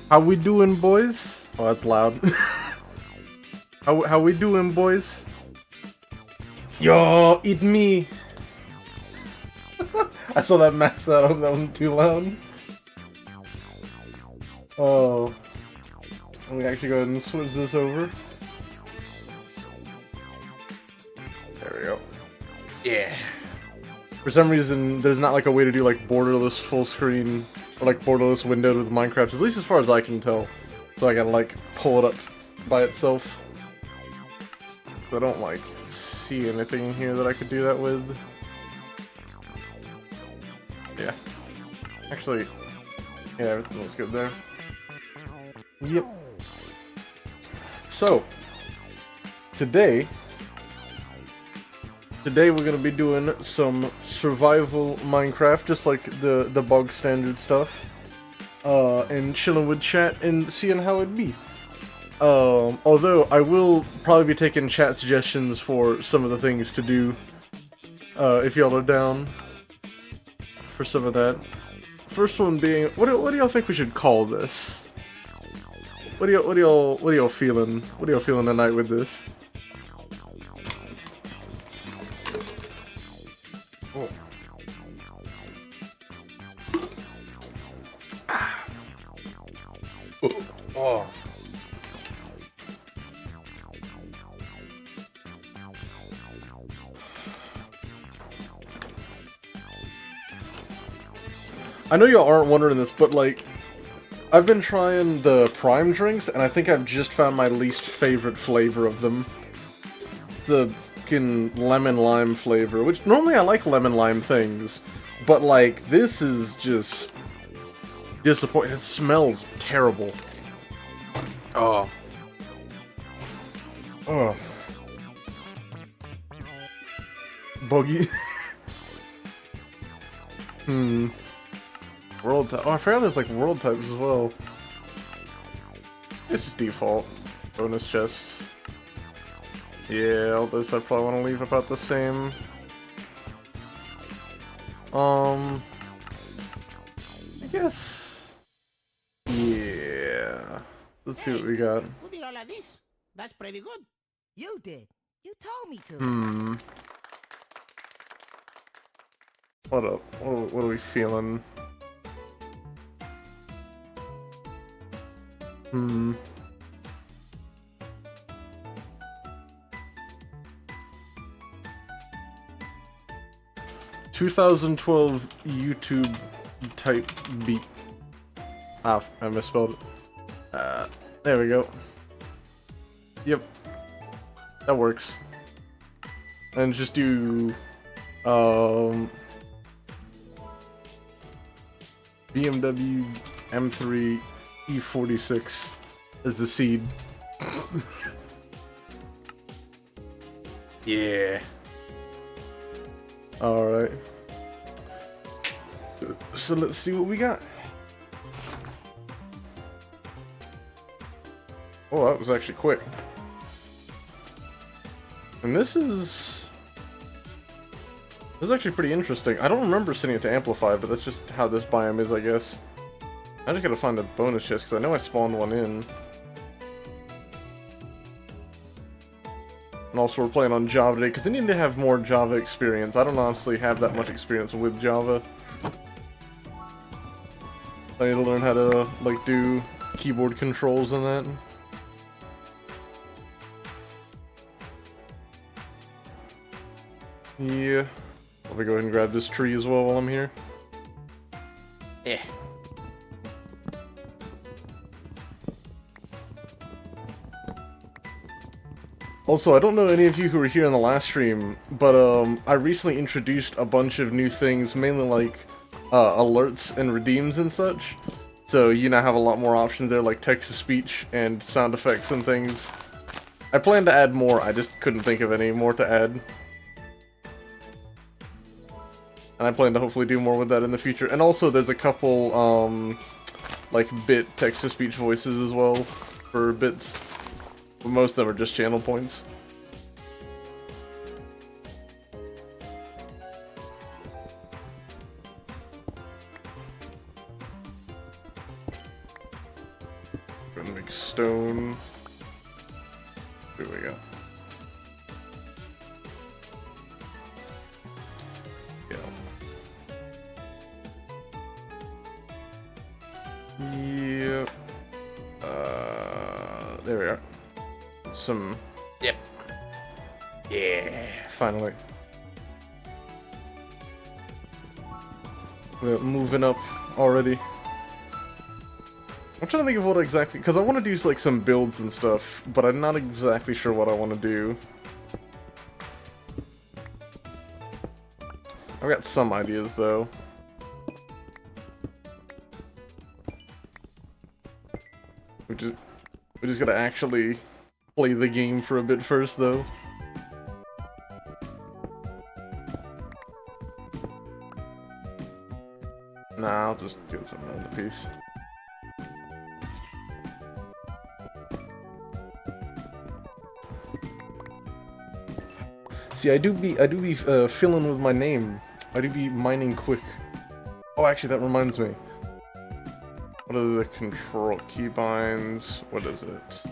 How we doing, boys? Oh, that's loud. How we doing, boys? Yo, eat me! I saw that mess out. I hope that wasn't too loud. Oh. Let me actually go ahead and switch this over. There we go. Yeah. For some reason, there's not like a way to do like borderless full screen or like borderless windowed with Minecraft, at least as far as I can tell. So I gotta like pull it up by itself. I don't like see anything here that I could do that with. Yeah. Actually, yeah, everything looks good there. Yep. So, today we're gonna be doing some survival Minecraft, just like the bog standard stuff, and chilling with chat and seeing how it'd be. Although I will probably be taking chat suggestions for some of the things to do, if y'all are down for some of that. First one being, what do y'all think we should call this? What are y'all feeling? What are y'all feeling tonight with this? Oh. Oh. I know y'all aren't wondering this, but like, I've been trying the Prime drinks, and I think I've just found my least favorite flavor of them. It's the fucking lemon lime flavor, which normally I like lemon lime things, but like, this is just disappointing. It smells terrible. Oh. Oh. Bogey. World type. Oh, I forgot there's like world types as well. It's just default. Bonus chest. Yeah, all this I probably want to leave about the same. I guess. Yeah. Let's see what we got. Who did all of this? That's pretty good. You did. You told me to. What up? What are we feeling? 2012 YouTube type beat. Ah, I misspelled it. There we go. Yep. That works. And just do BMW M3 E46 as the seed. Yeah. Alright. So let's see what we got. Oh, that was actually quick. And this is actually pretty interesting. I don't remember setting it to amplify, but that's just how this biome is, I guess. I just gotta find the bonus chest, because I know I spawned one in. And also we're playing on Java today, because I need to have more Java experience. I don't honestly have that much experience with Java. I need to learn how to, like, do keyboard controls and that. Yeah. Let me go ahead and grab this tree as well while I'm here. Eh. Also, I don't know any of you who were here in the last stream, but I recently introduced a bunch of new things, mainly like alerts and redeems and such. So you now have a lot more options there, like text-to-speech and sound effects and things. I plan to add more, I just couldn't think of any more to add. And I plan to hopefully do more with that in the future. And also there's a couple, like, bit text-to-speech voices as well, for bits. But most of them are just channel points. Gonna make stone. There we go. Yep. There we are. Some. Yep. Yeah. Finally. We're moving up already. I'm trying to think of what exactly, because I want to do like some builds and stuff, but I'm not exactly sure what I want to do. I've got some ideas though. We just gotta actually play the game for a bit first, though. Nah, I'll just get something on the piece. See, I do be filling with my name. I do be mining quick. Oh, actually, that reminds me. What are the control keybinds? What is it?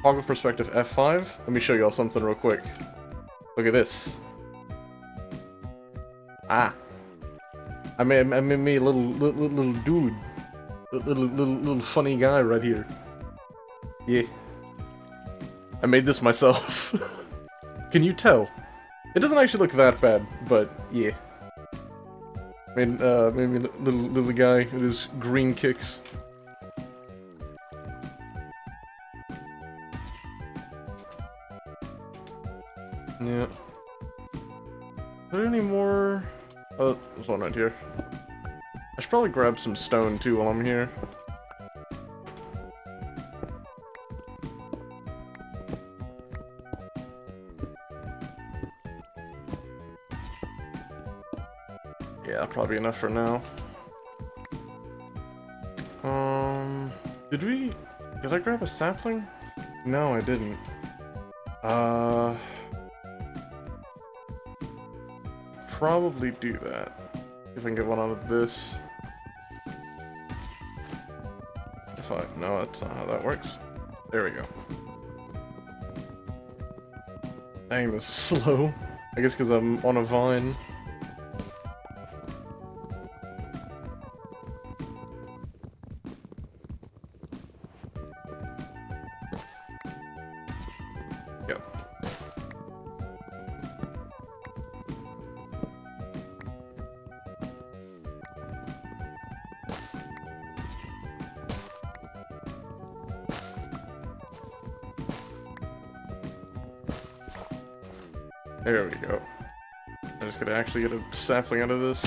Toggle perspective F5. Let me show y'all something real quick. Look at this. Ah. I made me a little dude. Little funny guy right here. Yeah. I made this myself. Can you tell? It doesn't actually look that bad, but yeah. Made me a little guy with his green kicks. Yeah. Are there any more? Oh, there's one right here. I should probably grab some stone too while I'm here. Yeah, probably enough for now. Did I grab a sapling? No, I didn't. Probably do that. If I can get one out of this. No, that's not how that works. There we go. Dang, this is slow. I guess because I'm on a vine. There we go. I'm just gonna actually get a sapling out of this.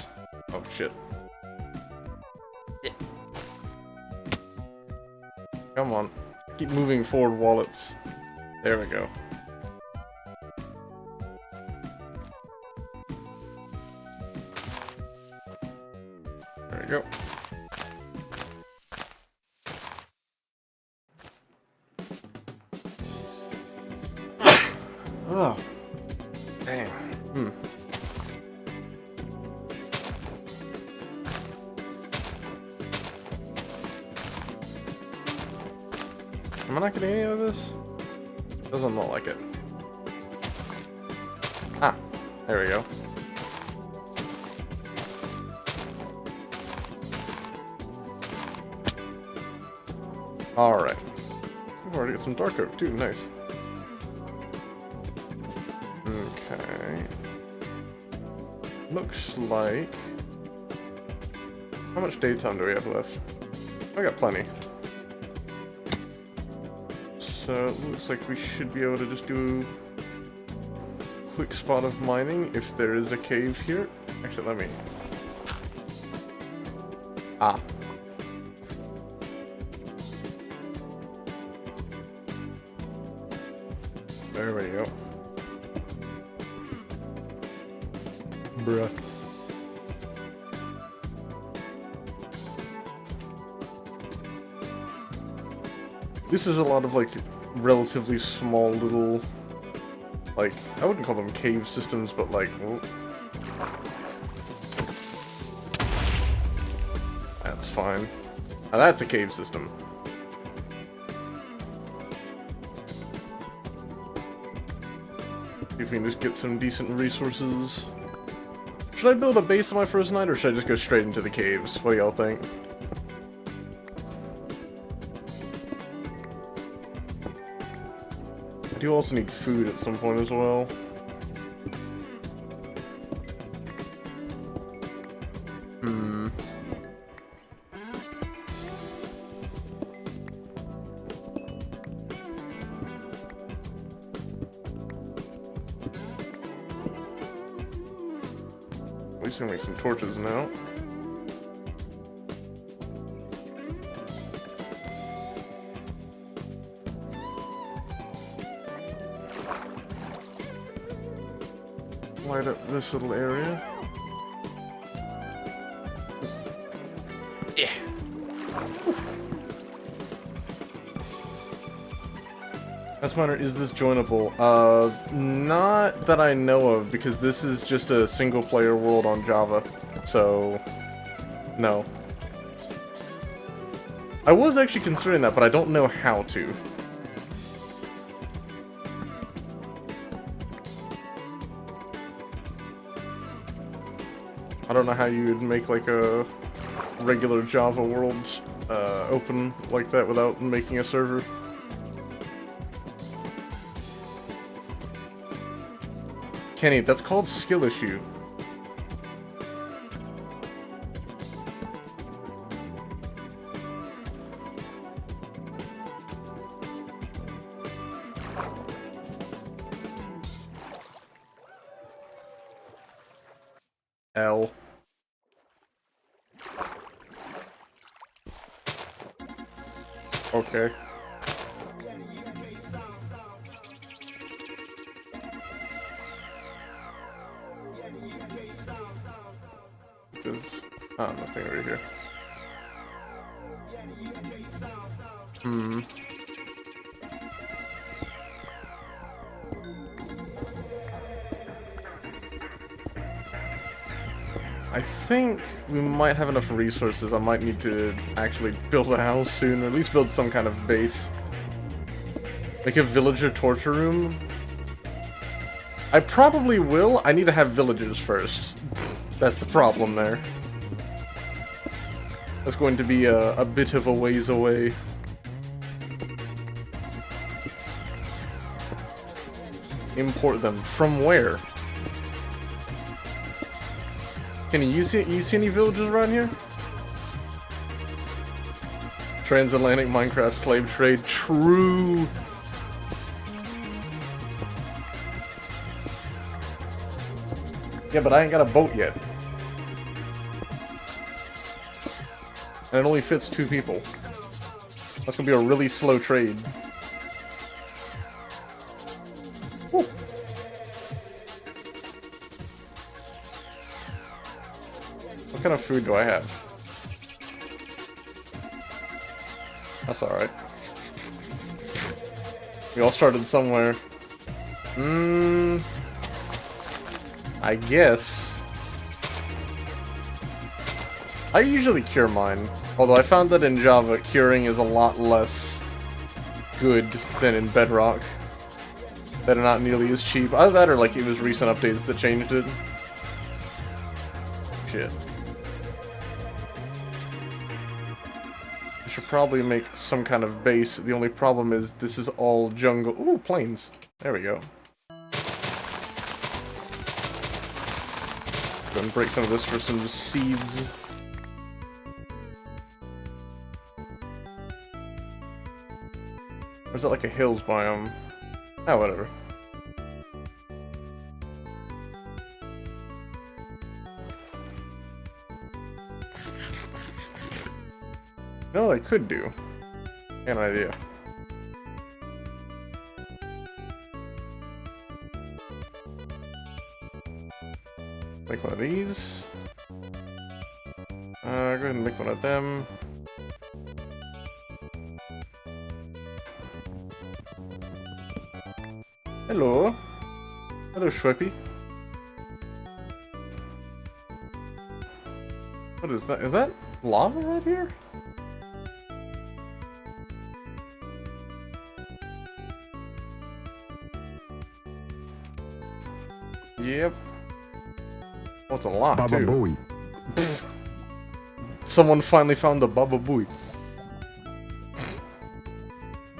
Oh shit. Yeah. Come on. Keep moving forward, wallets. There we go. There we go. Oh. Damn. Am I not getting any of this? Doesn't look like it. Ah, there we go. Alright. We've already got some dark oak too, nice. Okay. Looks like... How much daytime do we have left? I got plenty. So it looks like we should be able to just do a quick spot of mining if there is a cave here. Actually, let me... Ah. There we go. Bruh. This is a lot of, like, relatively small little, like, I wouldn't call them cave systems, but, like, oh. That's fine. Now that's a cave system. See if we can just get some decent resources. Should I build a base on my first night, or should I just go straight into the caves? What do y'all think? I do also need food at some point as well. At least I can make some torches now. Light up this little area. Yeah. That's minor, is this joinable? Not that I know of, because this is just a single player world on Java. So, no. I was actually considering that, but I don't know how to. I don't know how you would make like a regular Java world open like that without making a server. Kenny, that's called skill issue. L. Okay. There's nothing right here. I think we might have enough resources. I might need to actually build a house soon, or at least build some kind of base. Like a villager torture room. I probably will. I need to have villagers first. That's the problem there. That's going to be a bit of a ways away. Import them. From where? Can you see any villages around here? Transatlantic Minecraft slave trade. True. Yeah, but I ain't got a boat yet. And it only fits 2 people. That's gonna be a really slow trade. Woo. What kind of food do I have? That's alright. We all started somewhere. I guess. I usually cure mine. Although I found that in Java, curing is a lot less good than in Bedrock. That are not nearly as cheap. Either that or like it was recent updates that changed it. Shit. I should probably make some kind of base. The only problem is this is all jungle. Ooh, plains. There we go. Go and break some of this for some seeds. Or is that like a hills biome? Oh, whatever. You know what I could do? I got an idea. Make one of these. Go ahead and make one of them. Hello. Hello, Schweppy. What is that? Is that lava right here? Yep. Oh, it's a lot, Baba too. Booey. Someone finally found the Baba Booey.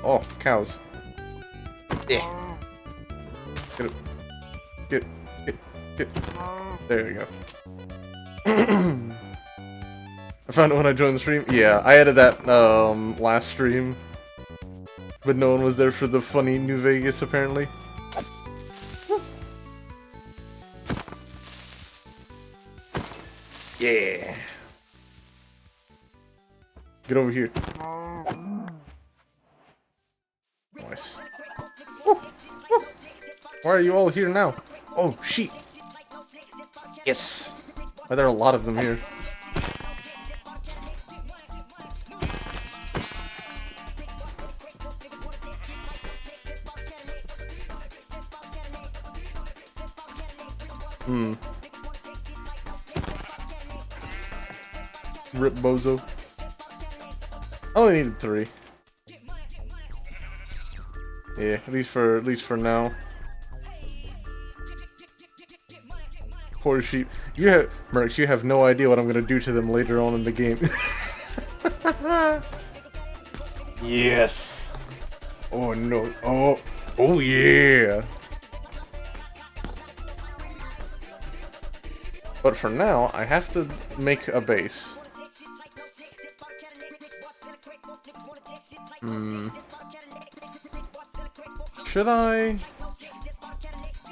Oh, cows. Yeah. Get it. Get. There you go. I found it when I joined the stream. Yeah, I added that last stream. But no one was there for the funny New Vegas, apparently. Yeah. Get over here. Nice. Why are you all here now? Oh, sheep. Yes. Why are there a lot of them here? Rip Bozo. I only needed 3. Yeah, at least for now. Poor sheep. You have Mercs, you have no idea what I'm gonna do to them later on in the game. Yes. Oh no. Oh yeah. But for now, I have to make a base. Should I?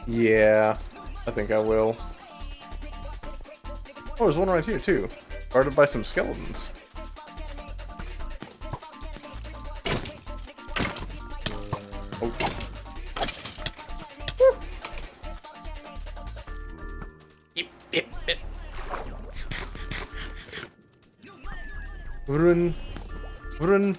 Yeah, I think I will. Oh, there's one right here too. Guarded by some skeletons. Oh. Yep. Run.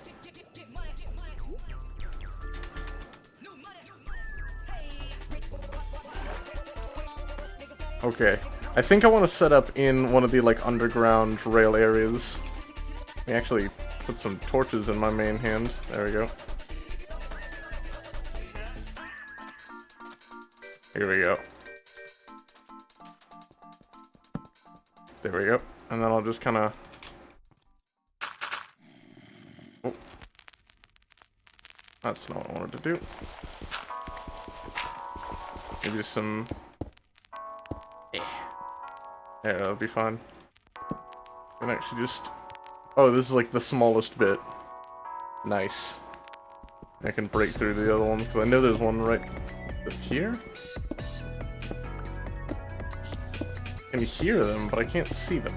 Okay, I think I want to set up in one of the like underground rail areas. Let me actually put some torches in my main hand. There we go. Here we go. There we go. And then I'll just kind of... Oh. That's not what I wanted to do. Maybe some... Yeah, that'll be fine. And actually just... Oh, this is like the smallest bit. Nice. I can break through the other ones, because I know there's one right here? I can hear them, but I can't see them.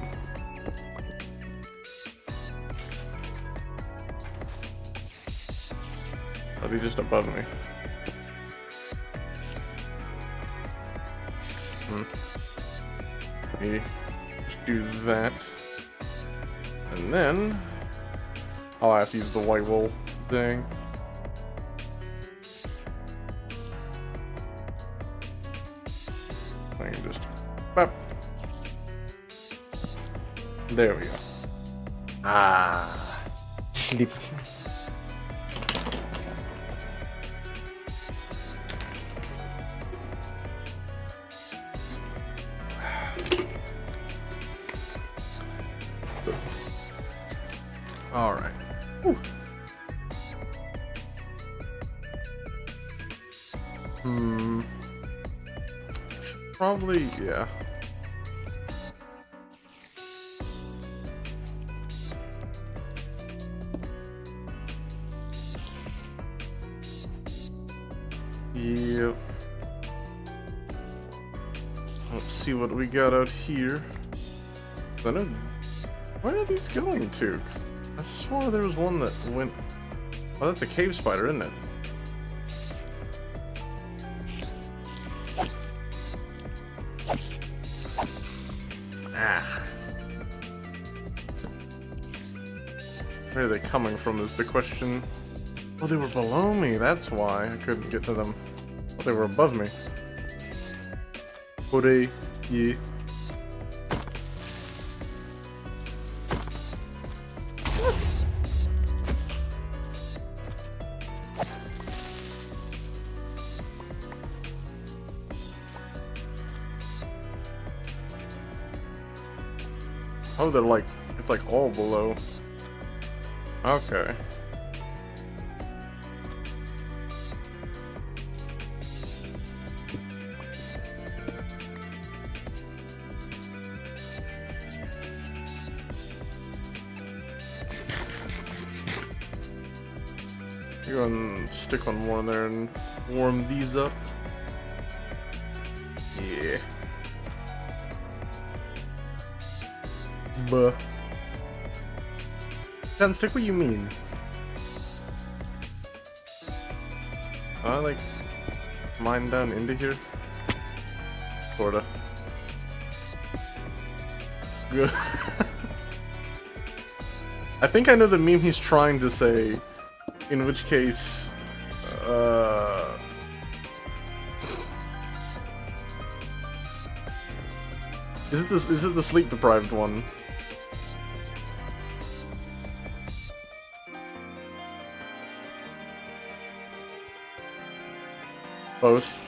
Are they just above me? Maybe just do that. And then I'll have to use the white wool thing. I can just bop. There we go. Ah, sleep. All right. Whew. Probably, yeah. Yep. Let's see what we got out here. I know. Where are these going to? 'Cause I swore there was one that went. Oh, that's a cave spider, isn't it? Ah. Where are they coming from is the question. Oh, they were below me. That's why I couldn't get to them. Oh, they were above me. Hooray. Yeah. Oh, they're like, it's like all below. Okay. Go and stick one more in there and warm these up. Yeah. Buh. Can stick what you mean? I like mine down into here. Sorta. Good. I think I know the meme he's trying to say. In which case, is it the sleep deprived one? Both.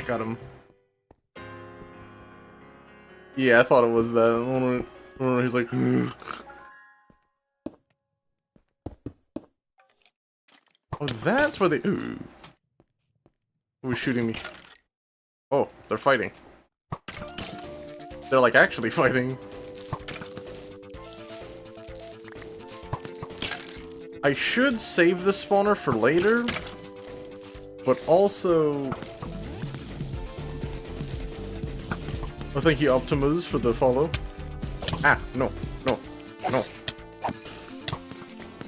Got him. Yeah, I thought it was that. He's like, oh, that's where they. Ooh. Who's shooting me? Oh, they're fighting. They're like actually fighting. I should save the spawner for later, but also. Oh, thank you, Optimus, for the follow. Ah, no, no, no.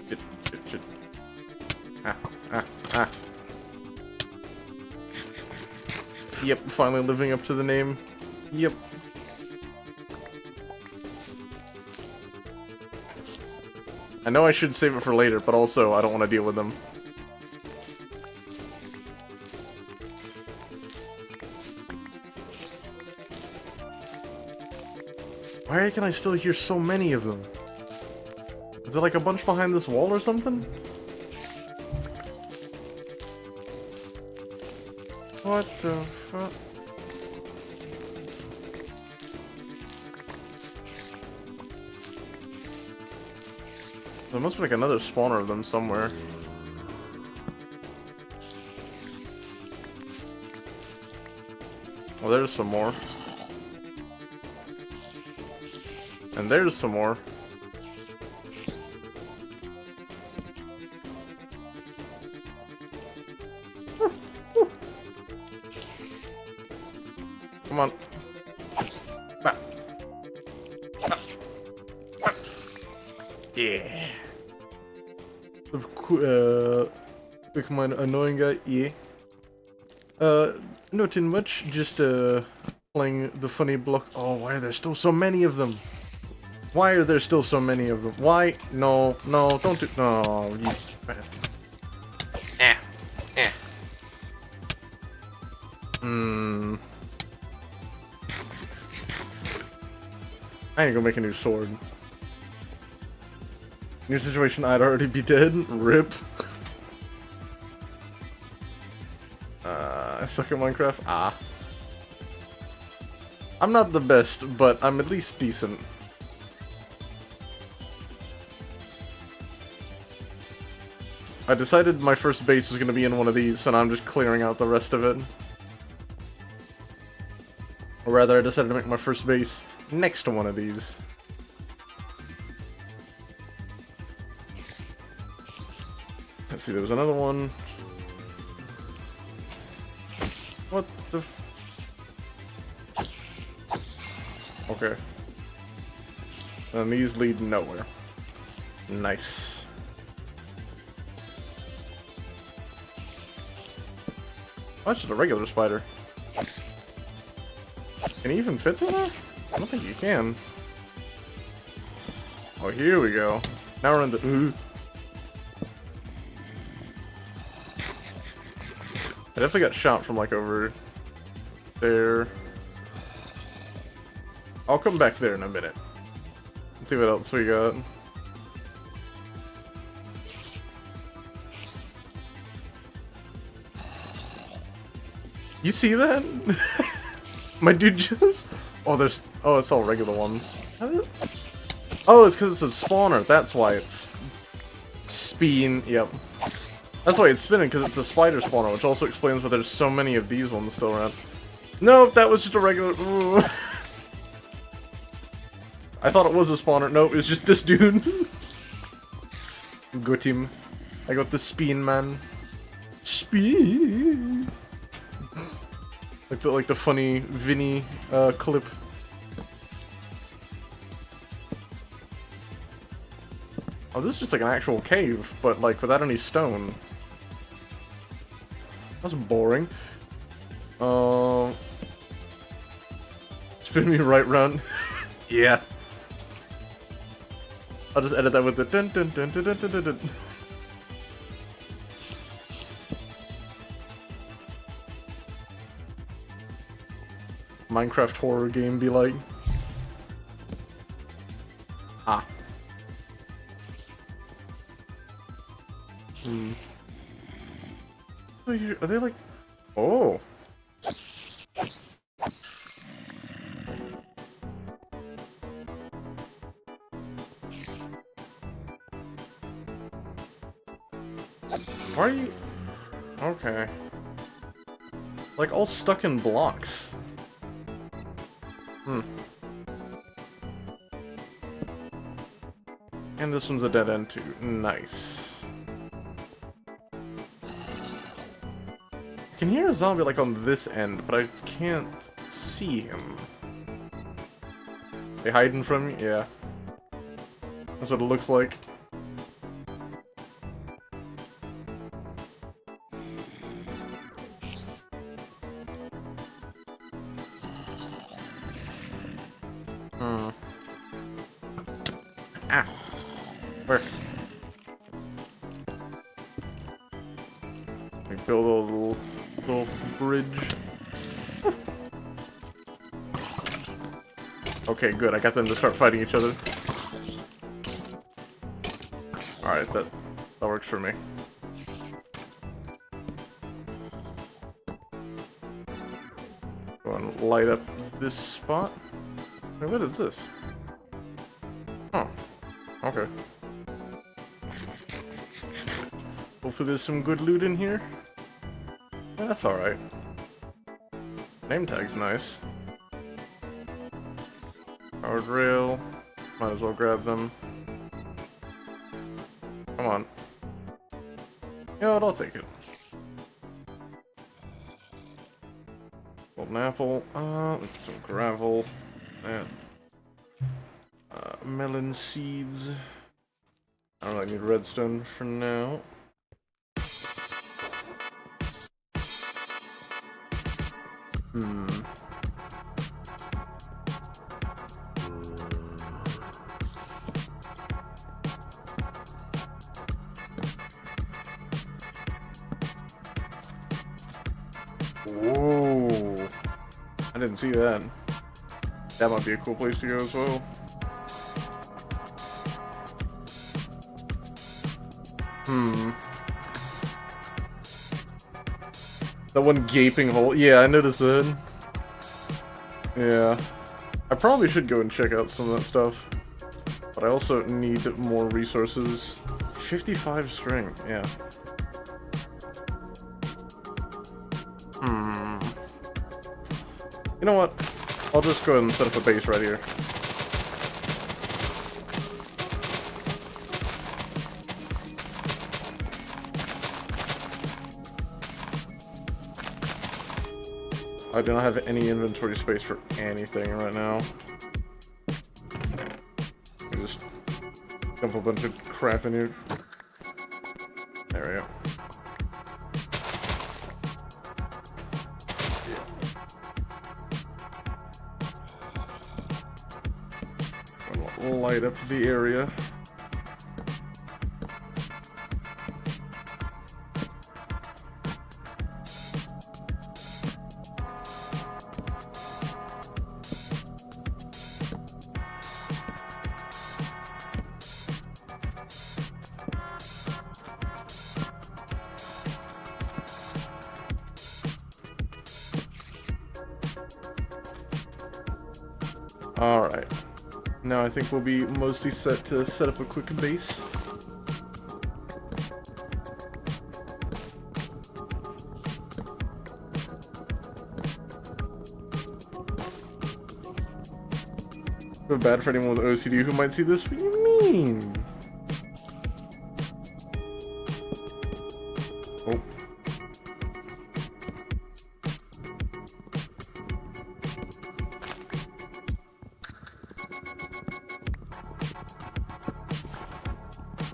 Shit. Ah. Yep, finally living up to the name. Yep. I know I should save it for later, but also I don't want to deal with them. Why can I still hear so many of them? Is there like a bunch behind this wall or something? What the fuck? There must be like another spawner of them somewhere. Well, there's some more. And there's some more. Yeah. Quick mind annoying guy, yeah. Nothing much, just playing the funny block. Oh, why are there still so many of them? Why are there still so many of them? Why? No, no, don't do. No, you. I ain't gonna make a new sword. New situation, I'd already be dead. Rip. I suck at Minecraft. Ah. I'm not the best, but I'm at least decent. I decided my first base was gonna be in one of these, and I'm just clearing out the rest of it. Or rather, I decided to make my first base next to one of these. Let's see, there was another one. What the Okay. And these lead nowhere. Nice. Oh, it's just a regular spider. Can he even fit through that? I don't think you can. Oh, here we go. Now we're in the... Ooh. I definitely got shot from, like, over there. I'll come back there in a minute. Let's see what else we got. You see that? My dude just... Oh, there's... Oh, it's all regular ones. Oh, it's because it's a spawner. That's why it's... Spin... Yep. That's why it's spinning, because it's a spider spawner, which also explains why there's so many of these ones still around. Nope, that was just a regular... Ooh. I thought it was a spawner. Nope, it was just this dude. Got him. I got the spin man. Spin. Like the funny Vinny clip. Oh, this is just like an actual cave, but like without any stone. That's boring. Spin me right round. Yeah. I'll just edit that with the dun dun dun dun dun dun dun. Minecraft horror game be like. Ah. Hmm. Are they like... Oh. Why are you... Okay. Like, all stuck in blocks. Hmm. And this one's a dead end too. Nice. I can hear a zombie, like, on this end, but I can't see him. They hiding from me? Yeah. That's what it looks like. Ah. Where? Like build a little bridge. Okay, good. I got them to start fighting each other. Alright, that works for me. Go and light up this spot. Wait, what is this? Oh. Okay. Hopefully there's some good loot in here. Yeah, that's alright. Name tag's nice. Powered rail. Might as well grab them. Come on. You know what, I'll take it. Golden apple. Let's get some gravel. And melon seeds. I don't really need redstone for now. Whoa. I didn't see that. That might be a cool place to go as well. That one gaping hole. Yeah, I noticed that. Yeah. I probably should go and check out some of that stuff. But I also need more resources. 55 string, yeah. You know what? I'll just go ahead and set up a base right here. I do not have any inventory space for anything right now. I just dump a bunch of crap in here. There we go. I'll light up the area. Alright. Now I think we'll be mostly set to set up a quick base. Feel bad for anyone with OCD who might see this. What do you mean? Oh.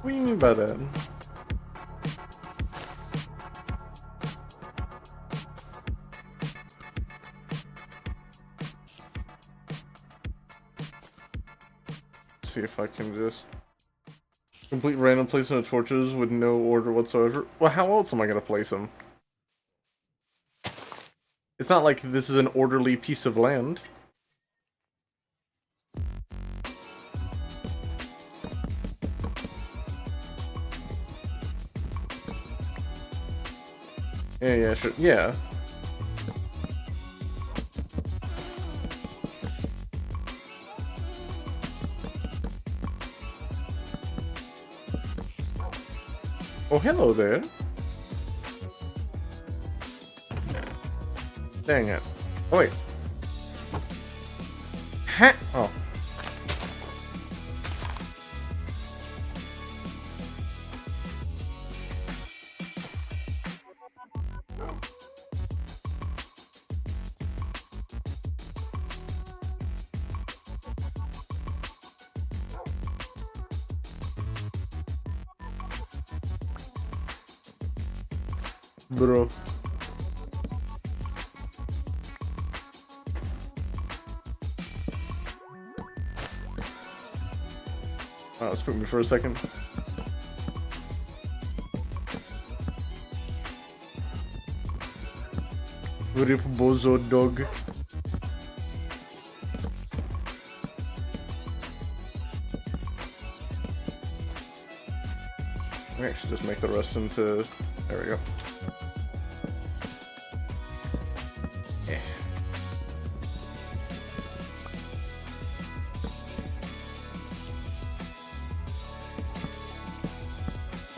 What do you mean by that? Let's see if I can just complete random placement of torches with no order whatsoever. Well, how else am I gonna place them? It's not like this is an orderly piece of land. Yeah, sure. Yeah. Oh, hello there. Dang it. Oh, wait. Ha! Oh. Bro. Oh, that spooked me for a second. Rip bozo dog. Let me actually just make the rest into... There we go. Yeah.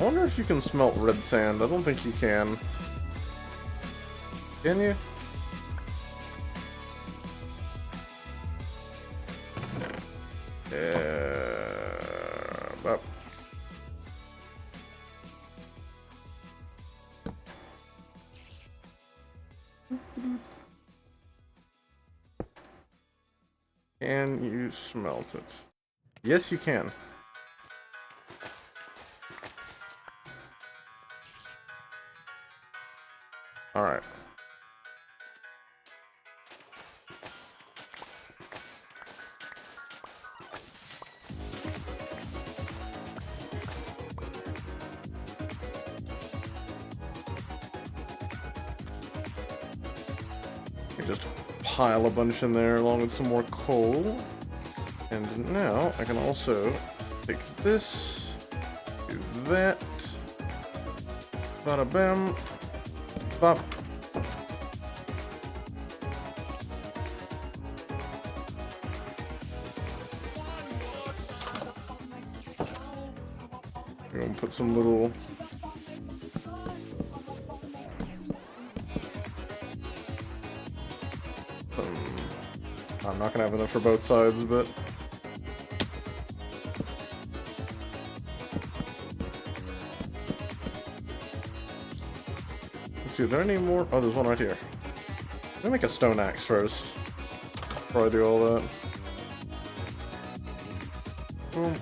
I wonder if you can smelt red sand. I don't think you can. Can you? But... Can you smelt it? Yes, you can. Alright. Just pile a bunch in there along with some more coal. And now I can also take this, do that. Bada bam. Bop. I'm gonna put some little I'm not gonna have enough for both sides, but let's see, are there any more? Oh, there's one right here. Let me make a stone axe first before I do all that. Boom,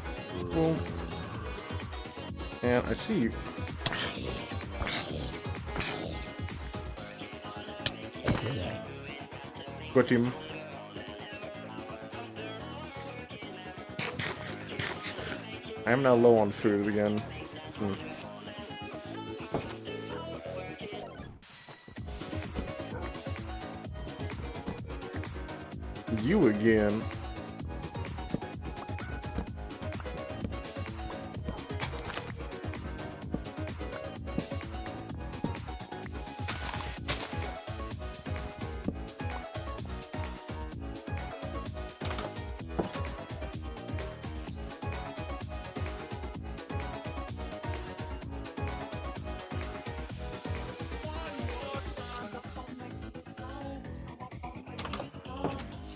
boom. And I see you. Got him. I am now low on food again. You again.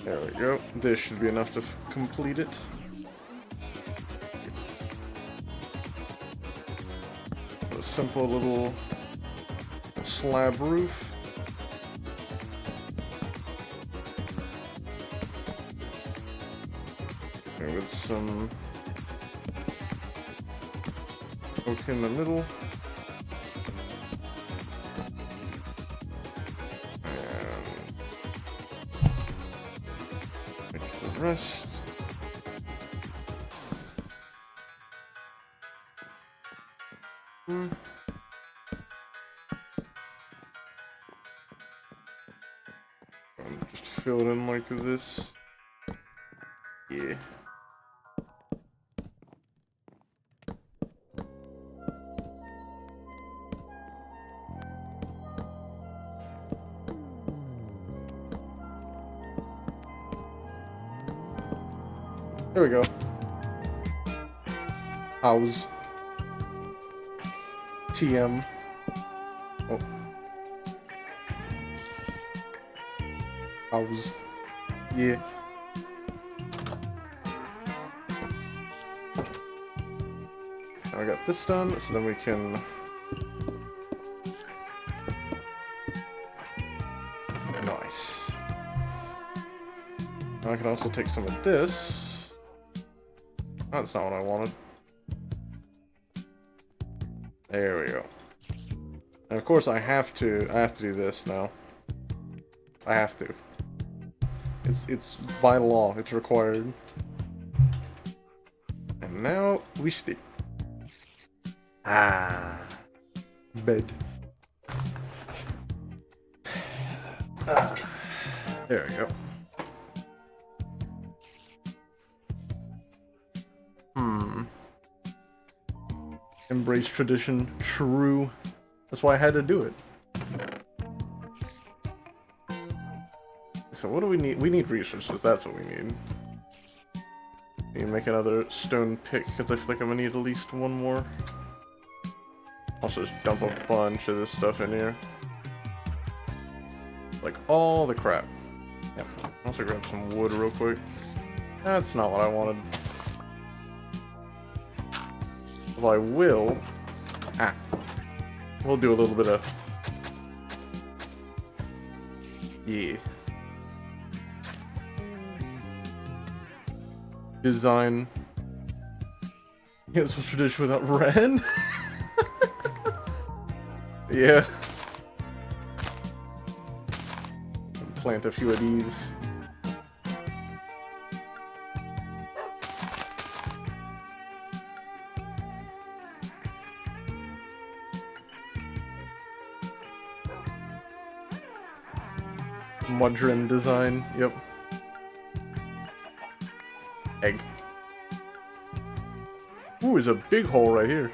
There we go. This should be enough to complete it. A simple little slab roof. Okay, with some oak in the middle. Rest. Just fill it in like this. Yeah. There we go. House. TM. Oh. House. Yeah. Now I got this done, so then we can... Nice. Now I can also take some of this. That's not what I wanted. There we go. And of course I have to do this now. I have to. It's by law, it's required. And now we sleep. Bed. There we go. Embrace tradition. True. That's why I had to do it. So what do we need? We need resources. That's what we need. Need to make another stone pick, because I feel like I'm gonna need at least one more. Also just dump a bunch of this stuff in here. Like all the crap. Yep. Also grab some wood real quick. That's not what I wanted. Well, I will. We'll do a little bit of. Yeah. Design. Yes, what's tradition without Ren? Yeah. plant a few of these. Mudron design, yep. Egg. Ooh, there's a big hole right here.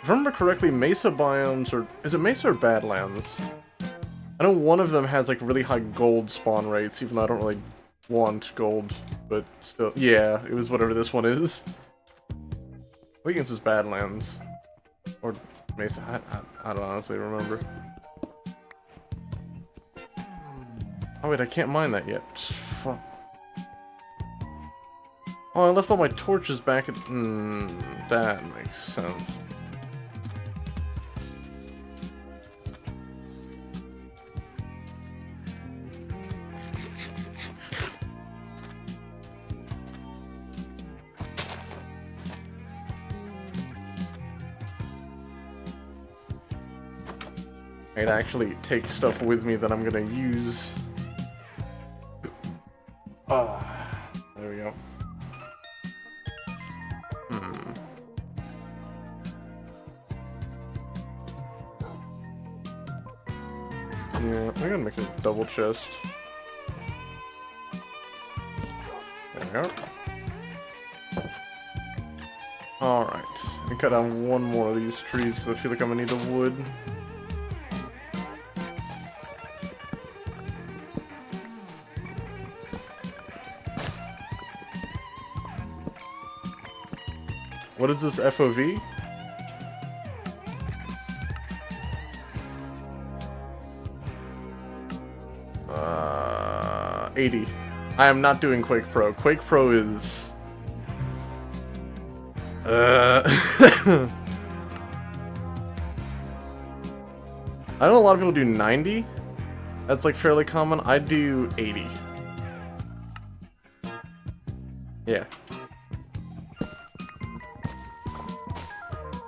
If I remember correctly, Mesa biomes, or is it Mesa or Badlands? I know one of them has like really high gold spawn rates, even though I don't really want gold, but still, yeah, it was whatever this one is. I think this is Badlands. Or Mesa, I don't honestly remember. Oh wait, I can't mine that yet. Fuck. Oh, I left all my torches back at... that makes sense. I'd actually take stuff with me that I'm gonna use. There we go. Yeah, I'm gonna make a double chest. There we go. Alright, I cut down one more of these trees because I feel like I'm gonna need the wood. What is this FOV? Uh, 80. I am not doing Quake Pro. Quake Pro is... I know a lot of people do 90. That's like fairly common. I do 80. Yeah.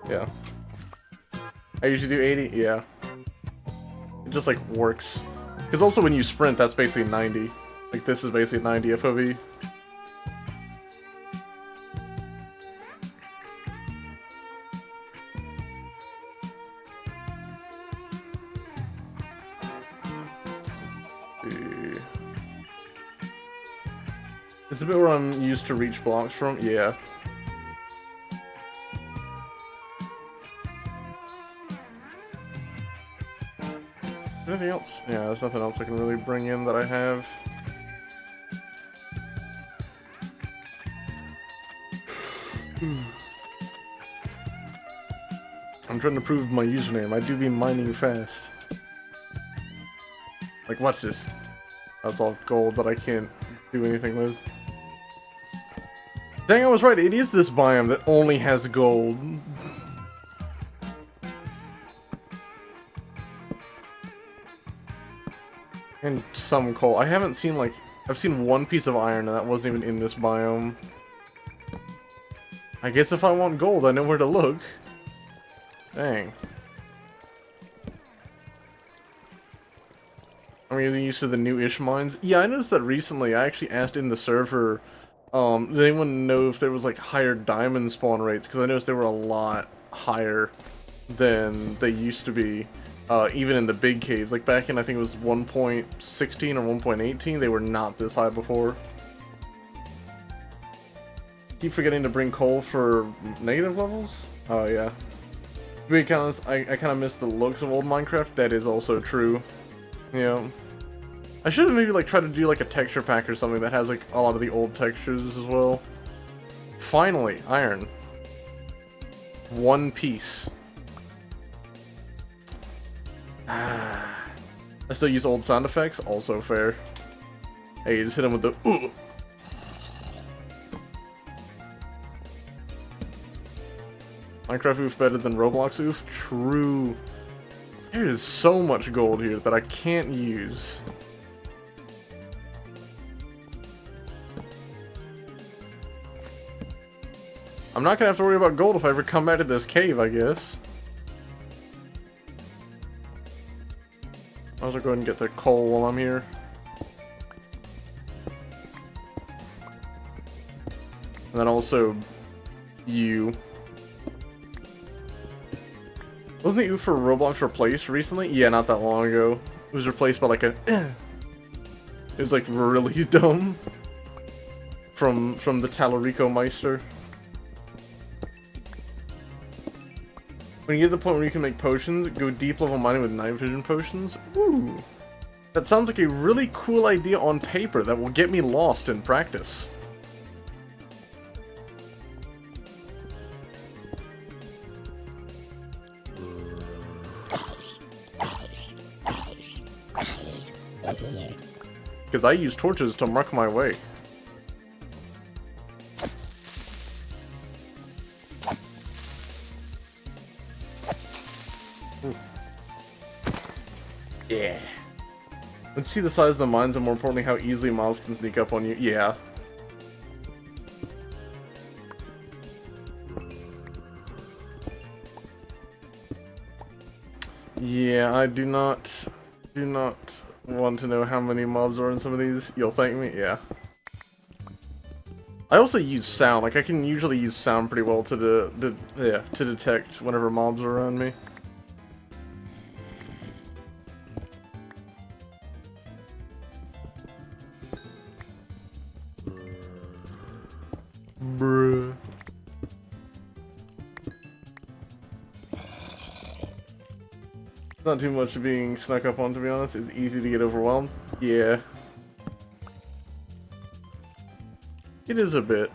Yeah. I usually do 80, yeah. It just like works. Because also when you sprint, that's basically 90. Like this is basically 90 FOV. Let's see. It's the bit where I'm used to reach blocks from, yeah. Anything else? Yeah, there's nothing else I can really bring in that I have. I'm trying to prove my username. I do be mining fast. Like, watch this. That's all gold that I can't do anything with. Dang, I was right. It is this biome that only has gold. And some coal. I haven't seen, like... I've seen one piece of iron, and that wasn't even in this biome. I guess if I want gold, I know where to look. Dang. I'm getting used to the new-ish mines. Yeah, I noticed that recently. I actually asked in the server, did anyone know if there was, like, higher diamond spawn rates? Because I noticed they were a lot higher than they used to be. Even in the big caves, like back in I think it was 1.16 or 1.18, they were not this high before. Keep forgetting to bring coal for negative levels? Oh yeah. To be honest, I kind of miss the looks of old Minecraft. That is also true. Yeah. I should have maybe like tried to do like a texture pack or something that has like a lot of the old textures as well. Finally, iron. One piece. I still use old sound effects, also fair. Hey, you just hit him with the ooh. Minecraft oof better than Roblox oof? True. There is so much gold here that I can't use. I'm not gonna have to worry about gold if I ever come back to this cave, I guess. I'll also go ahead and get the coal while I'm here. And then also you. Wasn't the U for Roblox replaced recently? Yeah, not that long ago. It was replaced by like a It was like really dumb. From the Talarico Meister. When you get to the point where you can make potions, go deep level mining with night vision potions. Ooh. That sounds like a really cool idea on paper that will get me lost in practice. Because I use torches to mark my way. Ooh. Yeah. Let's see the size of the mines and more importantly how easily mobs can sneak up on you. Yeah. Yeah, I do not want to know how many mobs are in some of these. You'll thank me? Yeah. I also use sound. Like, I can usually use sound pretty well to to detect whenever mobs are around me. Bruh. Not too much being snuck up on, to be honest. It's easy to get overwhelmed. Yeah. It is a bit.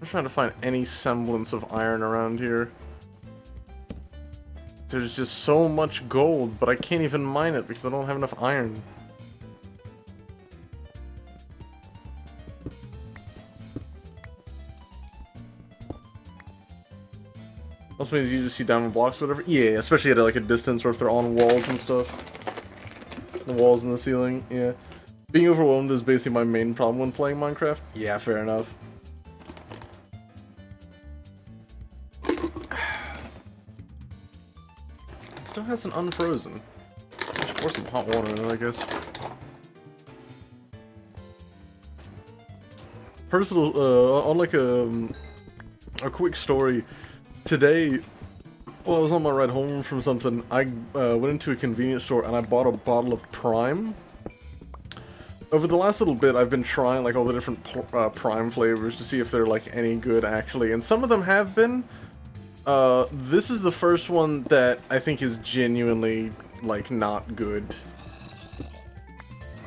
I'm trying to find any semblance of iron around here. There's just so much gold, but I can't even mine it because I don't have enough iron. Also means you just see diamond blocks or whatever. Yeah, especially at like a distance or if they're on walls and stuff. The walls in the ceiling, yeah. Being overwhelmed is basically my main problem when playing Minecraft. Yeah, fair enough. It still hasn't unfrozen. Just pour some hot water in it, I guess. Personal, on like a quick story. Today, while I was on my ride home from something, I went into a convenience store and I bought a bottle of Prime. Over the last little bit, I've been trying like all the different Prime flavors to see if they're like any good actually, and some of them have been. This is the first one that I think is genuinely like not good.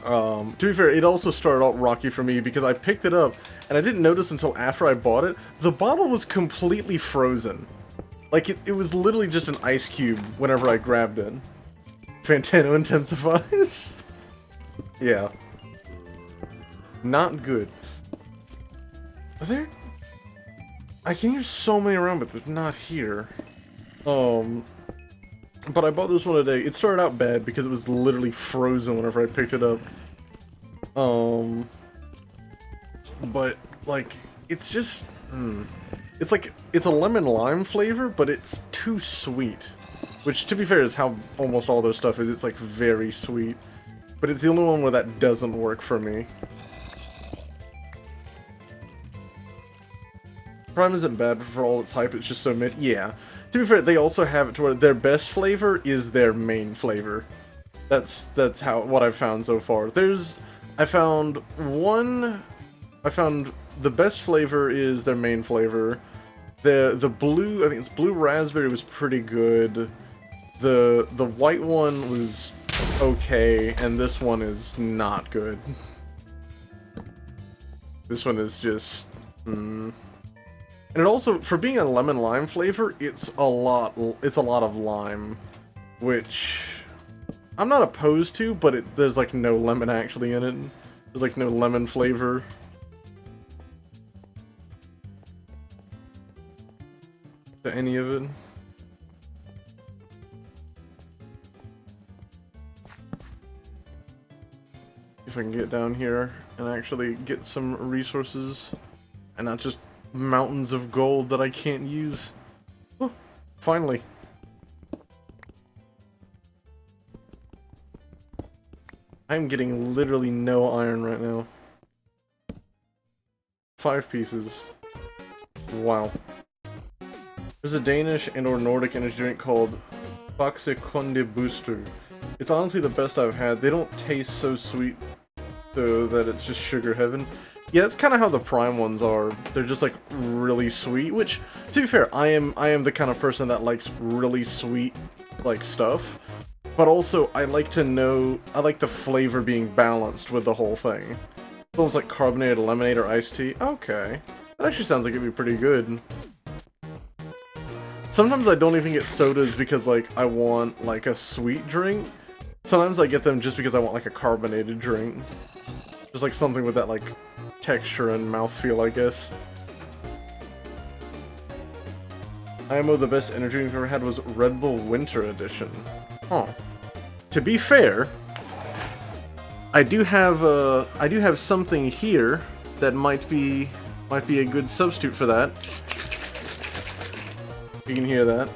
To be fair, it also started out rocky for me because I picked it up and I didn't notice until after I bought it. The bottle was completely frozen. Like, it was literally just an ice cube whenever I grabbed it. Fantano intensifies. Yeah. Not good. Are there... I can hear so many around, but they're not here. But I bought this one today. It started out bad because it was literally frozen whenever I picked it up. But, like, it's just... It's like, it's a lemon lime flavor, but it's too sweet. Which, to be fair, is how almost all their stuff is. It's like very sweet. But it's the only one where that doesn't work for me. Prime isn't bad for all its hype, it's just so mid. Yeah. To be fair, they also have it to where their best flavor is their main flavor. That's what I've found so far. I found the best flavor is their main flavor. The blue, I think it's blue raspberry, was pretty good. The white one was okay, and this one is not good. This one is just And it also, for being a lemon lime flavor, it's a lot of lime, which I'm not opposed to, but there's like no lemon actually in it. There's like no lemon flavor. To any of it. If I can get down here and actually get some resources and not just mountains of gold that I can't use. Oh, Finally. I'm getting literally no iron right now. 5 pieces. Wow. There's a Danish and or Nordic energy drink called Faxe Konde Booster. It's honestly the best I've had. They don't taste so sweet so that it's just sugar heaven. Yeah, that's kind of how the Prime ones are. They're just like really sweet, which, to be fair, I am the kind of person that likes really sweet like stuff. But also, I like the flavor being balanced with the whole thing. Almost like carbonated lemonade or iced tea. Okay. That actually sounds like it'd be pretty good. Sometimes I don't even get sodas because, like, I want, like, a sweet drink. Sometimes I get them just because I want, like, a carbonated drink. Just, like, something with that, like, texture and mouthfeel, I guess. IMO, the best energy drink I've ever had was Red Bull Winter Edition. Huh. To be fair, I do have something here that might be a good substitute for that. You can hear that.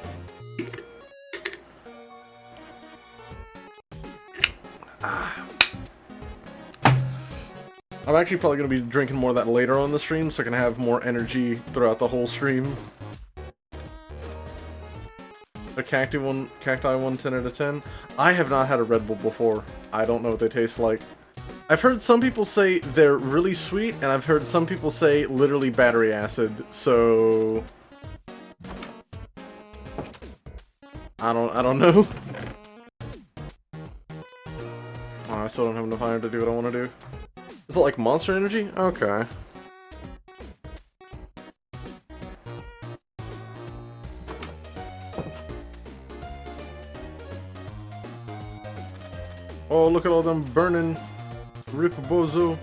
I'm actually probably going to be drinking more of that later on the stream, so I can have more energy throughout the whole stream. A Cacti one, 10 out of 10. I have not had a Red Bull before. I don't know what they taste like. I've heard some people say they're really sweet, and I've heard some people say literally battery acid, so I don't know. Oh, I still don't have enough iron to do what I want to do. Is it like Monster Energy? Okay. Oh, look at all them burning. Rip Bozo.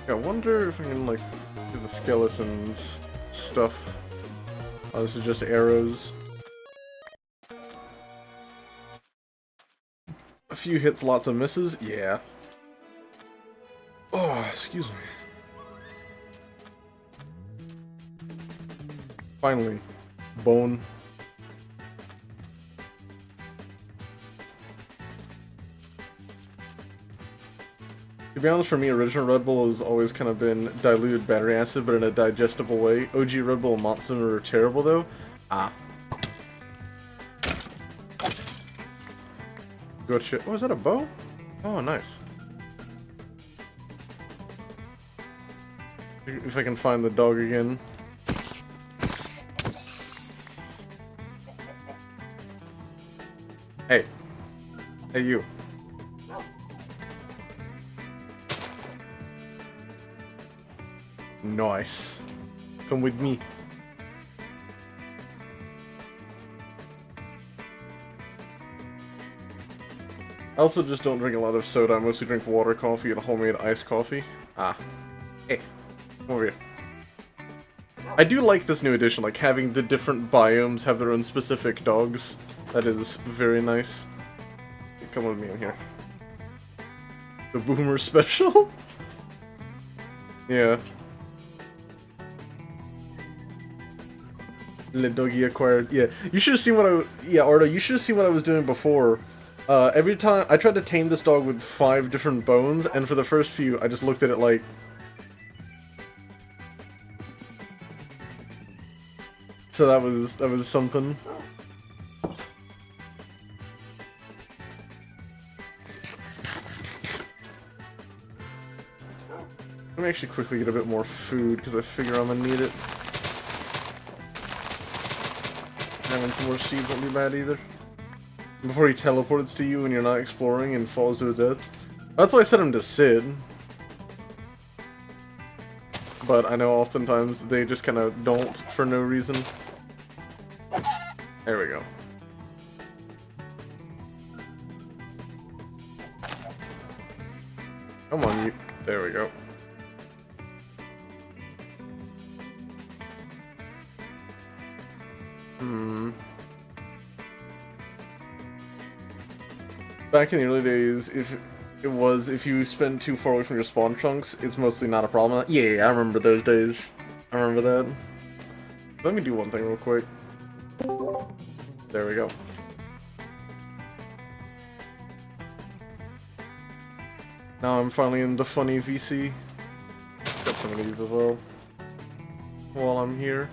I wonder if I can, like, do the skeletons stuff. Oh, this is just arrows. A few hits, lots of misses. Yeah. Oh, excuse me. Finally. Bone. To be honest, for me, original Red Bull has always kind of been diluted battery acid, but in a digestible way. OG Red Bull and Monster are terrible, though. Ah. Good shit. Oh, is that a bow? Oh, nice. If I can find the dog again. Hey. Hey, you. Nice. Come with me. I also just don't drink a lot of soda. I mostly drink water, coffee, and homemade iced coffee. Ah. Hey. Come over here. I do like this new edition, like having the different biomes have their own specific dogs. That is very nice. Come with me in here. The Boomer Special? Yeah. Le doggy acquired. Yeah, you should have seen what Ardo, you should have seen what I was doing before. Every time I tried to tame this dog with 5 different bones, and for the first few, I just looked at it like. So that was something. Let me actually quickly get a bit more food because I figure I'm gonna need it. Having some more seeds won't be bad either. Before he teleports to you when you're not exploring and falls to his death. That's why I set him to Sid. But I know oftentimes they just kind of don't for no reason. There we go. Come on, you. There we go. Back in the early days, if it was if you spend too far away from your spawn chunks, it's mostly not a problem. Yeah, I remember those days. I remember that. Let me do one thing real quick. There we go. Now I'm finally in the funny VC. Got some of these as well. While I'm here.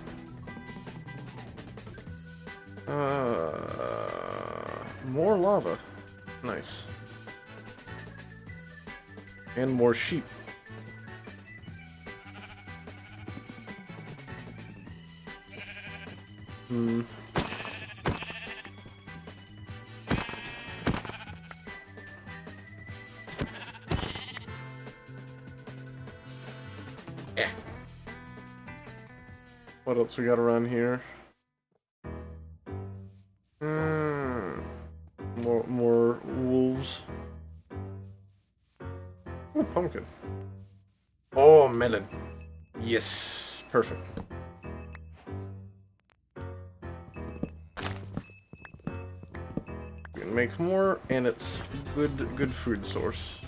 More lava. Nice. And more sheep. Hmm. What else we got around here? More wolves. Oh, pumpkin. Oh, melon. Yes, perfect. We can make more, and it's good food source.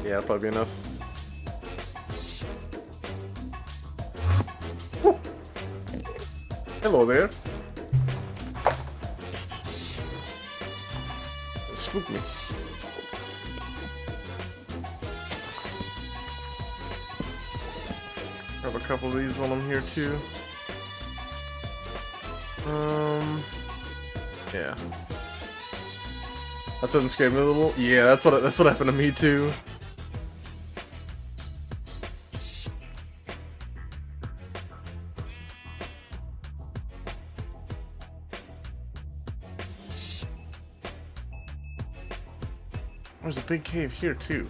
Yeah, probably enough. Woo. Hello there. Spook me. Grab a couple of these while I'm here too. Yeah. That doesn't scare me a little. Yeah, that's what happened to me too. There's a big cave here too.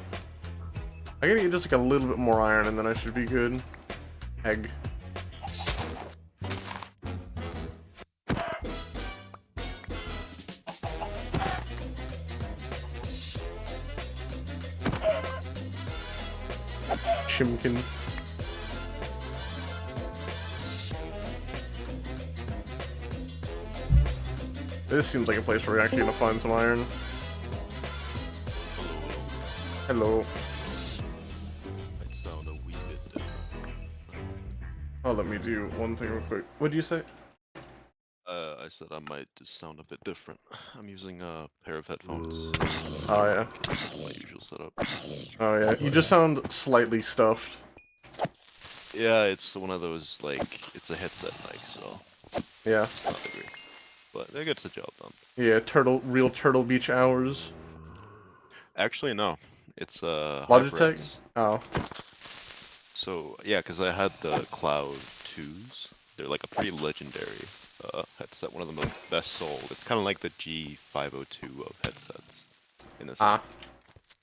I gotta get just like a little bit more iron and then I should be good. Egg. Shimkin. This seems like a place where we're actually gonna find some iron. Hello. Might sound a wee bit different. Oh, let me do one thing real quick. What do you say? I said I might just sound a bit different. I'm using a pair of headphones. Oh yeah. My usual setup. Oh yeah. You just sound slightly stuffed. Yeah, it's one of those, like, it's a headset mic, so Yeah. it's not the great. But it gets the job done. Yeah. Real Turtle Beach hours. Actually, no. It's Logitech. HyperX. Oh. So yeah, because I had the Cloud 2s. They're like a pretty legendary headset, one of the best sold. It's kind of like the G502 of headsets, in a sense. Ah.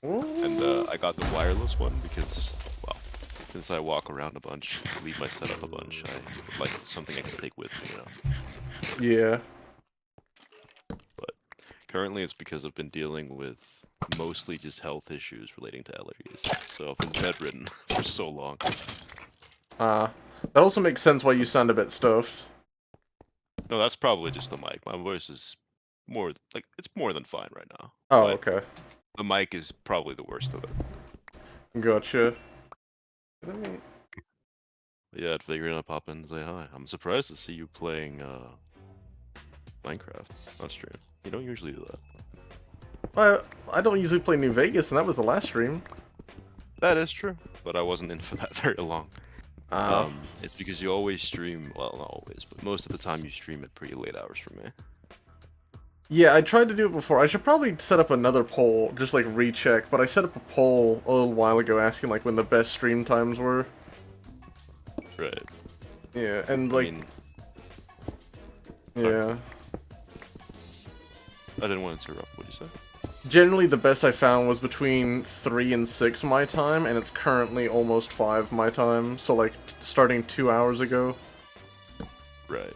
And I got the wireless one because, well, since I walk around a bunch, leave my setup a bunch, I would like something I can take with me, you know. Yeah. But currently it's because I've been dealing with mostly just health issues relating to allergies. So I've been bedridden for so long. That also makes sense why you sound a bit stuffed. No, that's probably just the mic. My voice is more, like, it's more than fine right now. Oh, But okay. the mic is probably the worst of it. Gotcha. Let me... But yeah, I'd figure I'd pop in and say hi. I'm surprised to see you playing Minecraft on stream. You don't usually do that. Well, I don't usually play New Vegas, and that was the last stream. That is true, but I wasn't in for that very long. Oh. It's because you always stream, well, not always, but most of the time you stream at pretty late hours for me. Yeah, I tried to do it before. I should probably set up another poll, just like recheck, but I set up a poll a little while ago asking like when the best stream times were. Right. Yeah, and like... I mean, yeah. I didn't want to interrupt. What'd you say? Generally, the best I found was between 3 and 6 my time, and it's currently almost 5 my time, so like starting 2 hours ago. Right.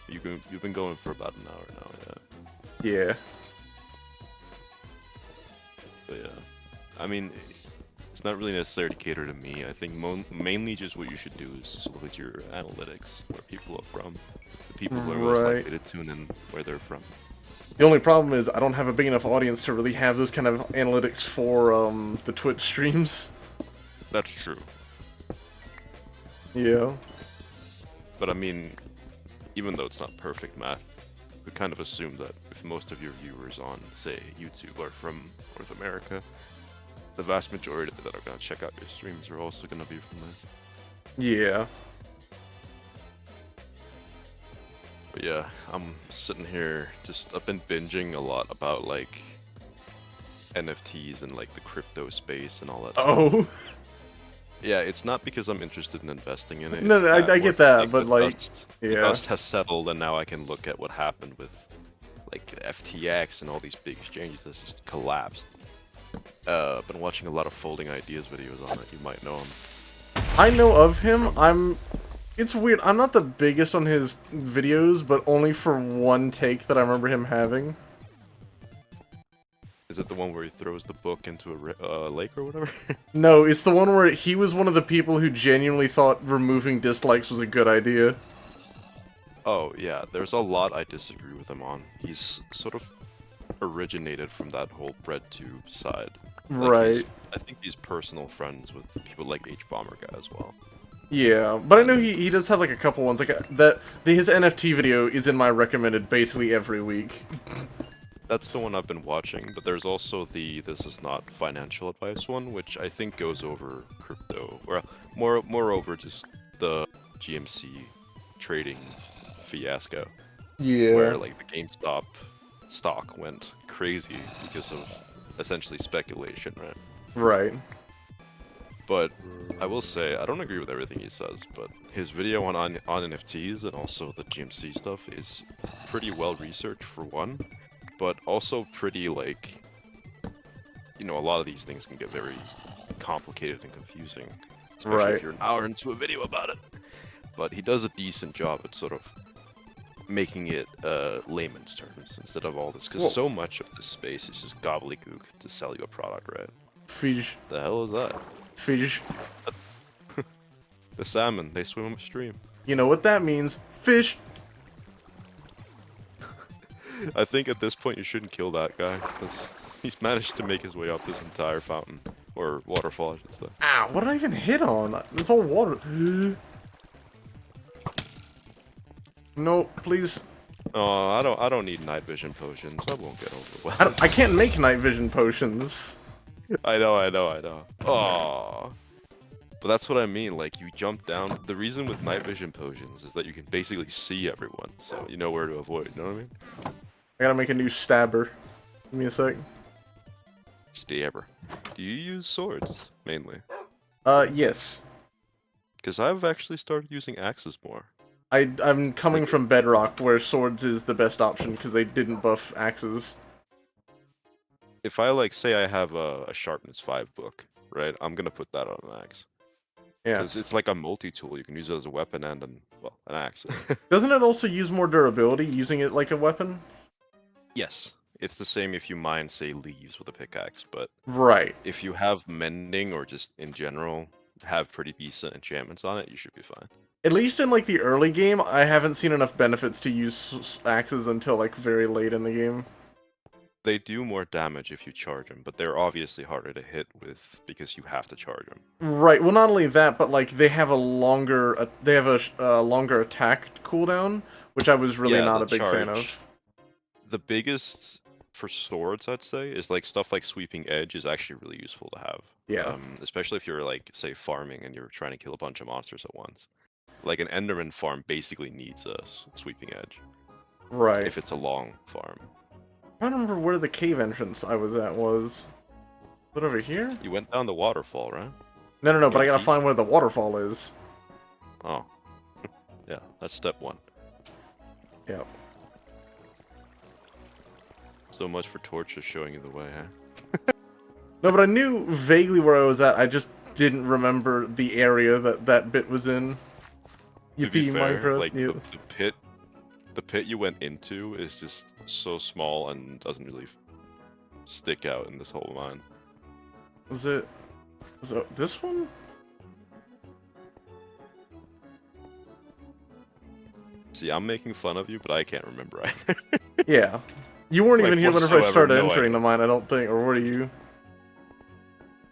You've been going for about an hour now, yeah. Yeah. But yeah. I mean, It's not really necessarily to cater to me. I think mainly just what you should do is just look at your analytics, where people are from. The people who are most Right. likely to tune in where they're from. The only problem is I don't have a big enough audience to really have those kind of analytics for the Twitch streams. That's true. Yeah. But I mean, even though it's not perfect math, we kind of assume that if most of your viewers on, say, YouTube are from North America, the vast majority that are going to check out your streams are also going to be from there. Yeah. But yeah, I'm sitting here I've been binging a lot about like NFTs and like the crypto space and all that stuff. Oh. Yeah, it's not because I'm interested in investing in it. No, it's no, I more get that, but the like, the yeah. dust has settled, and now I can look at what happened with like FTX and all these big exchanges that just collapsed. Been watching a lot of Folding Ideas videos on it. You might know him. I know of him. It's weird. I'm not the biggest on his videos, but only for one take that I remember him having. Is it the one where he throws the book into a lake or whatever? No, it's the one where he was one of the people who genuinely thought removing dislikes was a good idea. Oh yeah, there's a lot I disagree with him on. He's sort of originated from that whole BreadTube side. Like, Right. I think he's personal friends with people like H-Bomber guy as well. Yeah, but I know he does have like a couple ones. Like his NFT video is in my recommended basically every week. That's the one I've been watching, but there's also the this is not financial advice one, which I think goes over crypto, or more over just the GMC trading fiasco, Yeah. where like the GameStop stock went crazy because of essentially speculation, right? Right. But I will say, I don't agree with everything he says, but his video on NFTs and also the GMC stuff is pretty well researched for one, but also pretty like, you know, a lot of these things can get very complicated and confusing, especially Right. if you're an hour into a video about it. But he does a decent job at sort of making it layman's terms instead of all this, because Well- so much of this space is just gobbledygook to sell you a product, right? Fish. The hell is that? Fish. The salmon, they swim upstream. You know what that means. Fish. I think at this point you shouldn't kill that guy, because he's managed to make his way up this entire fountain. Or waterfall, I should say. Ow, what did I even hit on? It's all water. No, please. Oh, I don't need night vision potions. I won't get overwhelmed. I can't make night vision potions. I know. Oh. But that's what I mean, like, you jump down. The reason with night vision potions is that you can basically see everyone, so you know where to avoid, you know what I mean? I gotta make a new stabber. Give me a sec. Stabber. Do you use swords, mainly? Yes. Because I've actually started using axes more. I'm coming from Bedrock, where swords is the best option, because they didn't buff axes. If I, like, say I have a sharpness 5 book, right, I'm gonna put that on an axe. Yeah. Because it's like a multi-tool, you can use it as a weapon and well, an axe. Doesn't it also use more durability, using it like a weapon? Yes. It's the same if you mine, say, leaves with a pickaxe, but Right. if you have mending or just in general have pretty decent enchantments on it, you should be fine. At least in like the early game, I haven't seen enough benefits to use axes until like very late in the game. They do more damage if you charge them, but they're obviously harder to hit with because you have to charge them. Right. Well, not only that, but like they have a longer longer attack cooldown, which I was really Yeah, not the a big fan of. charge. The biggest for swords, I'd say, is like stuff like Sweeping Edge is actually really useful to have. Yeah. Especially if you're like, say, farming and you're trying to kill a bunch of monsters at once. Like an Enderman farm basically needs a Sweeping Edge Right. if it's a long farm. I don't remember where the cave entrance I was at was. But over here? You went down the waterfall, right? No, but I gotta Deep. find where the waterfall is. Oh. Yeah, that's step 1. Yeah. So much for torches showing you the way, huh? No, but I knew vaguely where I was at. I just didn't remember the area that bit was in. To be Yippee, fair, Minecraft. like Yeah. the pit you went into is just so small and doesn't really stick out in this whole mine. Was it? So this one? See, I'm making fun of you, but I can't remember either. Yeah. You weren't Like, even here whenever I whatsoever, started no entering idea. the mine, I don't think, or were you?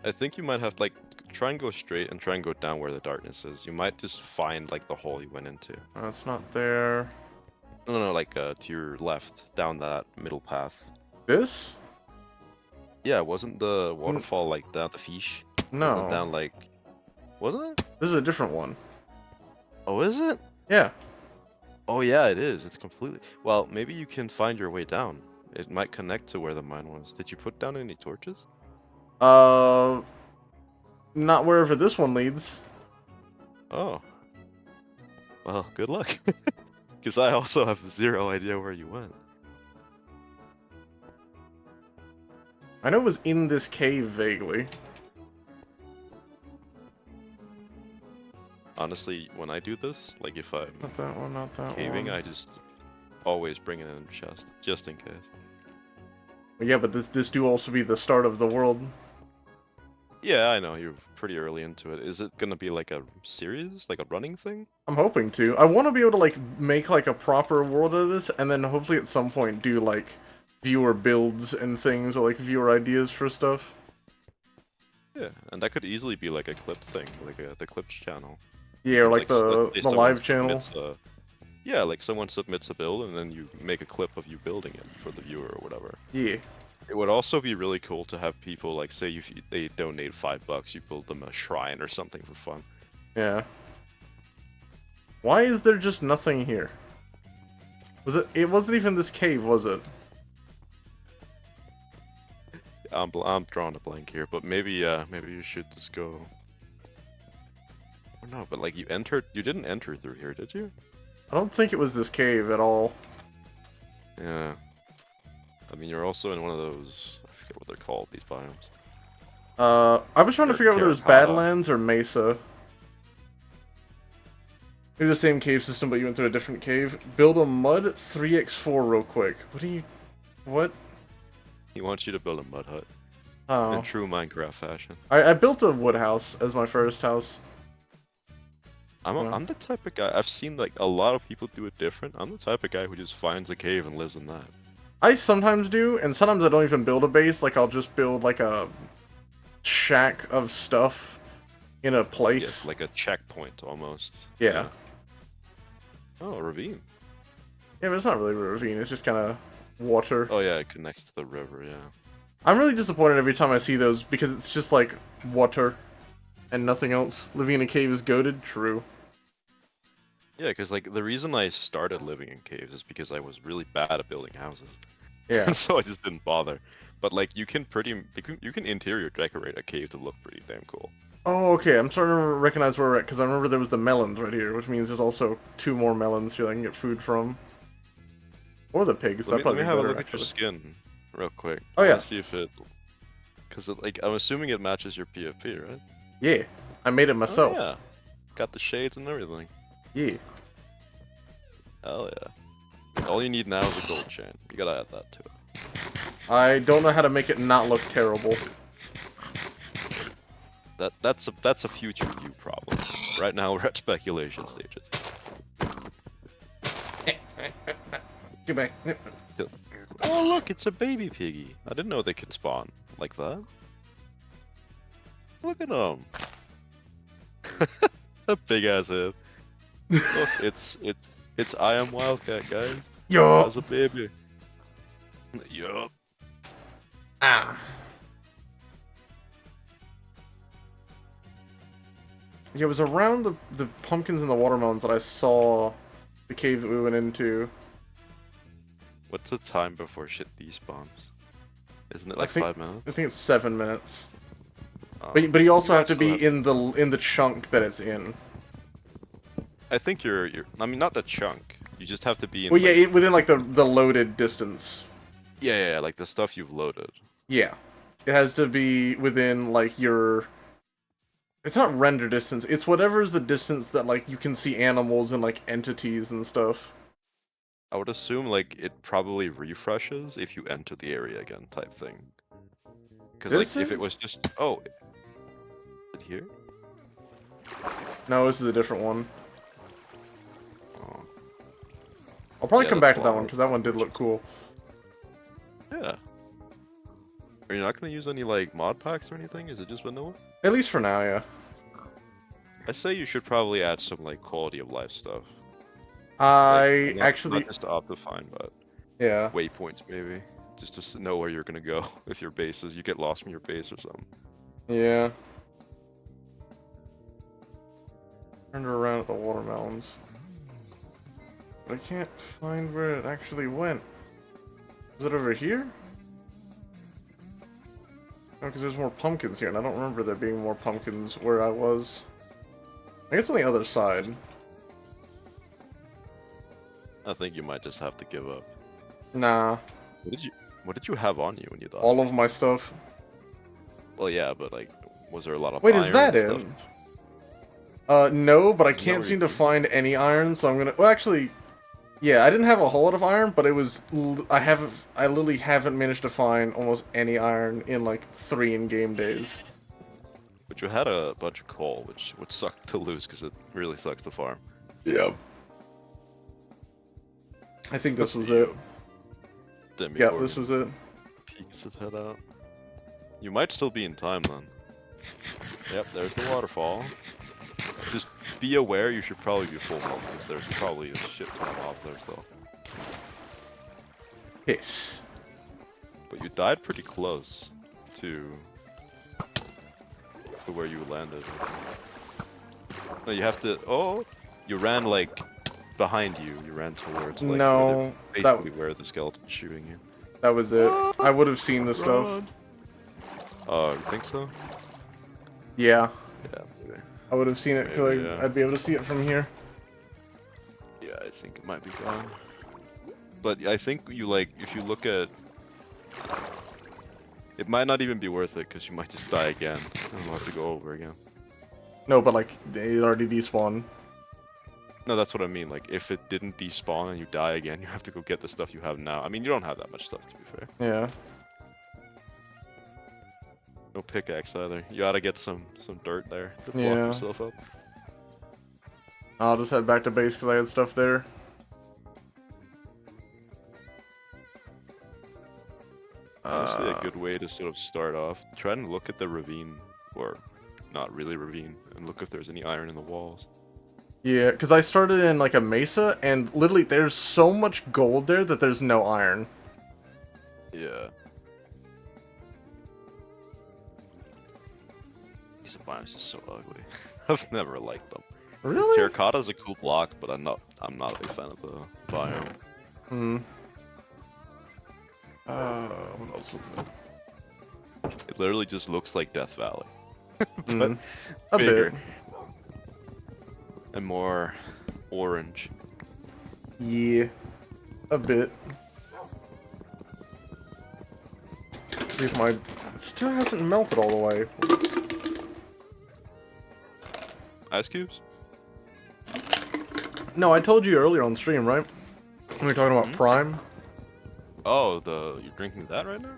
I think you might have like try and go straight and try and go down where the darkness is. You might just find like the hole you went into. Oh, it's not there. No, like to your left, down that middle path. This? Yeah, wasn't the waterfall like down the fish? Wasn't it No. down like? Wasn't it? This is a different one. Oh, is it? Yeah. Oh yeah, it is. It's completely. Well, maybe you can find your way down. It might connect to where the mine was. Did you put down any torches? Uh, not wherever this one leads. Oh. Well, good luck. Because I also have zero idea where you went. I know it was in this cave vaguely. Honestly, when I do this, like if I'm Not that one, not that caving, one. I just always bring it in a chest, just in case. But yeah, but this do also be the start of the world. Yeah, I know, you're pretty early into it. Is it gonna be like a series? Like a running thing? I'm hoping to. I want to be able to like make like a proper world of this, and then hopefully at some point do like viewer builds and things, or like viewer ideas for stuff. Yeah, and that could easily be like a clip thing, like the clips channel. Yeah, or like Let's say the someone live channel. submits yeah, like someone submits a build and then you make a clip of you building it for the viewer or whatever. Yeah. It would also be really cool to have people like say if they donate $5, you build them a shrine or something for fun. Yeah. Why is there just nothing here? Was it? It wasn't even this cave, was it? I'm drawing a blank here, but maybe maybe you should just go. Or no, but like you didn't enter through here, did you? I don't think it was this cave at all. Yeah. I mean, you're also in one of those. I forget what they're called. These biomes. I was trying to figure out whether it was Terracotta. Badlands or Mesa. It's the same cave system, but you went through a different cave. Build a mud 3x4 real quick. What do you... What? He wants you to build a mud hut Oh. in true Minecraft fashion. I built a wood house as my first house. I'm the type of guy. I've seen like a lot of people do it different. I'm the type of guy who just finds a cave and lives in that. I sometimes do, and sometimes I don't even build a base. Like, I'll just build, like, a shack of stuff in a place. Yes, like a checkpoint almost. Yeah. Oh, a ravine. Yeah, but it's not really a ravine. It's just kind of water. Oh yeah, it connects to the river. Yeah. I'm really disappointed every time I see those because it's just like water and nothing else. Living in a cave is goated. True. Yeah, because like the reason I started living in caves is because I was really bad at building houses. Yeah. So I just didn't bother. But like you can interior decorate a cave to look pretty damn cool. Oh, okay. I'm starting to recognize where we're at because I remember there was the melons right here, which means there's also 2 more melons here I can get food from. Or the pigs. Let That'd me probably have be a better, look at your actually. skin, real quick. Oh, I wanna yeah. see if it, because like I'm assuming it matches your PFP, right? Yeah. I made it myself. Oh, yeah. Got the shades and everything. Yeah. Hell yeah. All you need now is a gold chain. You gotta add that to it. I don't know how to make it not look terrible. That's a future view problem. Right now we're at speculation stages. Get back. Oh look, it's a baby piggy. I didn't know they could spawn like that. Look at them. A big ass head. Look, it's I am Wildcat, guys. Yo. As a baby. Yup. Ah. Yeah, it was around the pumpkins and the watermelons that I saw the cave that we went into. What's the time before shit despawns? Isn't it I like think- 5 minutes? I think it's 7 minutes. Oh. But you also have to still be have- in the chunk that it's in. I think you're. I mean, not the chunk. You just have to be in. Well, yeah, like, within like the loaded distance. yeah, like the stuff you've loaded. Yeah, it has to be within like your. It's not render distance. It's whatever's the distance that like you can see animals and like entities and stuff. I would assume like it probably refreshes if you enter the area again, type thing. Because Does like if it? it was just it here? No, this is a different one. Oh. I'll probably Yeah, come that's back to that long. one because that one did look cool. Yeah. Are you not gonna use any like mod packs or anything? Is it just vanilla? At least for now, yeah. I say you should probably add some like quality of life stuff. I Like, actually, not just to Optifine, but yeah. waypoints maybe, just to know where you're gonna go if your base is you get lost from your base or something. Yeah. Turned around at the watermelons. But I can't find where it actually went. Was it over here? No, because there's more pumpkins here, and I don't remember there being more pumpkins where I was. I guess on the other side. I think you might just have to give up. Nah. What did you have on you when you died? All of my stuff. Well, yeah, but like, was there a lot of Wait, is iron that and it? stuff? No, but I There's no can't seem to reason. find any iron, so I'm gonna. Well, actually, yeah, I didn't have a whole lot of iron, but it was. I literally haven't managed to find almost any iron in like 3 in-game days. But you had a bunch of coal, which would suck to lose because it really sucks to farm. Yep. I think this was it. Yeah, this was it. Peeks his head out. You might still be in time then. Yep, there's the waterfall. Just be aware you should probably be full health because there's probably a shit ton of mobs there still. Yes. But you died pretty close to where you landed. No, you have to. Oh, you ran like behind you. You ran towards like No, basically where the skeleton's shooting you. that was it. I would have seen this stuff. Run. Oh, you think so? Yeah, Yeah, maybe. I would have seen it because Maybe, yeah. I'd be able to see it from here. Yeah, I think it might be gone. But I think you like if you look at. It might not even be worth it because you might just die again and we'll have to go over again. No, but like they already despawned. No, that's what I mean. Like if it didn't despawn and you die again, you have to go get the stuff you have now. I mean, you don't have that much stuff to be fair. Yeah. No pickaxe either. You gotta get some dirt there to block Yeah. yourself up. I'll just head back to base because I had stuff there. Honestly, a good way to sort of start off. Try and look at the ravine, or not really ravine, and look if there's any iron in the walls. Yeah, because I started in like a mesa, and literally there's so much gold there that there's no iron. Yeah. These biomes are so ugly. I've never liked them. Really? Terracotta's a cool block, but I'm not a big fan of the biome. Hmm. What else was it? It literally just looks like Death Valley. But Mm, a bigger. bit. And more orange. Yeah. A bit. See if my... It still hasn't melted all the way. Ice cubes? No, I told you earlier on stream, right? When we were talking about Prime? Oh, you're drinking that right now?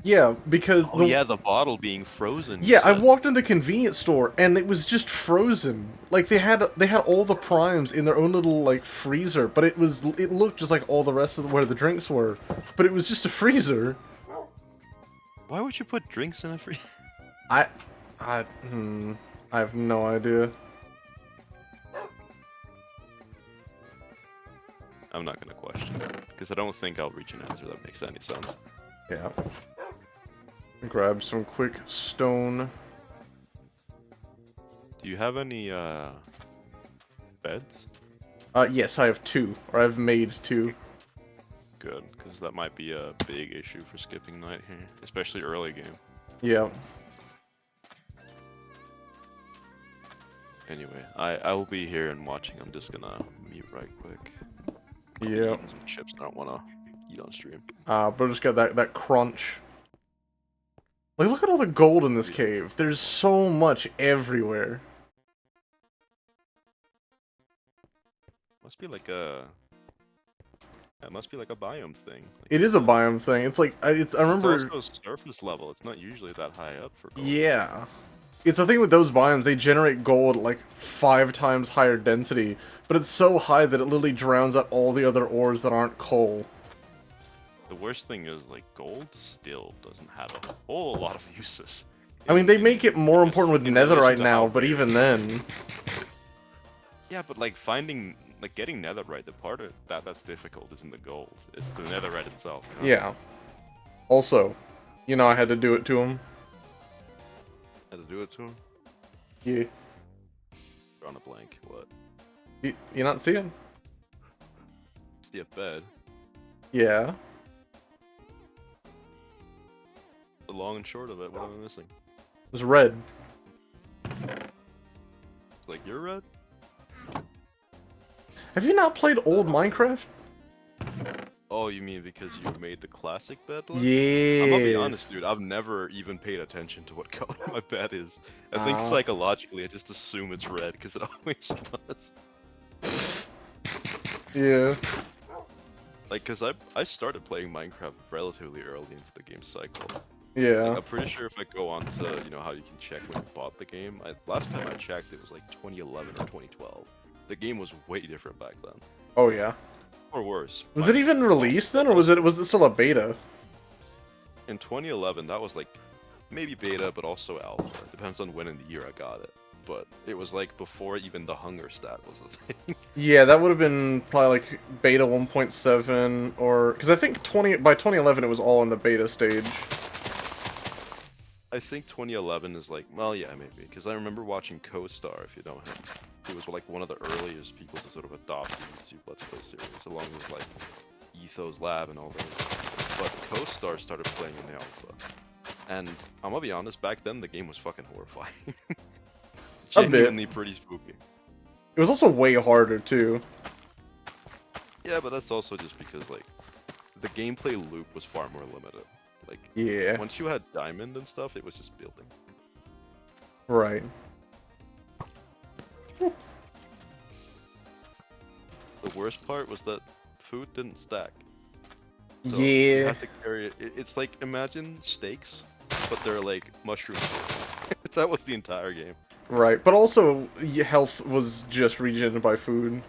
Yeah, because Oh yeah, the bottle being frozen. you Yeah, I said. walked in the convenience store and it was just frozen. Like they had all the primes in their own little like freezer, but it looked just like all the rest of where the drinks were, but it was just a freezer. Why would you put drinks in a free? I have no idea. I'm not gonna question it because I don't think I'll reach an answer that makes any sense. Yeah. Grab some quick stone. Do you have any beds? Yes, I have 2, or I've made 2. Good, because that might be a big issue for skipping night here, especially early game. Yeah. Anyway, I will be here and watching. I'm just gonna mute right quick. Yeah. Eating some chips I don't want to eat on stream. But just got that crunch. Like, look at all the gold in this cave. There's so much everywhere. Must be like a. It must be like a biome thing. Like, It is a biome thing. It's like I remember. It's also surface level. It's not usually that high up for gold. Yeah. It's the thing with those biomes, they generate gold at like 5 times higher density, but it's so high that it literally drowns out all the other ores that aren't coal. The worst thing is, like, gold still doesn't have a whole lot of uses. I mean, they make it more in important with in relation netherite to now, how but rare even it is. then... Yeah, but like getting netherite, the part of that's difficult isn't the gold. It's the netherite itself. You know? Yeah. Also, you know I had to do it to him. Had to do it to him. Yeah. Drawing a blank. What? You not seeing? See a bed. Yeah. The long and short of it. What am I missing? It's red. It's like you're red. Have you not played old Minecraft? Oh, you mean because you made the classic bed look? Yeah. I'm gonna be honest, dude. I've never even paid attention to what color my bed is. I think psychologically, I just assume it's red because it always was. Yeah. Like, cause I started playing Minecraft relatively early into the game cycle. Yeah. Like, I'm pretty sure if I go on to, you know, how you can check when you bought the game. Last time I checked, it was like 2011 or 2012. The game was way different back then, Oh yeah. or worse. Was it even released then, or was it still a beta? In 2011? That was like maybe beta, but also alpha. Depends on when in the year I got it. But it was like before even the hunger stat was a thing. Yeah, that would have been probably like beta 1.7 or because I think by 2011 it was all in the beta stage. I think 2011 is like, well, yeah, maybe, because I remember watching CoStar, if you know him. He was like one of the earliest people to sort of adopt the YouTube Let's Play series, along with like Ethos Lab and all those. But CoStar started playing in the alpha, and I'm gonna be honest, back then the game was fucking horrifying. Genuinely pretty spooky. It was also way harder too. Yeah, but that's also just because like the gameplay loop was far more limited. Like, Yeah. once you had diamond and stuff, it was just building. Right. The worst part was that food didn't stack. So Yeah. You had to carry it. It's like, imagine steaks, but they're like mushrooms. That was the entire game. Right, but also health was just regenerated by food.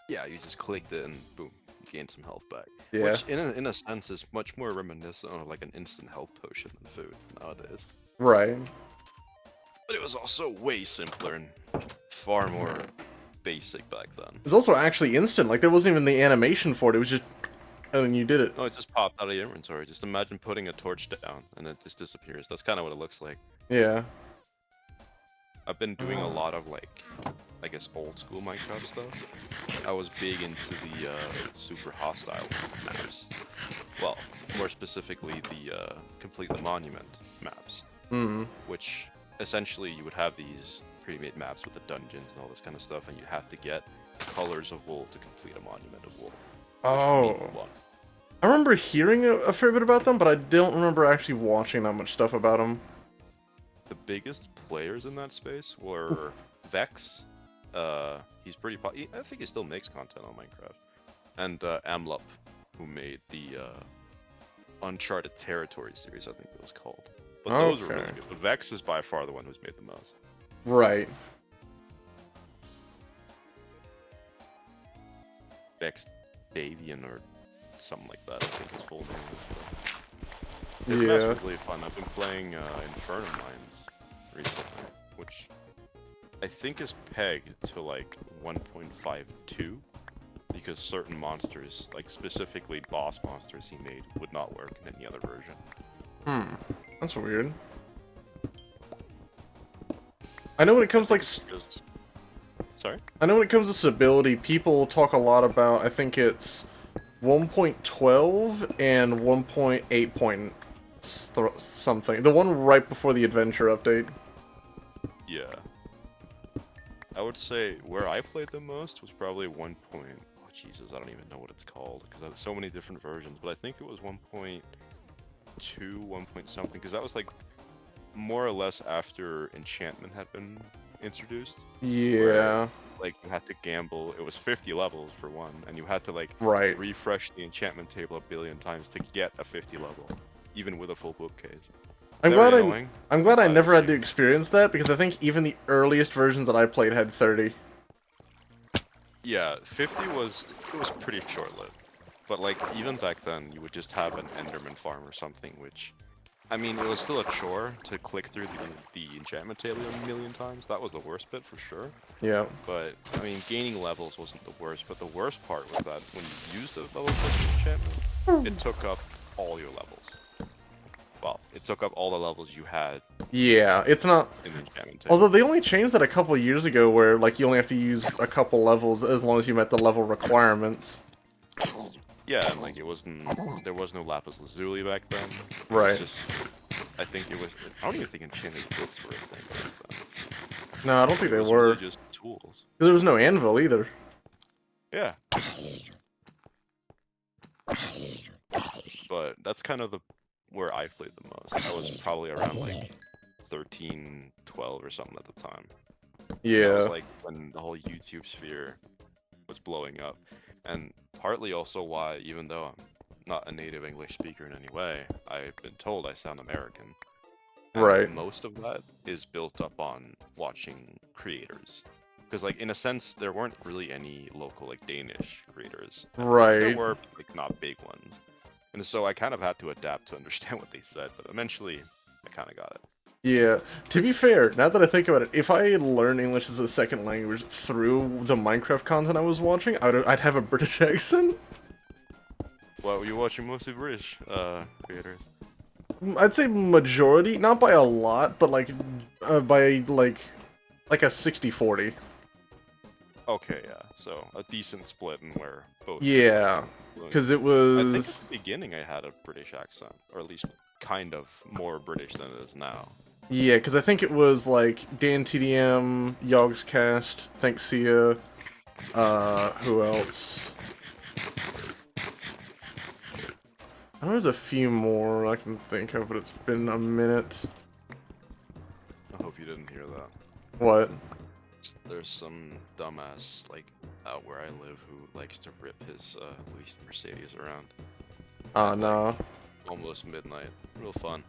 Yeah, you just clicked it and boom, you gained some health back. Yeah. Which, in a sense, is much more reminiscent of like an instant health potion than food nowadays. Right. But it was also way simpler and far more basic back then. It was also actually instant. Like there wasn't even the animation for it. It was just, and then you did it. No, it just popped out of your inventory. Just imagine putting a torch down and it just disappears. That's kind of what it looks like. Yeah. I've been doing a lot of like, I guess, old school Minecraft stuff. I was big into the super hostile maps. Well, more specifically the complete the monument maps, which essentially you would have these pre-made maps with the dungeons and all this kind of stuff, and you have to get colors of wool to complete a monument of wool. Oh. I remember hearing a fair bit about them, but I don't remember actually watching that much stuff about them. The biggest players in that space were Vex. He's pretty I think he still makes content on Minecraft. And Amlup, who made the Uncharted Territory series, I think it was called. But those were really good. But Vex is by far the one who's made the most. Right. Vex Davian or something like that, I think his full name is. Yeah. That's really fun. I've been playing Infernum Mines recently, which I think is pegged to like 1.52 because certain monsters, like specifically boss monsters he made, would not work in any other version. That's weird. I know when it comes like Sorry? I know when it comes to stability, people talk a lot about, I think it's 1.12 and 1.8 point something. The one right before the adventure update. Yeah. I would say where I played the most was probably 1. Oh Jesus, I don't even know what it's called because there's so many different versions. But I think it was 1.2, 1 point something, because that was like more or less after enchantment had been introduced. Yeah. Where, like you had to gamble. It was 50 levels for one, and you had to like refresh the enchantment table a billion times to get a 50 level, even with a full bookcase. I'm Very glad annoying. I'm glad I but never had to cheap. experience that, because I think even the earliest versions that I played had 30. Yeah, 50 was pretty short-lived. But like even back then, you would just have an Enderman farm or something, which, I mean, it was still a chore to click through the enchantment table a million times. That was the worst bit for sure. Yeah. But I mean, gaining levels wasn't the worst. But the worst part was that when you used a level 50 enchantment, it took up all your levels. Well, it took up all the levels you had Yeah, it's not... in the enchantment table. Although they only changed that a couple years ago, where, like, you only have to use a couple levels as long as you met the level requirements. Yeah, and like it wasn't. There was no lapis lazuli back then. It was Right. just, I think it was. I don't even think enchanted books were a thing back then. No, I don't think It they was were. really Because just tools. there was no anvil either. Yeah. But that's kind of the where I played the most. I was probably around like 13, 12 or something at the time. That Yeah. was like when the whole YouTube sphere was blowing up. And partly also why, even though I'm not a native English speaker in any way, I've been told I sound American. And Right. most of that is built up on watching creators. Because like in a sense, there weren't really any local like Danish creators. There Right. were like not big ones. And so I kind of had to adapt to understand what they said, but eventually I kind of got it. Yeah. To be fair, now that I think about it, if I learned English as a second language through the Minecraft content I was watching, I'd have a British accent. Well, you're watching mostly British creators. I'd say majority, not by a lot, but like, by like a 60-40. Okay, yeah. So a decent split in where both. Yeah. Because it I think was... at the beginning I had a British accent, or at least kind of more British than it is now. Yeah, because I think it was like Dan TDM, Yogscast, Thanksia, who else? I know there's a few more I can think of, but it's been a minute. I hope you didn't hear that. What? There's some dumbass, like, out where I live who likes to rip his leased Mercedes around. No. Almost midnight. Real fun.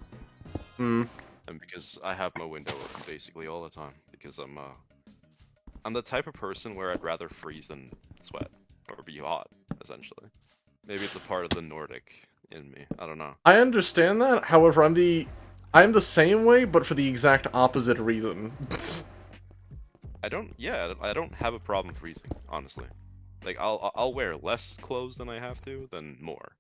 Hmm. And because I have my window open basically all the time, because I'm the type of person where I'd rather freeze than sweat, or be hot, essentially. Maybe it's a part of the Nordic in me, I don't know. I understand that, however, I'm the same way, but for the exact opposite reason. I don't have a problem freezing, honestly. Like, I'll wear less clothes than I have to, than more.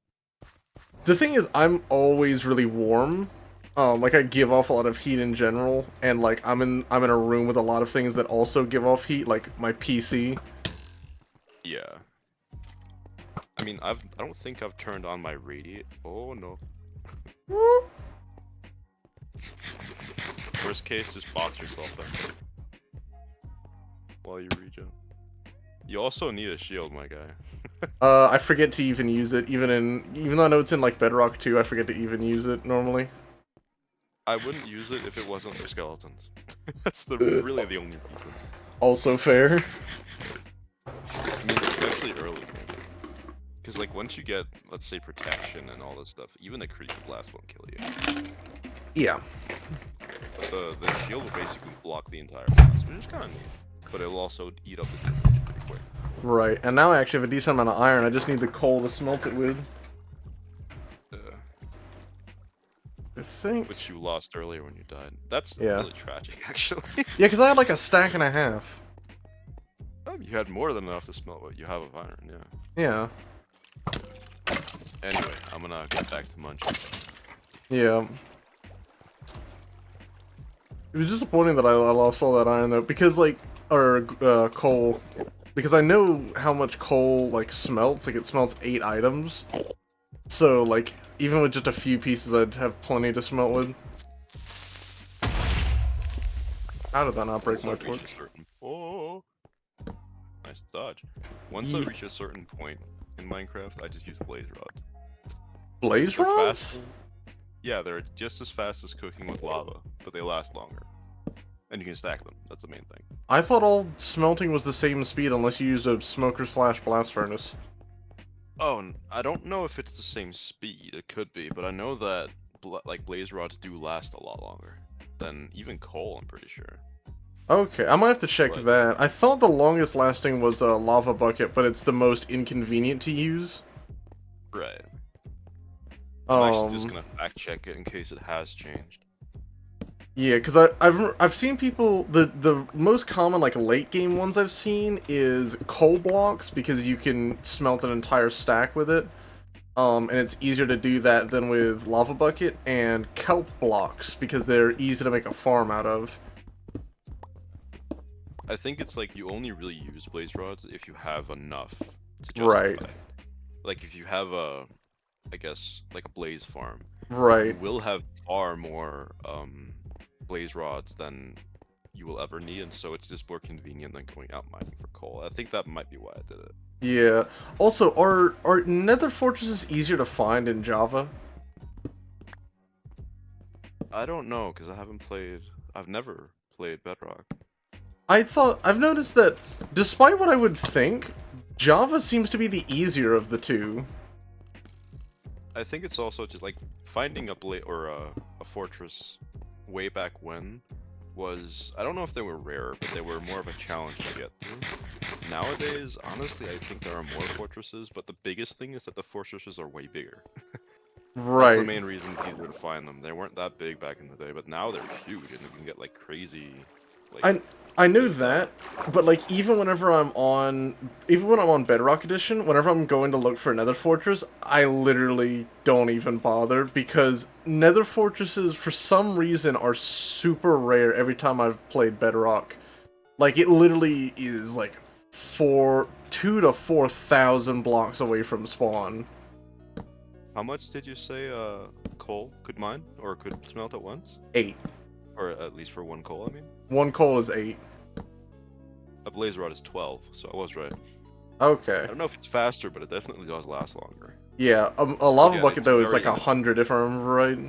The thing is, I'm always really warm. Like I give off a lot of heat in general, and like I'm in a room with a lot of things that also give off heat, like my PC. Yeah. I mean, I don't think I've turned on my radiator. Oh no. Worst case, just box yourself in while you regen. You also need a shield, my guy. I forget to even use it, even though I know it's in like Bedrock 2, I forget to even use it normally. I wouldn't use it if it wasn't for skeletons. That's really the only reason. Also fair. I mean, especially early. Because like once you get, let's say, protection and all this stuff, even the creepy blast won't kill you. Yeah. But the shield will basically block the entire blast, which is kind of neat. But it will also eat up the damage pretty quick. Right, and now I actually have a decent amount of iron, I just need the coal to smelt it with. I think... Which you lost earlier when you died. That's Yeah. really tragic, actually. Yeah, because I had like a stack and a half. You had more than enough to smelt what you have of iron, yeah. Yeah. Anyway, I'm gonna get back to munching. Yeah. It was disappointing that I lost all that iron though, because like, or coal, because I know how much coal like smelts. Like it smelts 8 items, so like even with just a few pieces, I'd have plenty to smelt with. How did that not break my Once I reach torch? a certain... Oh, nice dodge. Once I reach a certain point in Minecraft, I just use blaze rods. Blaze They're rods? faster. Yeah, they're just as fast as cooking with lava, but they last longer. And you can stack them. That's the main thing. I thought all smelting was the same speed unless you used a smoker / blast furnace. Oh, and I don't know if it's the same speed. It could be, but I know that like blaze rods do last a lot longer than even coal. I'm pretty sure. Okay, I might have to check Right. that. I thought the longest lasting was a lava bucket, but it's the most inconvenient to use. Right. I'm actually just Um, gonna fact check it in case it has changed. yeah, because I've seen people, the most common like late game ones I've seen is coal blocks, because you can smelt an entire stack with it. And it's easier to do that than with lava bucket, and kelp blocks because they're easy to make a farm out of. I think it's like you only really use blaze rods if you have enough to justify Right. it. Like if you have a, I guess, like a blaze farm, you Right. will have far more blaze rods than you will ever need, and so it's just more convenient than going out mining for coal. I think that might be why I did it. Yeah. Also, are nether fortresses easier to find in Java? I don't know, because I've never played Bedrock. I've noticed that despite what I would think, Java seems to be the easier of the two. I think it's also just like finding a fortress way back when was, I don't know if they were rare, but they were more of a challenge to get through. Nowadays, honestly, I think there are more fortresses, but the biggest thing is that the fortresses are way bigger. That's the Right. main reason it's easier to find them. They weren't that big back in the day, but now they're huge and you can get like crazy, like, I know big that, but like even when I'm on Bedrock Edition, whenever I'm going to look for a Nether Fortress, I literally don't even bother because Nether Fortresses for some reason are super rare every time I've played Bedrock. Like it literally is like 2 to 4,000 blocks away from spawn. How much did you say coal could mine or could smelt at once? 8. Or at least for one coal, I mean. 1 coal is 8. A blaze rod is 12, so I was right. Okay. I don't know if it's faster, but it definitely does last longer. Yeah, a lava Yeah, bucket it's though is very like 100 if I remember right.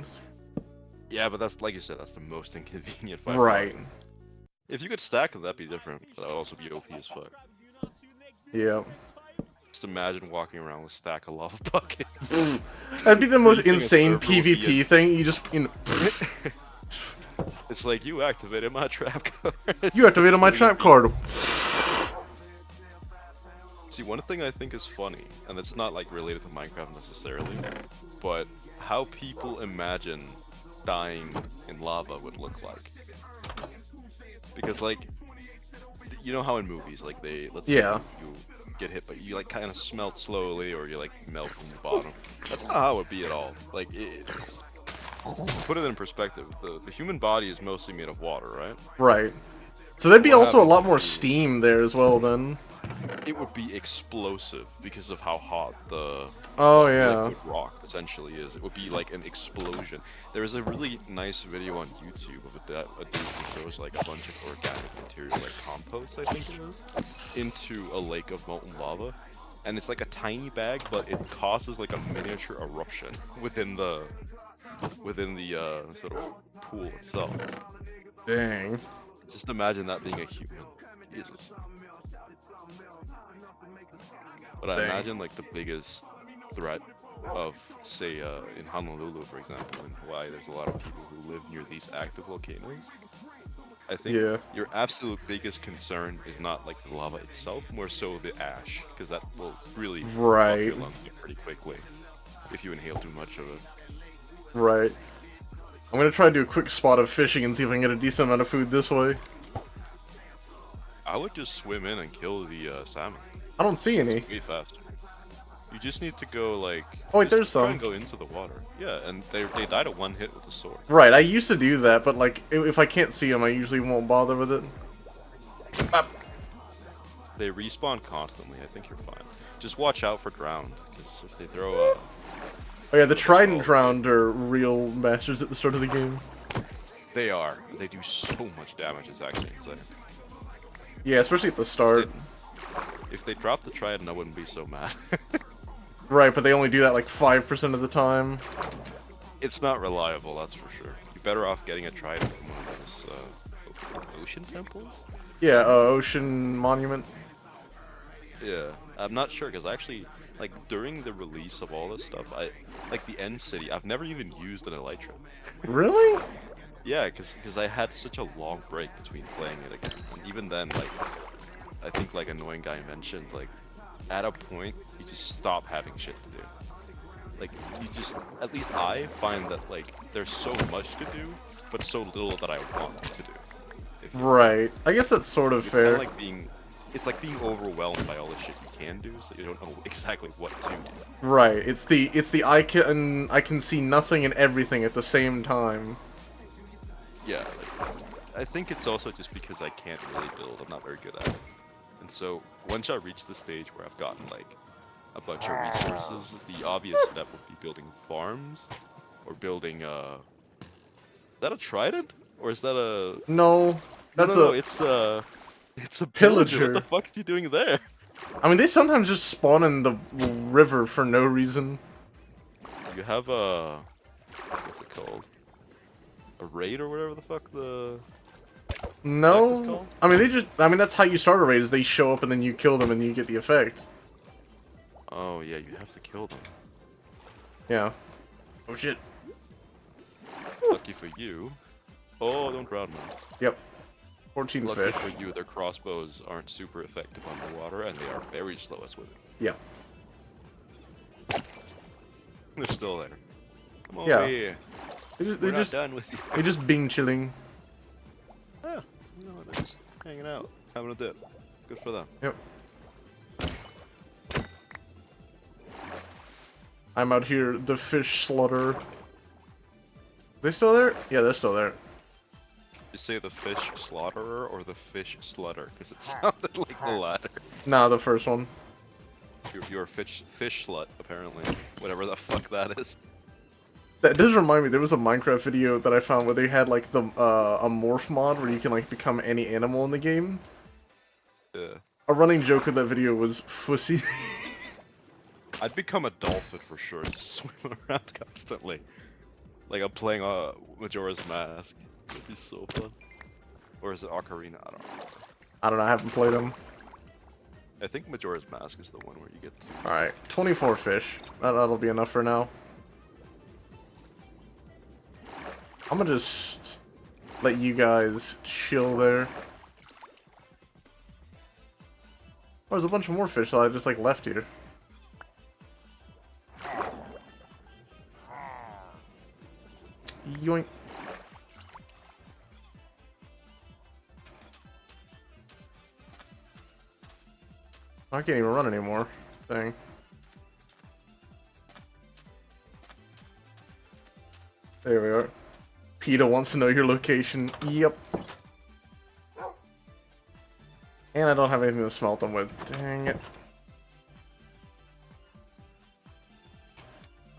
Yeah, but that's, like you said, that's the most inconvenient by Right. far. If you could stack them, that'd be different, but that would also be OP as fuck. Yeah. Just imagine walking around with a stack of lava buckets. That'd be the most Breathing a insane server would be PvP thing. You just, It's like, you activated my trap card. you activated my trap card. See, one thing I think is funny, and it's not like related to Minecraft necessarily, but how people imagine dying in lava would look like. Because like, you know how in movies, like let's say Yeah. you get hit, but you like kind of smelt slowly, or you like melt from the bottom. That's not how it would be at all. Like, to put it in perspective, the human body is mostly made of water, right? Right. So there'd be What also a lot happens more if you- steam there as well then. It would be explosive because of how hot the Oh yeah. liquid rock essentially is. It would be like an explosion. There is a really nice video on YouTube of a dude who throws like a bunch of organic material, like compost, I think it is, into a lake of molten lava, and it's like a tiny bag, but it causes like a miniature eruption within the sort of pool itself. Dang. Just imagine that being a human. Jesus. But I Dang. imagine like the biggest threat of, say, in Honolulu, for example, in Hawaii, there's a lot of people who live near these active volcanoes. I think Yeah. your absolute biggest concern is not like the lava itself, more so the ash, because that will really fuck Right. your lungs up pretty quickly if you inhale too much of it. Right. I'm gonna try to do a quick spot of fishing and see if I can get a decent amount of food this way. I would just swim in and kill the salmon. I don't see any. It's way faster. You just need to go like. Oh, wait, just there's try some. and go into the water. Yeah, and they died at one hit with a sword. Right, I used to do that, but like, if I can't see them, I usually won't bother with it. They respawn constantly. I think you're fine. Just watch out for drowned, because if they throw Oh yeah, the Trident Drowned are real masters at the start of the game. they are. They do so much damage. It's actually insane. Yeah, especially at the start. If they dropped the Trident, I wouldn't be so mad. Right, but they only do that like 5% of the time. It's not reliable, that's for sure. You're better off getting a Trident from one of those ocean temples. Yeah, Ocean Monument. Yeah, I'm not sure because actually, like during the release of all this stuff, like the End City, I've never even used an Elytra. Really? Yeah, because I had such a long break between playing it again, and even then, like I think like Annoying Guy mentioned, like at a point you just stop having shit to do. Like you just, at least I find that like there's so much to do, but so little that I want to do. If you know what I mean. Right. I guess that's sort of It's kind fair. of like it's like being overwhelmed by all the shit you can do, so you don't know exactly what to do. Right. It's the I can see nothing and everything at the same time. Yeah, like, I think it's also just because I can't really build. I'm not very good at it. And so once I reach the stage where I've gotten like a bunch of resources, the obvious step would be building farms or building is that a trident? Or is that a No, No that's no no, a it's a pillager. What the pillager. fuck are you doing there? I mean, they sometimes just spawn in the river for no reason. You have a what's it called? A raid or whatever the fuck the effect is No, called? I mean that's how you start a raid. Is they show up and then you kill them and you get the effect. Oh yeah, you have to kill them. Yeah. Oh shit. Lucky for you. Oh, don't drown now. Yep. 14 Lucky fish. for you, their crossbows aren't super effective underwater, and they are very slow at swimming. Yeah. They're still there. Come over Yeah. here. They We're not just done with you. they just being chilling. Yeah, you know, they're just hanging out, having a dip. Good for them. Yep. I'm out here, the fish slaughterer. They still there? Yeah, they're still there. You say the fish slaughterer or the fish slutter? Because it sounded like the latter. Nah, the first one. You're a fish slut, apparently. Whatever the fuck that is. That does remind me, there was a Minecraft video that I found where they had like the a morph mod where you can like become any animal in the game. Yeah. A running joke of that video was Fussy. I'd become a dolphin for sure, just swim around constantly. Like I'm playing Majora's Mask. It'd be so fun. Or is it Ocarina? I don't know. I don't know, I haven't played them. I think Majora's Mask is the one where you get to. Alright, 24 fish. That'll be enough for now. I'm gonna just let you guys chill there. Oh, there's a bunch of more fish that I just like left here. Yoink. I can't even run anymore. Dang. There we are. PETA wants to know your location. Yep. And I don't have anything to smelt them with. Dang it.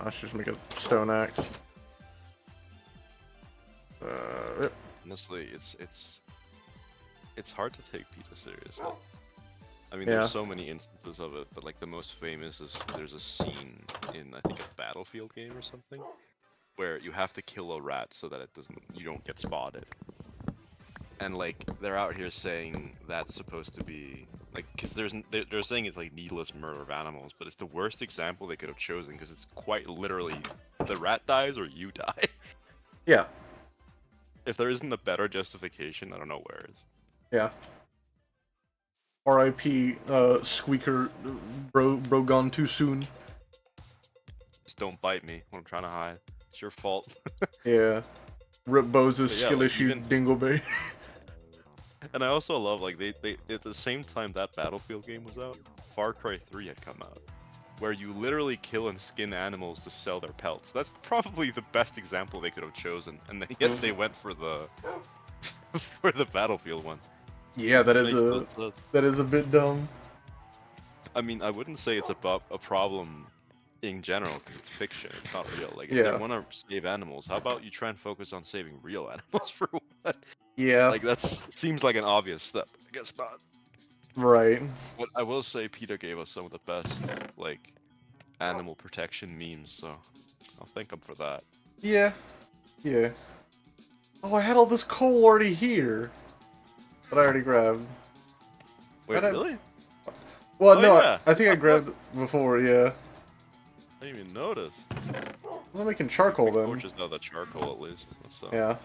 Let's just make a stone axe. Yep. Honestly, it's hard to take PETA seriously. I mean, Yeah. there's so many instances of it, but like the most famous is there's a scene in I think a Battlefield game or something where you have to kill a rat so that you don't get spotted. And like they're out here saying that's supposed to be like, because they're saying it's like needless murder of animals, but it's the worst example they could have chosen because it's quite literally the rat dies or you die. Yeah. If there isn't a better justification, I don't know where is. Yeah. R.I.P. Squeaker, bro gone too soon. Just don't bite me when I'm trying to hide. It's your fault. Yeah. Rip Bozo's But yeah, skill like, issue even- Dinglebay. And I also love like they at the same time that Battlefield game was out, Far Cry 3 had come out, where you literally kill and skin animals to sell their pelts. That's probably the best example they could have chosen, and yet they went for the for the Battlefield one. Yeah, that Just is makes a no sense. that is a bit dumb. I mean, I wouldn't say it's a problem in general because it's fiction. It's not real. Like if Yeah. they want to save animals, how about you try and focus on saving real animals for what? Yeah. Like that seems like an obvious step. I guess not. Right. But I will say PETA gave us some of the best like animal protection memes, so I'll thank them for that. Yeah. Yeah. Oh, I had all this coal already here. That I already grabbed. Wait, But really? Well, Oh, no, yeah. I think I grabbed it before, yeah. I didn't even notice. I'm making charcoal then. Torches now the charcoal at least. So. Yeah.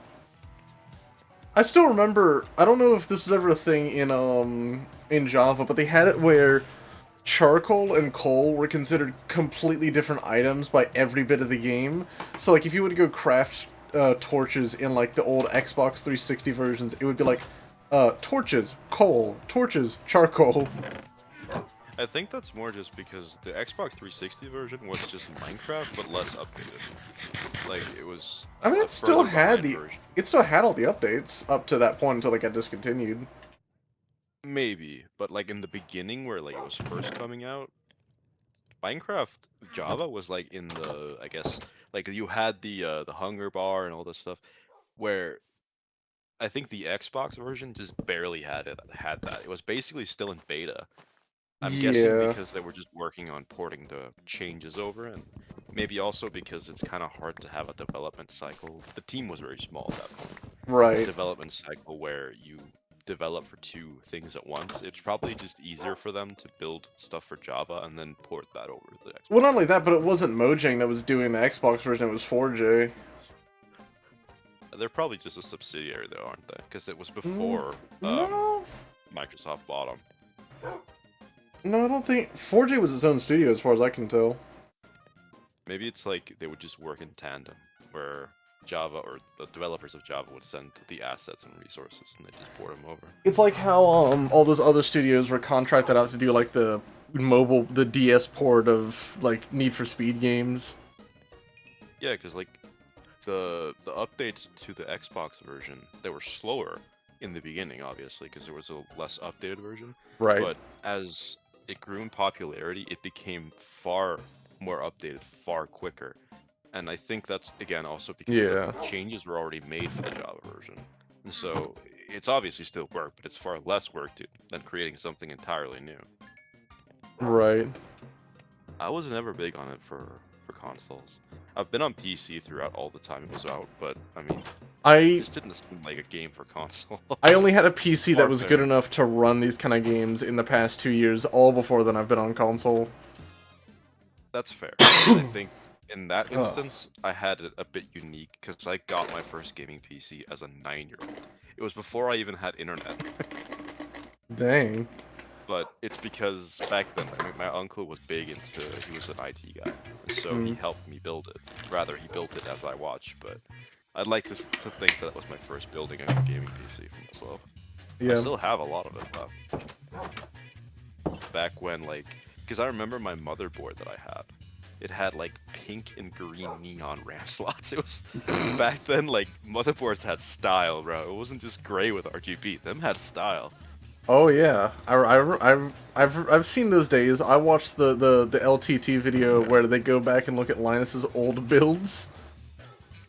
I still remember, I don't know if this was ever a thing in Java, but they had it where charcoal and coal were considered completely different items by every bit of the game. So, like, if you would go craft torches in, like, the old Xbox 360 versions, it would be like, torches, coal, torches, charcoal. I think that's more just because the Xbox 360 version was just Minecraft, but less updated. Like, it was. I mean, a it still further had behind the, version. it still had all the updates up to that point until they got discontinued. Maybe, but like in the beginning where like it was first coming out, Minecraft Java was like in the, I guess, like you had the hunger bar and all this stuff, where I think the Xbox version just barely had that. It was basically still in beta. I'm guessing Yeah. because they were just working on porting the changes over, and maybe also because it's kind of hard to have a development cycle. The team was very small at that point. Right. Development cycle where you develop for two things at once. It's probably just easier for them to build stuff for Java and then port that over to the Xbox. Well, not only that, but it wasn't Mojang that was doing the Xbox version, it was 4J. They're probably just a subsidiary though, aren't they? Because it was before No. Microsoft bought them. No, I don't think... 4J was its own studio as far as I can tell. Maybe it's like they would just work in tandem, where Java or the developers of Java would send the assets and resources and they just port them over. It's like how all those other studios were contracted out to do like the DS port of like Need for Speed games. Yeah, because like the updates to the Xbox version, they were slower in the beginning, obviously, because there was a less updated version. Right. But as it grew in popularity, it became far more updated, far quicker. And I think that's, again, also because the changes were already made for the Java version. And so it's obviously still work, but it's far less work than creating something entirely new. Right. I was never big on it for consoles. I've been on PC throughout all the time it was out, but I mean, it just didn't seem like a game for console. I only had a PC that was Fair. good enough to run these kind of games in the past 2 years. All before then, I've been on console. That's fair. I think in that instance, I had it a bit unique because I got my first gaming PC as a 9-year-old. It was before I even had internet. Dang. But it's because back then, I mean, my uncle was big into, he was an IT guy, so he helped me build it. Rather, he built it as I watched, but I'd like to think that was my first building of a gaming PC for myself. Yeah. I still have a lot of it left. Back when, like, because I remember my motherboard that I had. It had like pink and green neon RAM slots. It was back then, like, motherboards had style, bro. It wasn't just gray with RGB. Them had style. Oh yeah, I've seen those days. I watched the LTT video where they go back and look at Linus's old builds.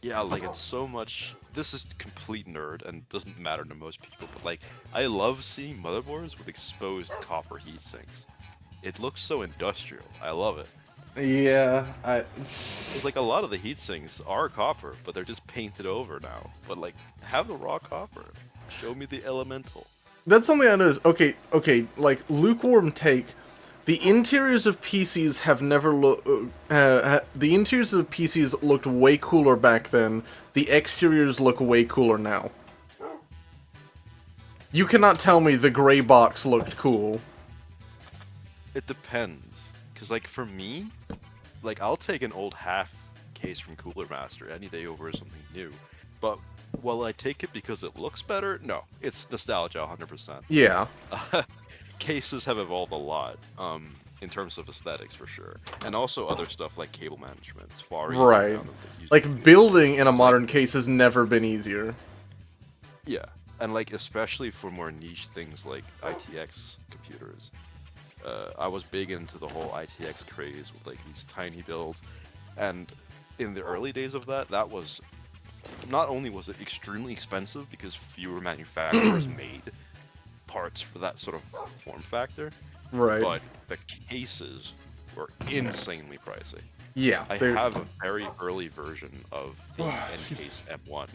Yeah, like it's so much. This is complete nerd and doesn't matter to most people, but like I love seeing motherboards with exposed copper heatsinks. It looks so industrial. I love it. Yeah, It's like a lot of the heatsinks are copper, but they're just painted over now. But like, have the raw copper. Show me the elemental. That's something I noticed. Okay, like, lukewarm take. The interiors of PCs have never the interiors of PCs looked way cooler back then. The exteriors look way cooler now. You cannot tell me the gray box looked cool. It depends. Because, like, for me, like, I'll take an old half case from Cooler Master any day over something new. But will I take it because it looks better? No. It's nostalgia 100%. Yeah. Cases have evolved a lot, in terms of aesthetics, for sure. And also other stuff like cable management. It's far easier now Right. than they used to Like, be. building in a modern case has never been easier. Yeah. And, like, especially for more niche things like ITX computers. I was big into the whole ITX craze with like these tiny builds, and in the early days of that, that was not only was it extremely expensive because fewer manufacturers made parts for that sort of form factor, Right. but the cases were insanely pricey. Yeah. I have a very early version of the N-Case M1,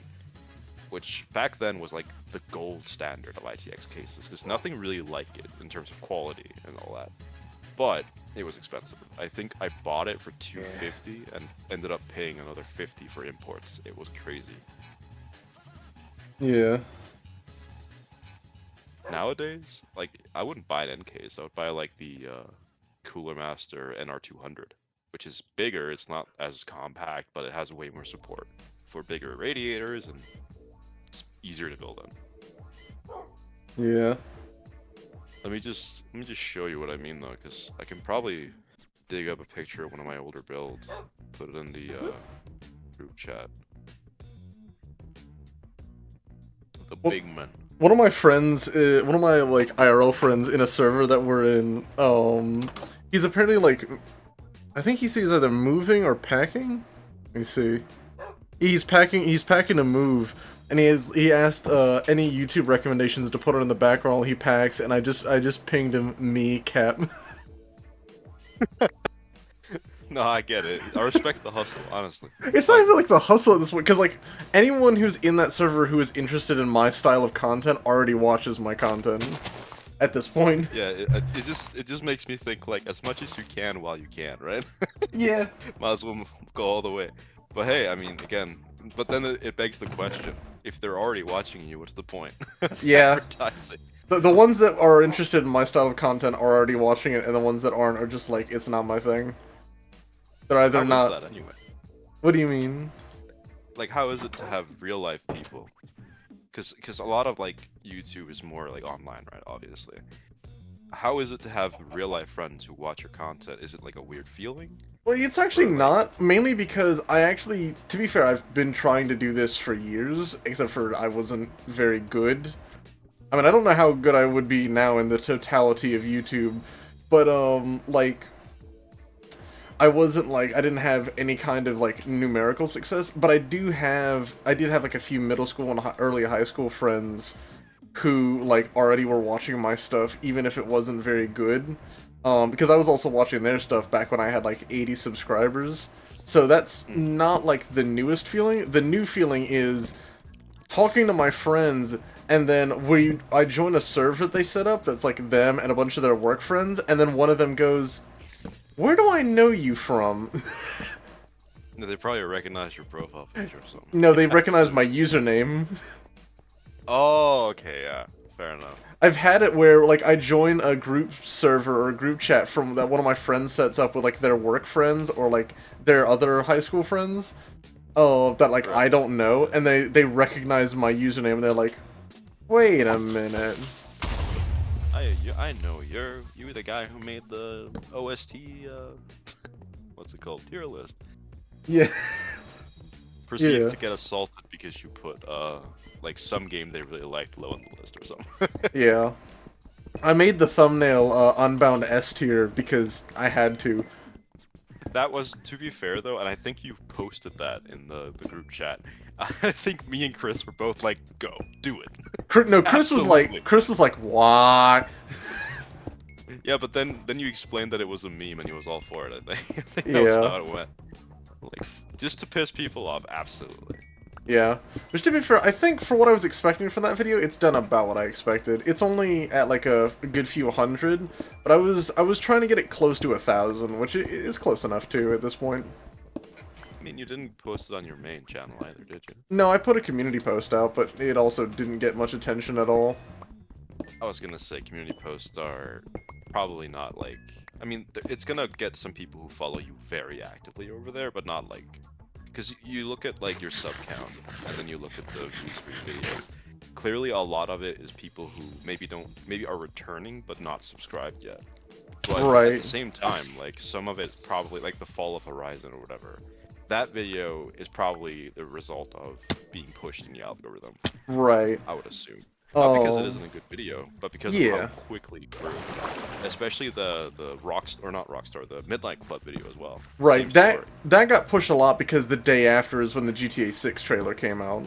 which back then was like the gold standard of ITX cases, because nothing really like it in terms of quality and all that. but it was expensive. I think I bought it for $250 and ended up paying another $50 for imports. It was crazy. Yeah. Nowadays, like, I wouldn't buy an NCase. I would buy like the Cooler Master NR200, which is bigger. It's not as compact, but it has way more support for bigger radiators and it's easier to build in. Yeah. Let me just show you what I mean though, because I can probably dig up a picture of one of my older builds, put it in the group chat. The Well, big man. one of my friends, one of my like IRL friends in a server that we're in, he's apparently like, I think he says either moving or packing. Let me see. He's packing to move, and he asked any YouTube recommendations to put on in the background while he packs, and I just pinged him me Cap. No, I get it. I respect the hustle, honestly. It's not even like the hustle at this point, because like anyone who's in that server who is interested in my style of content already watches my content at this point. Yeah, it just makes me think like as much as you can while you can, right? Yeah. Might as well go all the way. But hey, I mean, again, but then it begs the question: if they're already watching you, what's the point? Yeah. Advertising. The ones that are interested in my style of content are already watching it, and the ones that aren't are just like, it's not my thing. They're either How not. is that anyway? What do you mean? Like, how is it to have real life people? Because a lot of like YouTube is more like online, right? Obviously. How is it to have real life friends who watch your content? Is it like a weird feeling? Well, it's actually not, mainly because I actually, to be fair, I've been trying to do this for years, except for I wasn't very good. I mean, I don't know how good I would be now in the totality of YouTube, but, like, I wasn't, like, I didn't have any kind of, like, numerical success, but I did have, like, a few middle school and early high school friends who, like, already were watching my stuff, even if it wasn't very good. Because I was also watching their stuff back when I had like 80 subscribers. So that's not like the newest feeling. The new feeling is talking to my friends, and then I join a server that they set up that's like them and a bunch of their work friends, and then one of them goes, "Where do I know you from?" No, they probably recognize your profile picture or something. No, they recognize my username. Oh, okay, yeah, fair enough. I've had it where, like, I join a group server or a group chat from that one of my friends sets up with, like, their work friends or, like, their other high school friends, that, like, I don't know, and they recognize my username, and they're like, wait a minute. I know, you're the guy who made the OST, what's it called, tier list. Yeah. Proceeds Yeah. to get assaulted because you put, like, some game they really liked low on the list or something. Yeah. I made the thumbnail, Unbound S tier because I had to. That was, to be fair though, and I think you posted that in the group chat. I think me and Chris were both like, go, do it. No, Chris was like, what? Yeah, but then you explained that it was a meme and he was all for it, I think. I think that Yeah. was how it went. Like, just to piss people off, absolutely. Yeah. Which, to be fair, I think for what I was expecting from that video, it's done about what I expected. It's only at like a good few hundred, but I was trying to get it close to 1,000, which is close enough too at this point. I mean, you didn't post it on your main channel either, did you? No, I put a community post out, but it also didn't get much attention at all. I was gonna say community posts are probably not like... I mean, it's gonna get some people who follow you very actively over there, but not like... Because you look at like your sub count, and then you look at the views for your videos. Clearly, a lot of it is people who maybe are returning but not subscribed yet. But Right. at the same time, like some of it's probably like the Fall of Horizon or whatever. That video is probably the result of being pushed in the algorithm. Right. I would assume. Not because it Oh. isn't a good video, but because Yeah. of how quickly it grew. Especially the the Midnight Club video as well. Right. Same That story. that got pushed a lot because the day after is when the GTA 6 trailer came out.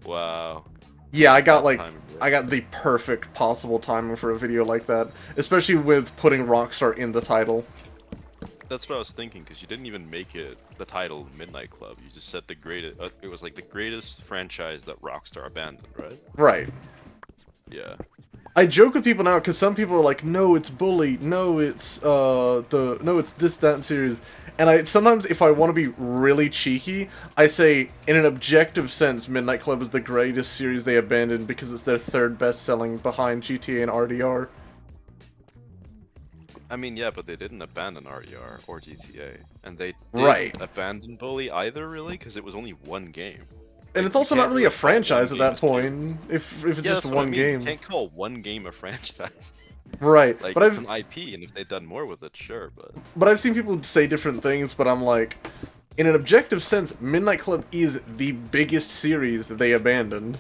Wow. Yeah, I got like Timing, bro. I got the perfect possible timing for a video like that, especially with putting Rockstar in the title. That's what I was thinking, because you didn't even make it the title Midnight Club. You just said the greatest. It was like the greatest franchise that Rockstar abandoned, right? Right. Yeah. I joke with people now because some people are like, no, it's Bully, no, it's no, it's this, that series. And I sometimes, if I want to be really cheeky, I say, in an objective sense, Midnight Club is the greatest series they abandoned because it's their third best-selling behind GTA and RDR. I mean, yeah, but they didn't abandon RDR or GTA, and they Right. didn't abandon Bully either, really, because it was only one game. And Like, it's you also can't not really a really call one franchise at game a that series. point, if it's Yeah, just that's what I one mean. game. You can't call one game a franchise. Right, Like, but it's I've an IP, and if they'd done more with it, sure, but I've seen people say different things, but I'm like, in an objective sense, Midnight Club is the biggest series they abandoned.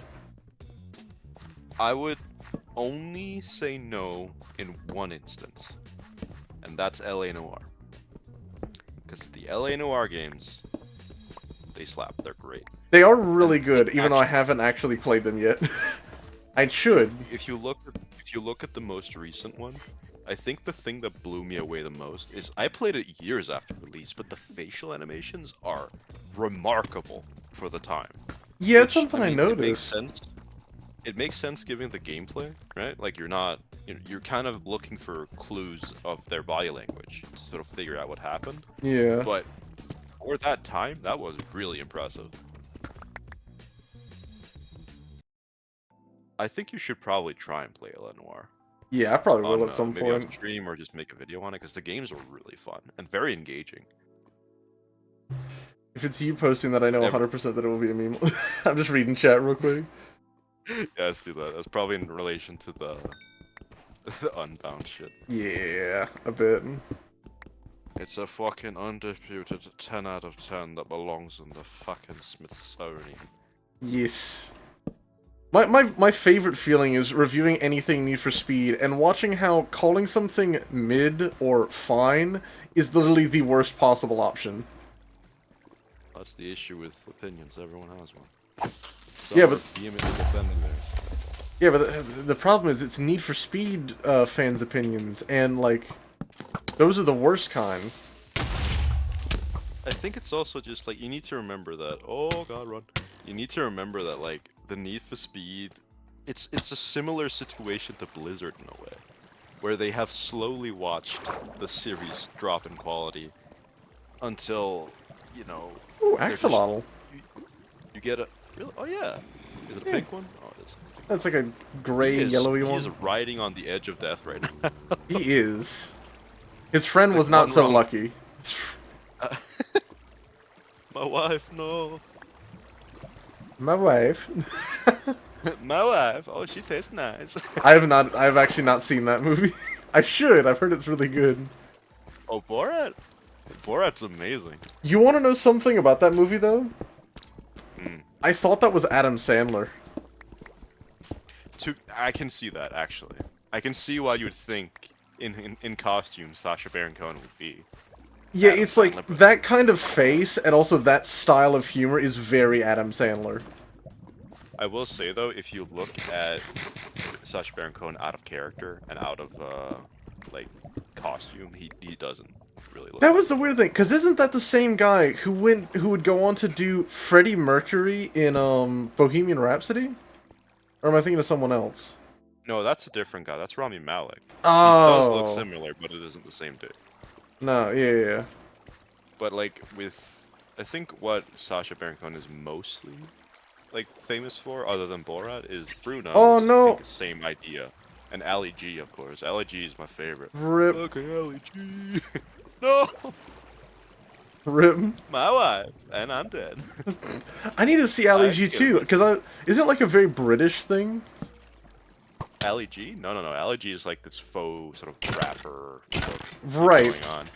I would only say no in one instance, and that's LA Noir. Because the LA Noir games, they slap. They're great. They are really And, good, like, even though I actually- haven't actually played them yet. I should. If you look at the most recent one, I think the thing that blew me away the most is I played it years after release, but the facial animations are remarkable for the time. Yeah, it's Which, something I mean, It makes noticed. sense. It makes sense given the gameplay, right? Like you're kind of looking for clues of their body language to sort of figure out what happened. Yeah. But for that time, that was really impressive. I think you should probably try and play LA Noir Yeah, I probably will on at some maybe on point. stream or just make a video on it because the games are really fun and very engaging. If it's you posting that, I know Never. 100% that it will be a meme. I'm just reading chat real quick. Yeah, I see that. That's probably in relation to the Unbound shit. Yeah, a bit. It's a fucking undisputed 10 out of 10 that belongs in the fucking Smithsonian. Yes. My favorite feeling is reviewing anything Need for Speed and watching how calling something mid or fine is literally the worst possible option. That's the issue with opinions. Everyone has one. Some Yeah, are but- vehemently defending theirs. Yeah, but the problem is it's Need for Speed fans' opinions, and like, those are the worst kind. I think it's also just like you need to remember that. Oh god, run! You need to remember that like the Need for Speed, it's a similar situation to Blizzard in a way, where they have slowly watched the series drop in quality until Ooh, they're just- axolotl. you get a really. Oh yeah, is it a Yeah. pink one? Oh, it is. That's like a gray, He is- yellowy He is one. riding on the edge of death right now. He is. His friend Like was not one so wrong. lucky. My wife, no. My wife. My wife. Oh, she tastes nice. I've actually not seen that movie. I should. I've heard it's really good. Oh, Borat. Borat's amazing. You want to know something about that movie, though? Hmm. I thought that was Adam Sandler. I can see that actually. I can see why you would think in costume Sacha Baron Cohen would be. Yeah, Adam it's like, Sandler, but- that kind of face, and also that style of humor is very Adam Sandler. I will say though, if you look at Sacha Baron Cohen out of character and out of like costume, he doesn't really look. That was the weird thing, because isn't that the same guy who would go on to do Freddie Mercury in Bohemian Rhapsody? Or am I thinking of someone else? No, that's a different guy. That's Rami Malek. He Oh, does look similar, but it isn't the same dude. no, yeah. But like I think what Sacha Baron Cohen is mostly like famous for, other than Borat, is Bruno. Oh, which is, I no. think, the same idea, and Ali G, of course. Ali G is my favorite. Rip, Okay, Ali G. No, rip. my wife, and I'm dead. I need to see Ali I G get too, it. because isn't it like a very British thing? Ali G? No. Ali G is like this faux sort of rapper look Right. going on.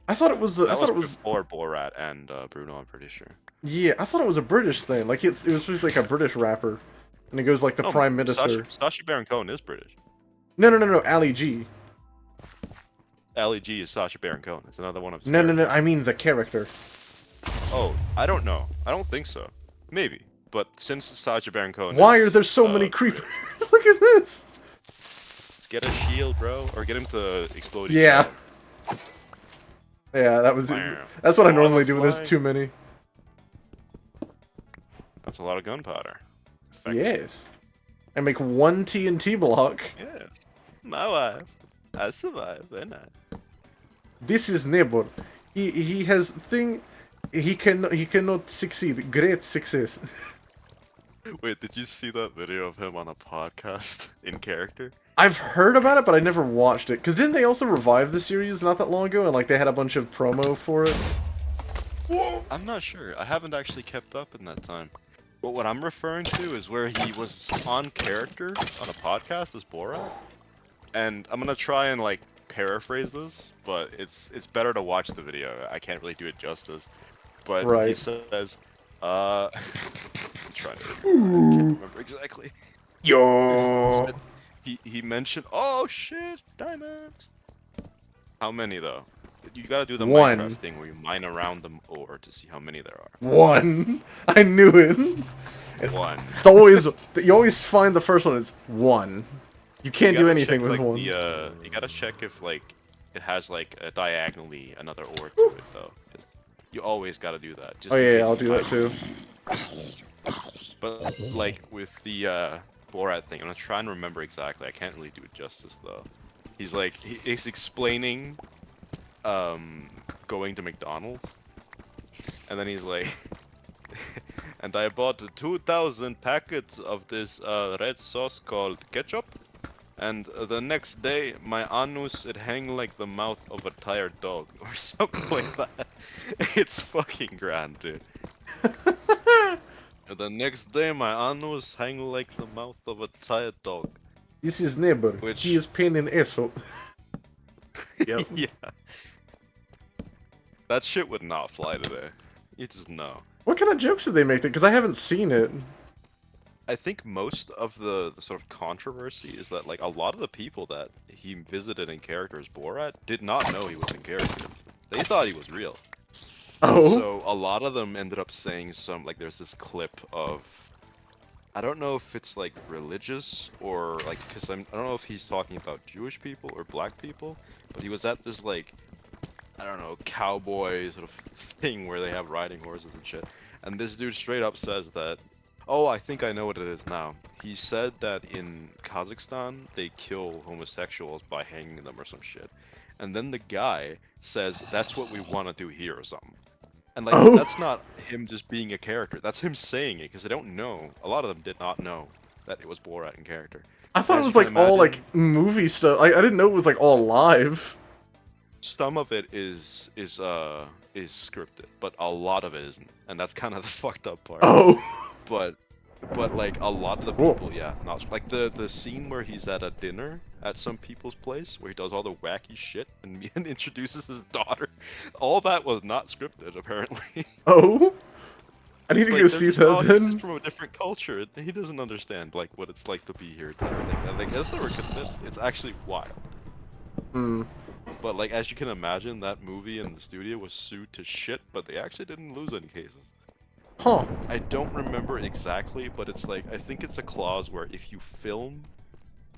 I thought it was. I That thought it was. before Borat and Bruno. I'm pretty sure. Yeah, I thought it was a British thing. Like it was supposed to be like a British rapper, and it goes like the No, Prime Minister. Sacha Baron Cohen is British. No. Ali G. Ali G is Sacha Baron Cohen. It's another one of his No. characters. I mean the character. Oh, I don't know. I don't think so. Maybe. But since Sacha Baron Cohen Why is, are there so many British, creepers? Look at this. Let's get a shield, bro. Or get him to explode his Yeah. head. Yeah, that was it. Wow. That's what I Oh, normally do when there's fly. too many. That's a lot of gunpowder. Effective. Yes. and make one TNT block. Yeah. My wife. I survived, and I. This is neighbor. He has thing. He cannot succeed. Great success. Wait, did you see that video of him on a podcast in character? I've heard about it, but I never watched it. Cause didn't they also revive the series not that long ago, and like they had a bunch of promo for it? I'm not sure. I haven't actually kept up in that time. But what I'm referring to is where he was on character on a podcast as Borat. And I'm gonna try and like paraphrase this, but it's better to watch the video. I can't really do it justice. But he Right. says, I'm trying to I can't remember exactly. Yo. He mentioned, oh shit, diamonds. How many though? You gotta do the One. Minecraft thing where you mine around them ore to see how many there are. One. I knew it. One. It's always you always find the first one. It's one. You can't You do gotta anything check, with like, one. you gotta check if like it has like a diagonally another ore to it though. 'Cause you always gotta do that. Just Oh in yeah, case I'll you do that find too. But like with the Borat thing, I'm gonna try and remember exactly. I can't really do it justice though. He's like he's explaining going to McDonald's, and then he's like, and I bought 2,000 packets of this red sauce called ketchup, and the next day my anus it hang like the mouth of a tired dog or something like that. It's fucking grand, dude. And the next day my anus hang like the mouth of a tired dog. This is neighbor. Which- He is pain in asshole. Yep. Yeah. That shit would not fly today. You just know. What kind of jokes did they make? Because I haven't seen it. I think most of the sort of controversy is that like a lot of the people that he visited in character as Borat did not know he was in character. They thought he was real. Oh. So a lot of them ended up saying some like there's this clip of I don't know if it's like religious or like because I don't know if he's talking about Jewish people or black people, but he was at this like I don't know cowboy sort of thing where they have riding horses and shit, and this dude straight up says that. Oh, I think I know what it is now. He said that in Kazakhstan they kill homosexuals by hanging them or some shit, and then the guy says that's what we want to do here or something. And like Oh. that's not him just being a character. That's him saying it because they don't know. A lot of them did not know that it was Borat in character. I thought it As was you like can all imagine- like movie stuff. I didn't know it was like all live. Some of it is scripted, but a lot of it isn't, and that's kind of the fucked up part. Oh. But like a lot of the Whoa. people, yeah, not like the scene where he's at a dinner at some people's place where he does all the wacky shit and, and introduces his daughter. All that was not scripted apparently. Oh. I need to Like, go they're see just, that "Oh, he's then. just from a different culture. He doesn't understand like what it's like to be here type thing. And I guess they were convinced. It's actually wild. Hmm. But like as you can imagine, that movie and the studio was sued to shit, but they actually didn't lose any cases. Huh. I don't remember exactly, but it's like I think it's a clause where if you film,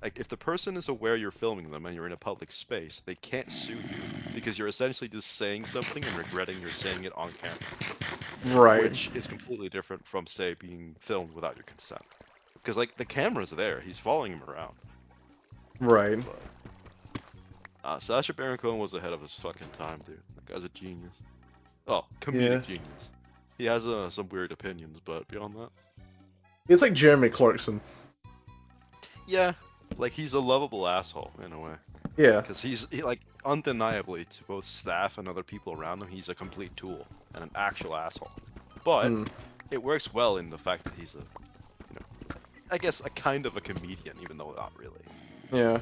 like if the person is aware you're filming them and you're in a public space, they can't sue you because you're essentially just saying something and regretting you're saying it on camera, Right. which is completely different from say being filmed without your consent. Because like the camera's there, he's following him around. Right. Sacha Baron Cohen was ahead of his fucking time, dude. That guy's a genius. Oh, comedic genius. He has some weird opinions, but beyond that, It's like Jeremy Clarkson. yeah, like he's a lovable asshole in a way. Yeah. Because he like undeniably to both staff and other people around him, he's a complete tool and an actual asshole. But Hmm. it works well in the fact that he's a, you know, I guess a kind of a comedian, even though not really. Yeah.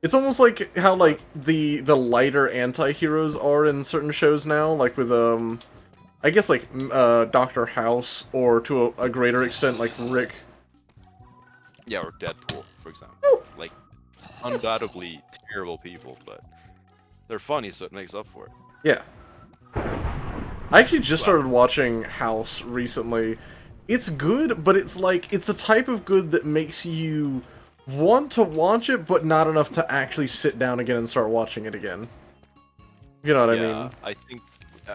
It's almost like how like the lighter anti-heroes are in certain shows now, like with I guess like Doctor House, or to a greater extent like Rick. Yeah, or Deadpool, for example. Like, undoubtedly terrible people, but they're funny, so it makes up for it. Yeah. I actually just started watching House recently. It's good, but it's like it's the type of good that makes you want to watch it, but not enough to actually sit down again and start watching it again. You know what I mean? I think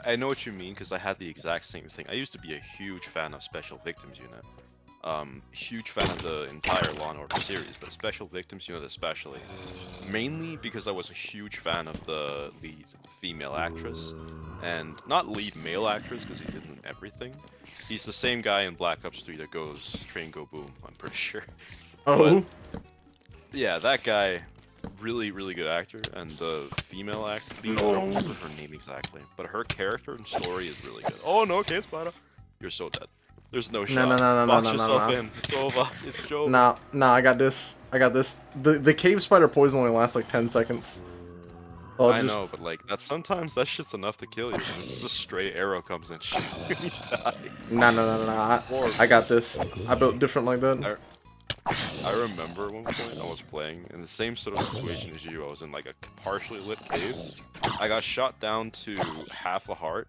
I know what you mean because I had the exact same thing. I used to be a huge fan of Special Victims Unit. Huge fan of the entire Law and Order series, but Special Victims Unit especially. Mainly because I was a huge fan of the lead female actress. And not lead male actress, because he's in everything. He's the same guy in Black Ops 3 that goes Train Go Boom, I'm pretty sure. Oh. Yeah, that guy, really, really good actor, and the female actor, I don't remember her name exactly, but her character and story is really good. Oh no, okay, Spider. You're so dead. There's no shot. No, Box yourself in. It's over. It's over. Nah, I got this. The cave spider poison only lasts like 10 seconds. So I know, but like, sometimes that shit's enough to kill you. It's just a stray arrow comes in, shit, you die. Nah. I got this. I built different like that. I remember at one point I was playing in the same sort of situation as you. I was in like a partially lit cave. I got shot down to half a heart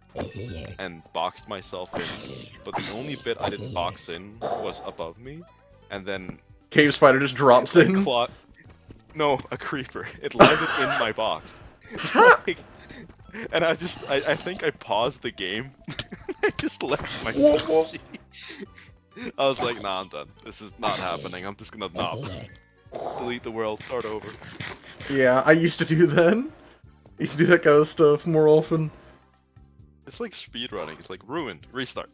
and boxed myself in. But the only bit I didn't box in was above me. And then Cave spider just drops in. No, a creeper. It landed in my box. And I think I paused the game. I just left my PC. I was like, nah, I'm done. This is not happening. I'm just gonna delete the world, start over. Yeah, I used to do that. I used to do that kind of stuff more often. It's like speedrunning. It's like ruined, restart.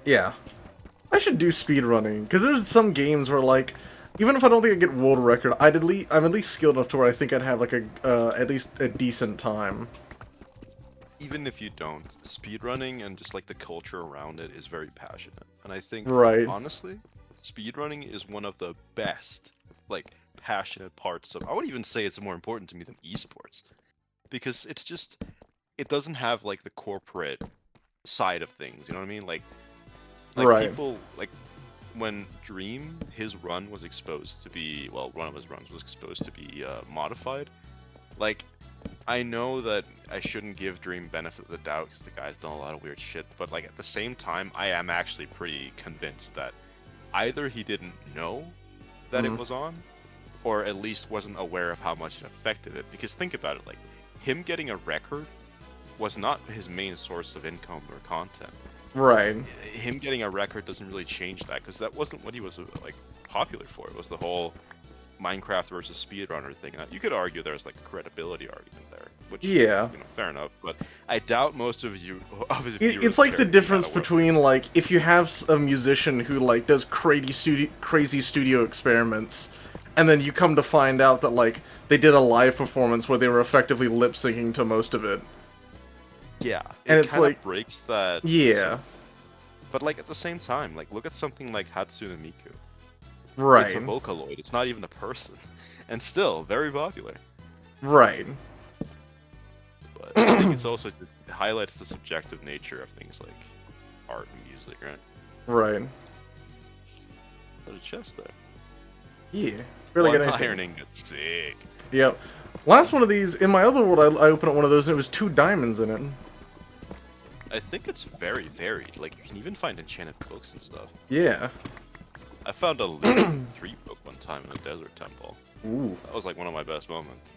Yeah. I should do speedrunning, because there's some games where, like, even if I don't think I get world record, I'm at least skilled enough to where I think I'd have, like, at least a decent time. Even if you don't, speedrunning and just like the culture around it is very passionate. And I think, honestly, speedrunning is one of the best, like, passionate parts of, I would even say it's more important to me than esports. Because it's just, it doesn't have, like, the corporate side of things, you know what I mean? Like people, like, when Dream, his run was exposed to be, well, one of his runs was exposed to be modified, like, I know that I shouldn't give Dream benefit of the doubt because the guy's done a lot of weird shit, but like at the same time, I am actually pretty convinced that either he didn't know that it was on, or at least wasn't aware of how much it affected it. Because think about it, like, him getting a record was not his main source of income or content. Right. Him getting a record doesn't really change that, because that wasn't what he was, like, popular for. It was the whole Minecraft versus speedrunner thing. You could argue there's like a credibility argument there, which, yeah, you know, fair enough. But I doubt most of you. It's like the difference between, like, if you have a musician who like does crazy studio experiments, and then you come to find out that like they did a live performance where they were effectively lip syncing to most of it. Yeah, and it's like breaks that. Yeah. But like at the same time, like look at something like Hatsune Miku. Right. It's a Vocaloid. It's not even a person, and still very popular. Right. But I think it's also it highlights the subjective nature of things like art and music, right? Right. There's a chest there. Yeah. Really good ironing. It's sick. Yep. Last one of these in my other world, I opened up one of those and it was 2 diamonds in it. I think it's very varied. Like you can even find enchanted books and stuff. Yeah. I found a Lumen 3 book one time in a desert temple. Ooh. That was like one of my best moments.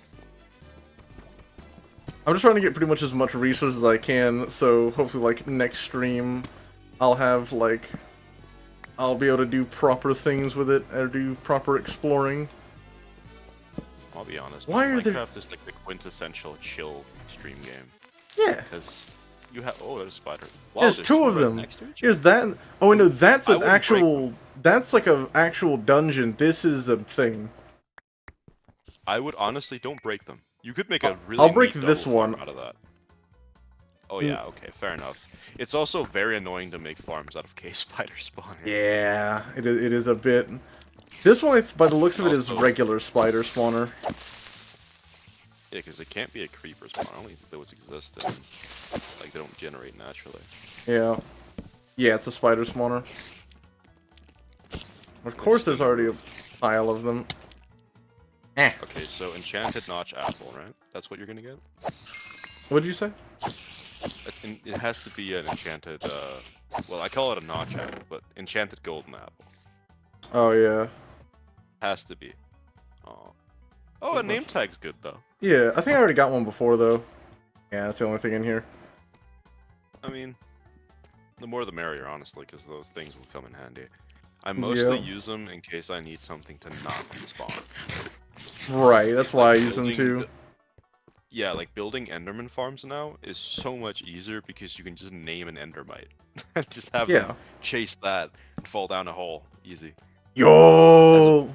I'm just trying to get pretty much as much resources as I can, so hopefully like next stream I'll have like I'll be able to do proper things with it or do proper exploring. I'll be honest, Minecraft is like the quintessential chill stream game. Yeah. Because you have there's a spider. Wow, there's 2 of them. Here's that. Oh no, that's an actual. That's like an actual dungeon. This is a thing. I would honestly don't break them. You could make a really. I'll break this one out of that. Oh yeah, okay, fair enough. It's also very annoying to make farms out of cave spider spawners. Yeah, it is a bit. This one, by the looks of it, is regular spider spawner. Yeah, because it can't be a creeper spawn. I don't think those exist. Like, they don't generate naturally. Yeah. Yeah, it's a spider spawner. Of course, there's already a pile of them. Okay, so enchanted notch apple, right? That's what you're gonna get? What did you say? It has to be an enchanted, well, I call it a notch apple, but enchanted golden apple. Oh, yeah. Has to be. Oh, a name tag's good, though. Yeah, I think I already got one before, though. Yeah, that's the only thing in here. I mean, the more the merrier, honestly, because those things will come in handy. I mostly Yep. use them in case I need something to not spawn. Right, that's why I Like use them too. Yeah, like building Enderman farms now is so much easier because you can just name an Endermite. Just have Yeah. them chase that and fall down a hole. Easy. Yo!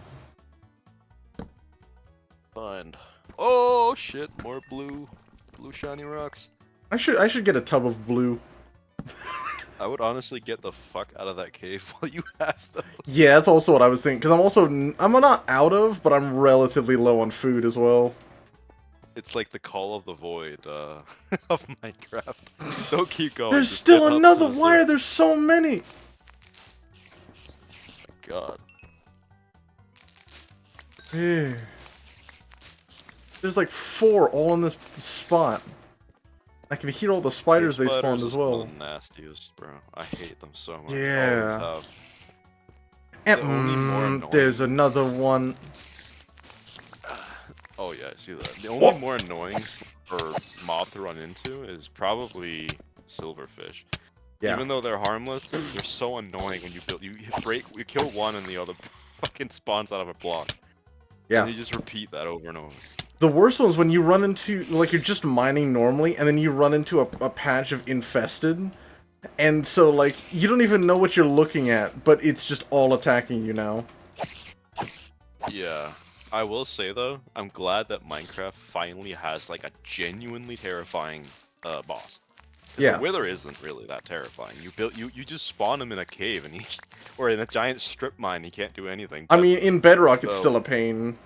Find. Oh shit, more blue shiny rocks. I should get a tub of blue. I would honestly get the fuck out of that cave while you have those. Yeah, that's also what I was thinking. Because I'm not out of, but I'm relatively low on food as well. It's like the call of the void of Minecraft. Don't keep going. There's just still get up to another. the Why are surface. there so many? God. Yeah. There's like 4 all in this spot. I can hear all the spiders they Cave spawned spiders as is well. the nastiest, bro. I hate them so much. Yeah. Always have. And the only more annoying- there's another one. Oh yeah, I see that. The only What? more annoying for mob to run into is probably silverfish. Yeah. Even though they're harmless, they're so annoying when you build. You kill one and the other fucking spawns out of a block. Yeah. And you just repeat that over and over. The worst one's when you run into, like, you're just mining normally, and then you run into a patch of infested, and so, like, you don't even know what you're looking at, but it's just all attacking you now. Yeah. I will say though, I'm glad that Minecraft finally has like a genuinely terrifying boss. 'Cause Yeah. The Wither isn't really that terrifying. You just spawn him in a cave and he, or in a giant strip mine, he can't do anything. I but- mean, in Bedrock, it's So- still a pain.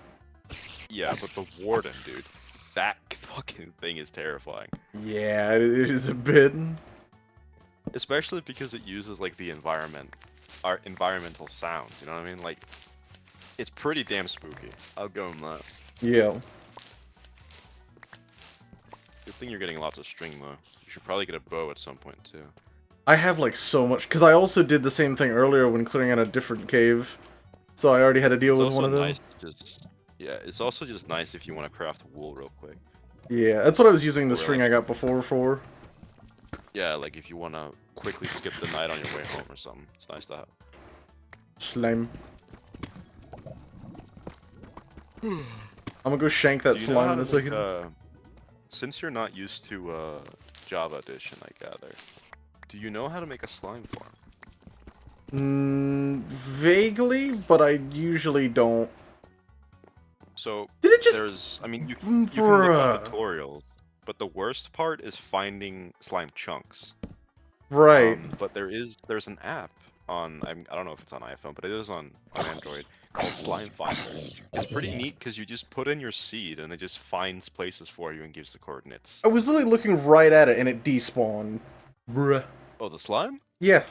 Yeah, but the Warden, dude, that fucking thing is terrifying. Yeah, it is a bit. Especially because it uses like the our environmental sounds. You know what I mean? Like, it's pretty damn spooky. I'll go on that. Yeah. Good thing you're getting lots of string though. You should probably get a bow at some point too. I have, like, so much, because I also did the same thing earlier when clearing out a different cave. So I already had to deal It's with one also of them. nice yeah, it's also just nice if you want to craft wool real quick. Yeah, that's what I was using the Or, string like- I got before for. Yeah, like if you want to quickly skip the night on your way home or something. It's nice to have. Slime. I'm gonna go shank that Do you know how slime in a to make, second. since you're not used to Java Edition, I gather, do you know how to make a slime farm? Vaguely, but I usually don't. So Did it just... there's, I mean, you can look up Bruh. tutorials, but the worst part is finding slime chunks. Right. But there's an app on, I don't know if it's on iPhone, but it is on Android called Slime Finder. It's pretty neat because you just put in your seed and it just finds places for you and gives the coordinates. I was literally looking right at it and it despawned. Bruh. Oh, the slime? Yeah.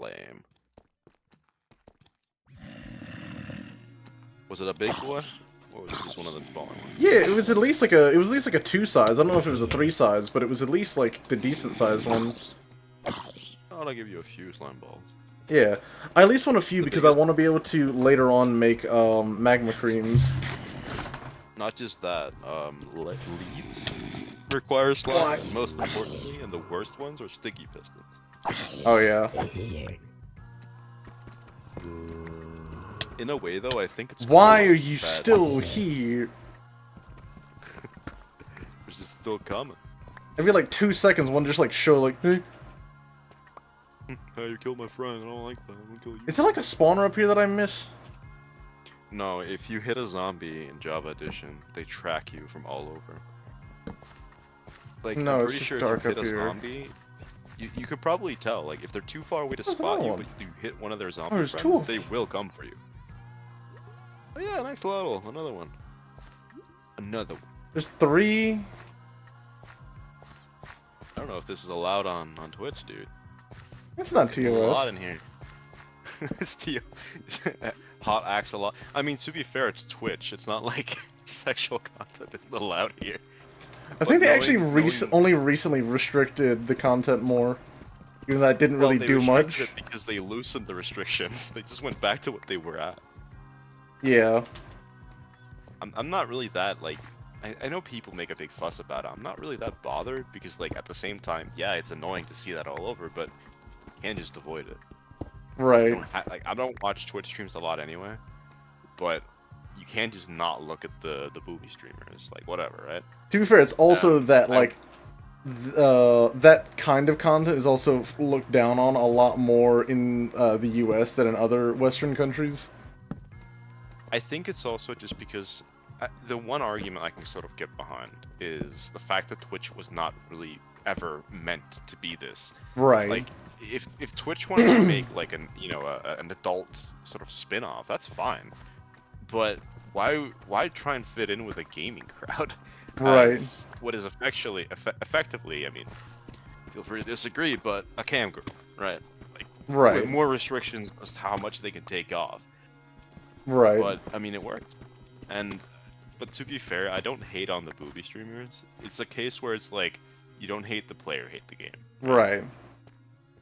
Lame. Was it a big boy? Or was it just one of the smaller ones? Yeah, it was at least like a 2 size. I don't know if it was a 3 size, but it was at least like the decent sized one. I'll give you a few slime balls. Yeah. I at least want a few The because I biggest- want to be able to later on make magma creams. Not just that, leads require slime. And most importantly, and the worst ones are sticky pistons. Oh yeah. In a way, though, I think it's Why cool are you that still here? It's just still coming. Every like 2 seconds, one just like show like, hey, Hey, you killed my friend. I don't like that. I'm gonna kill you. is there like a spawner up here that I miss? No, if you hit a zombie in Java Edition, they track you from all over. Like, No, I'm it's pretty just sure dark if you up hit a here. zombie, you could probably tell. Like, if they're too far away to There's spot you, another but you hit one of their zombie there's friends, two. they will come for you. Oh yeah, next level, another one. Another one. There's 3. I don't know if this is allowed on Twitch, dude. It's not There's a lot TOS. in here. It's Hot Axolot. I mean, to be fair, it's Twitch. It's not like sexual content isn't allowed here. I think they actually knowing- only recently restricted the content more. Even though that didn't really they do much. restricted it because they loosened the restrictions. They just went back to what they were at. Yeah. I'm not really that, like... I know people make a big fuss about it. I'm not really that bothered because, like, at the same time, yeah, it's annoying to see that all over, but you can't just avoid it. Right. Like I don't watch Twitch streams a lot anyway, but you can't just not look at the booby streamers. Like whatever, right? To be fair, it's also that I like that kind of content is also looked down on a lot more in the U.S. than in other Western countries. I think it's also just because the one argument I can sort of get behind is the fact that Twitch was not really ever meant to be this. Right. Like, if Twitch wanted to make like an an adult sort of spin-off, that's fine. But why try and fit in with a gaming crowd? Right. As what is effectively, I mean, feel free to disagree, but a cam girl, right? Like, Right. with more restrictions as to how much they can take off. Right. But I mean, it worked. But to be fair, I don't hate on the booby streamers. It's a case where it's like you don't hate the player, hate the game. Right.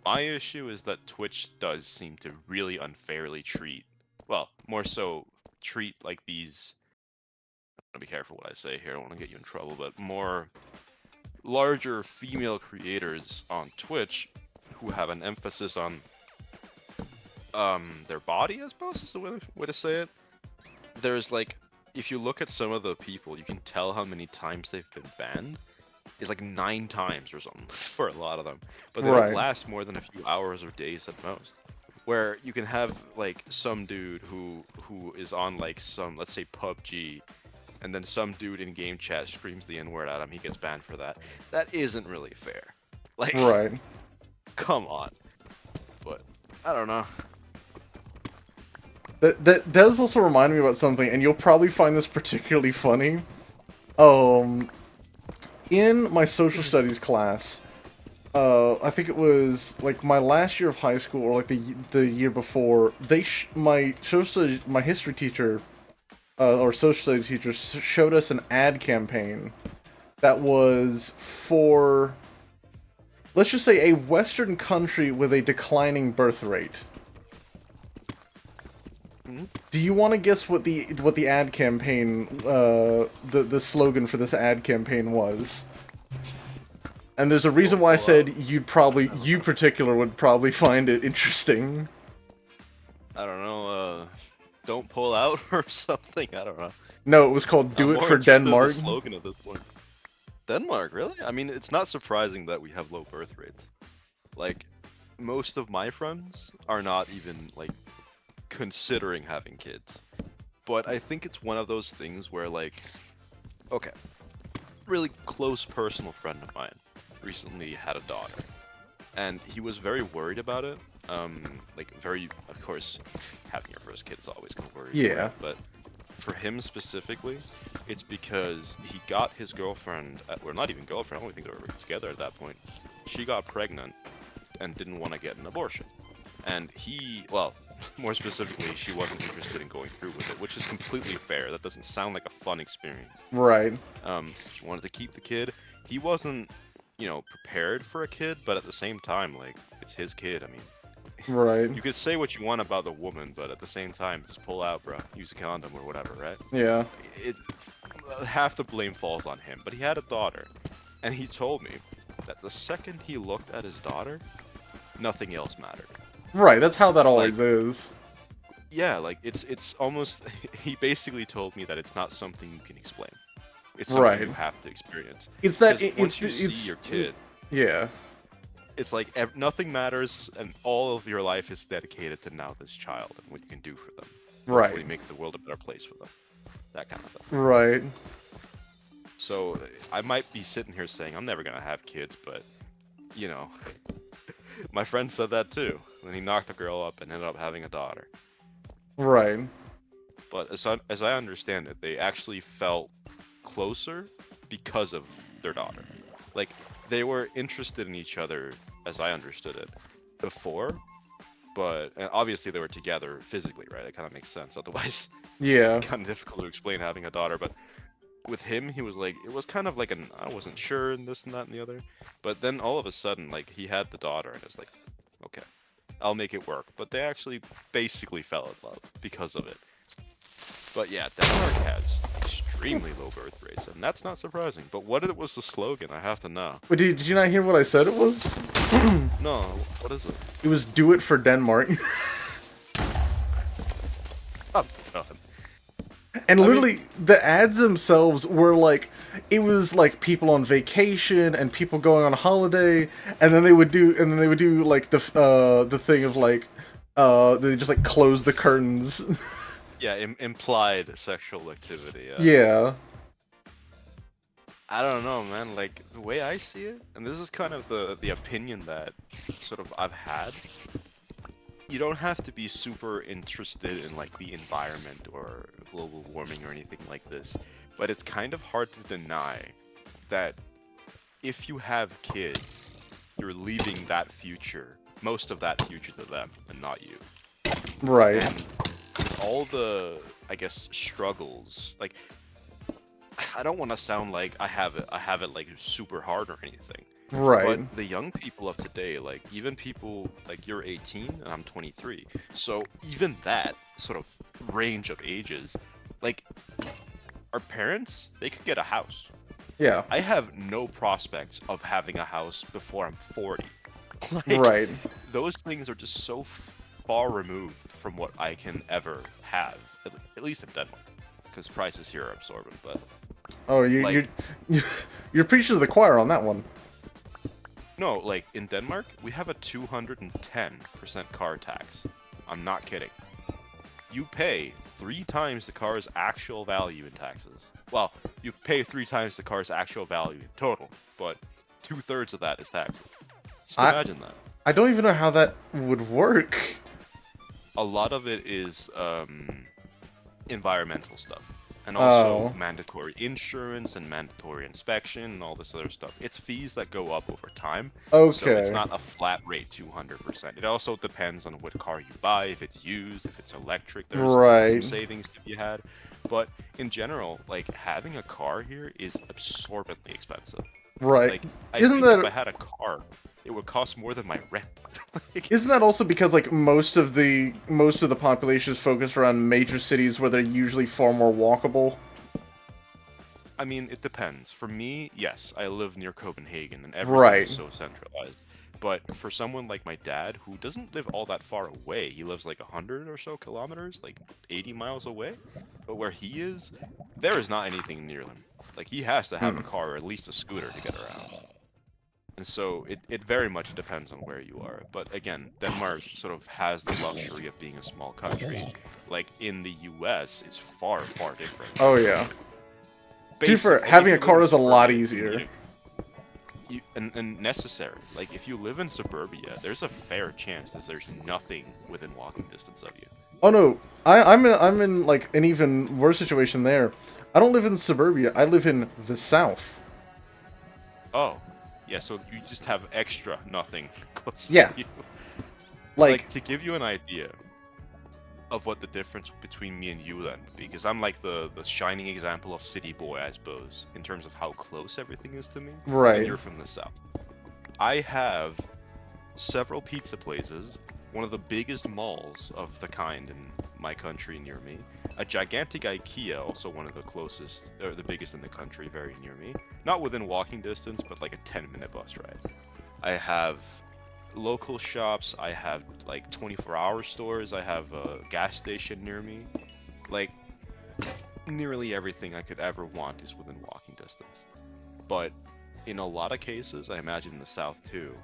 My issue is that Twitch does seem to really unfairly treat, well, more so treat like these. I'm gonna be careful what I say here. I don't want to get you in trouble, but more larger female creators on Twitch who have an emphasis on their body, I suppose is the way to say it. There's like, if you look at some of the people, you can tell how many times they've been banned. It's like 9 times or something for a lot of them, but they Right. don't last more than a few hours or days at most. Where you can have like some dude who is on like some, let's say PUBG, and then some dude in game chat screams the N-word at him, he gets banned for that. That isn't really fair. Like, Right. come on. But I don't know. That does also remind me about something, and you'll probably find this particularly funny. In my social studies class, I think it was like my last year of high school, or like the year before. My history teacher, or social studies teacher, showed us an ad campaign that was for, let's just say, a Western country with a declining birth rate. Do you want to guess what the ad campaign, the slogan for this ad campaign was? And there's a reason why I said you particular would probably find it interesting. I don't know, don't pull out or something, I don't know. No, it was called "Do I'm It more for interested in Denmark." the slogan at this point. Denmark, really? I mean, it's not surprising that we have low birth rates. Like, most of my friends are not even, like, considering having kids. But I think it's one of those things where, like, okay, really close personal friend of mine recently had a daughter, and he was very worried about it. Like, very, of course, having your first kid is always kind of worried. Yeah. But for him specifically, it's because he got his girlfriend, or not even girlfriend, I don't think they were together at that point. She got pregnant and didn't want to get an abortion. And he, well, more specifically, she wasn't interested in going through with it, which is completely fair. That doesn't sound like a fun experience. Right. She wanted to keep the kid. He wasn't, prepared for a kid, but at the same time, like, it's his kid. I mean, Right. you could say what you want about the woman, but at the same time, just pull out, bro. Use a condom or whatever, right? Yeah. Half the blame falls on him, but he had a daughter, and he told me that the second he looked at his daughter, nothing else mattered. Right. That's how that always is. Yeah, like it's almost. He basically told me that it's not something you can explain. It's something Right. you have to experience. It's that Once you see your kid, Yeah. it's like nothing matters, and all of your life is dedicated to now this child and what you can do for them. Right. Hopefully makes the world a better place for them. That kind of thing. Right. So I might be sitting here saying I'm never gonna have kids, but my friend said that too. When he knocked a girl up and ended up having a daughter. Right. But as I understand it, they actually felt closer because of their daughter. Like, they were interested in each other, as I understood it, before, but and obviously they were together physically, right? It kind of makes sense. Otherwise, Yeah. it's kind of difficult to explain having a daughter. But with him, he was like, it was kind of like I wasn't sure and this and that and the other. But then all of a sudden, like, he had the daughter, and it's like, okay, I'll make it work. But they actually basically fell in love because of it. But yeah, Denmark has extremely low birth rates, and that's not surprising. But was the slogan? I have to know. But did you not hear what I said it was? No, what is it? It was "Do It for Denmark." Oh, God. And literally, the ads themselves were like, it was like people on vacation and people going on holiday, and then they would do like the thing of like, they just like close the curtains. Yeah, implied sexual activity. Yeah. I don't know, man. Like the way I see it, and this is kind of the opinion that sort of I've had. You don't have to be super interested in like the environment or global warming or anything like this, but it's kind of hard to deny that if you have kids, you're leaving that future, most of that future to them and not you. Right. And all the, I guess, struggles, like I don't want to sound like I have it like super hard or anything. Right. But the young people of today, like even people like you're 18 and I'm 23, so even that sort of range of ages, like our parents, they could get a house. Yeah. I have no prospects of having a house before I'm 40. Like, Right. those things are just so far removed from what I can ever have, at least in Denmark, because prices here are absorbent. But Oh, like, you're preaching to the choir on that one. no, like in Denmark, we have a 210% car tax. I'm not kidding. You pay 3 times the car's actual value in taxes. Well, you pay 3 times the car's actual value in total, but 2/3 of that is taxes. Just imagine that. I don't even know how that would work. A lot of it is environmental stuff. And also mandatory insurance and mandatory inspection and all this other stuff. It's fees that go up over time. Okay. So it's not a flat rate 200%. It also depends on what car you buy, if it's used, if it's electric, there's some savings to be had. But in general, like having a car here is absorbently expensive. Right. Like I think if I had a car, it would cost more than my rent. Like, isn't that also because like most of the population is focused around major cities where they're usually far more walkable? I mean, it depends. For me, yes, I live near Copenhagen and everything is so centralized. But for someone like my dad, who doesn't live all that far away, he lives like 100 or so kilometers, like 80 miles away. But where he is, there is not anything near him. Like he has to have a car or at least a scooter to get around. And so it very much depends on where you are. But again, Denmark sort of has the luxury of being a small country. Like in the US, it's far, far different. Oh yeah. Having a car is a lot easier. And necessary. Like if you live in suburbia, there's a fair chance that there's nothing within walking distance of you. Oh no, I'm in like an even worse situation there. I don't live in suburbia. I live in the South. Oh. Yeah, so you just have extra nothing close to you. Like, to give you an idea of what the difference between me and you then, because I'm like the shining example of city boy, I suppose, in terms of how close everything is to me. Right. And you're from the South. I have several pizza places, one of the biggest malls of the kind in my country near me, a gigantic IKEA, also one of the closest, or the biggest in the country, very near me. Not within walking distance, but like a 10-minute bus ride. I have local shops, I have like 24-hour stores, I have a gas station near me. Like, nearly everything I could ever want is within walking distance. But in a lot of cases, I imagine in the South too,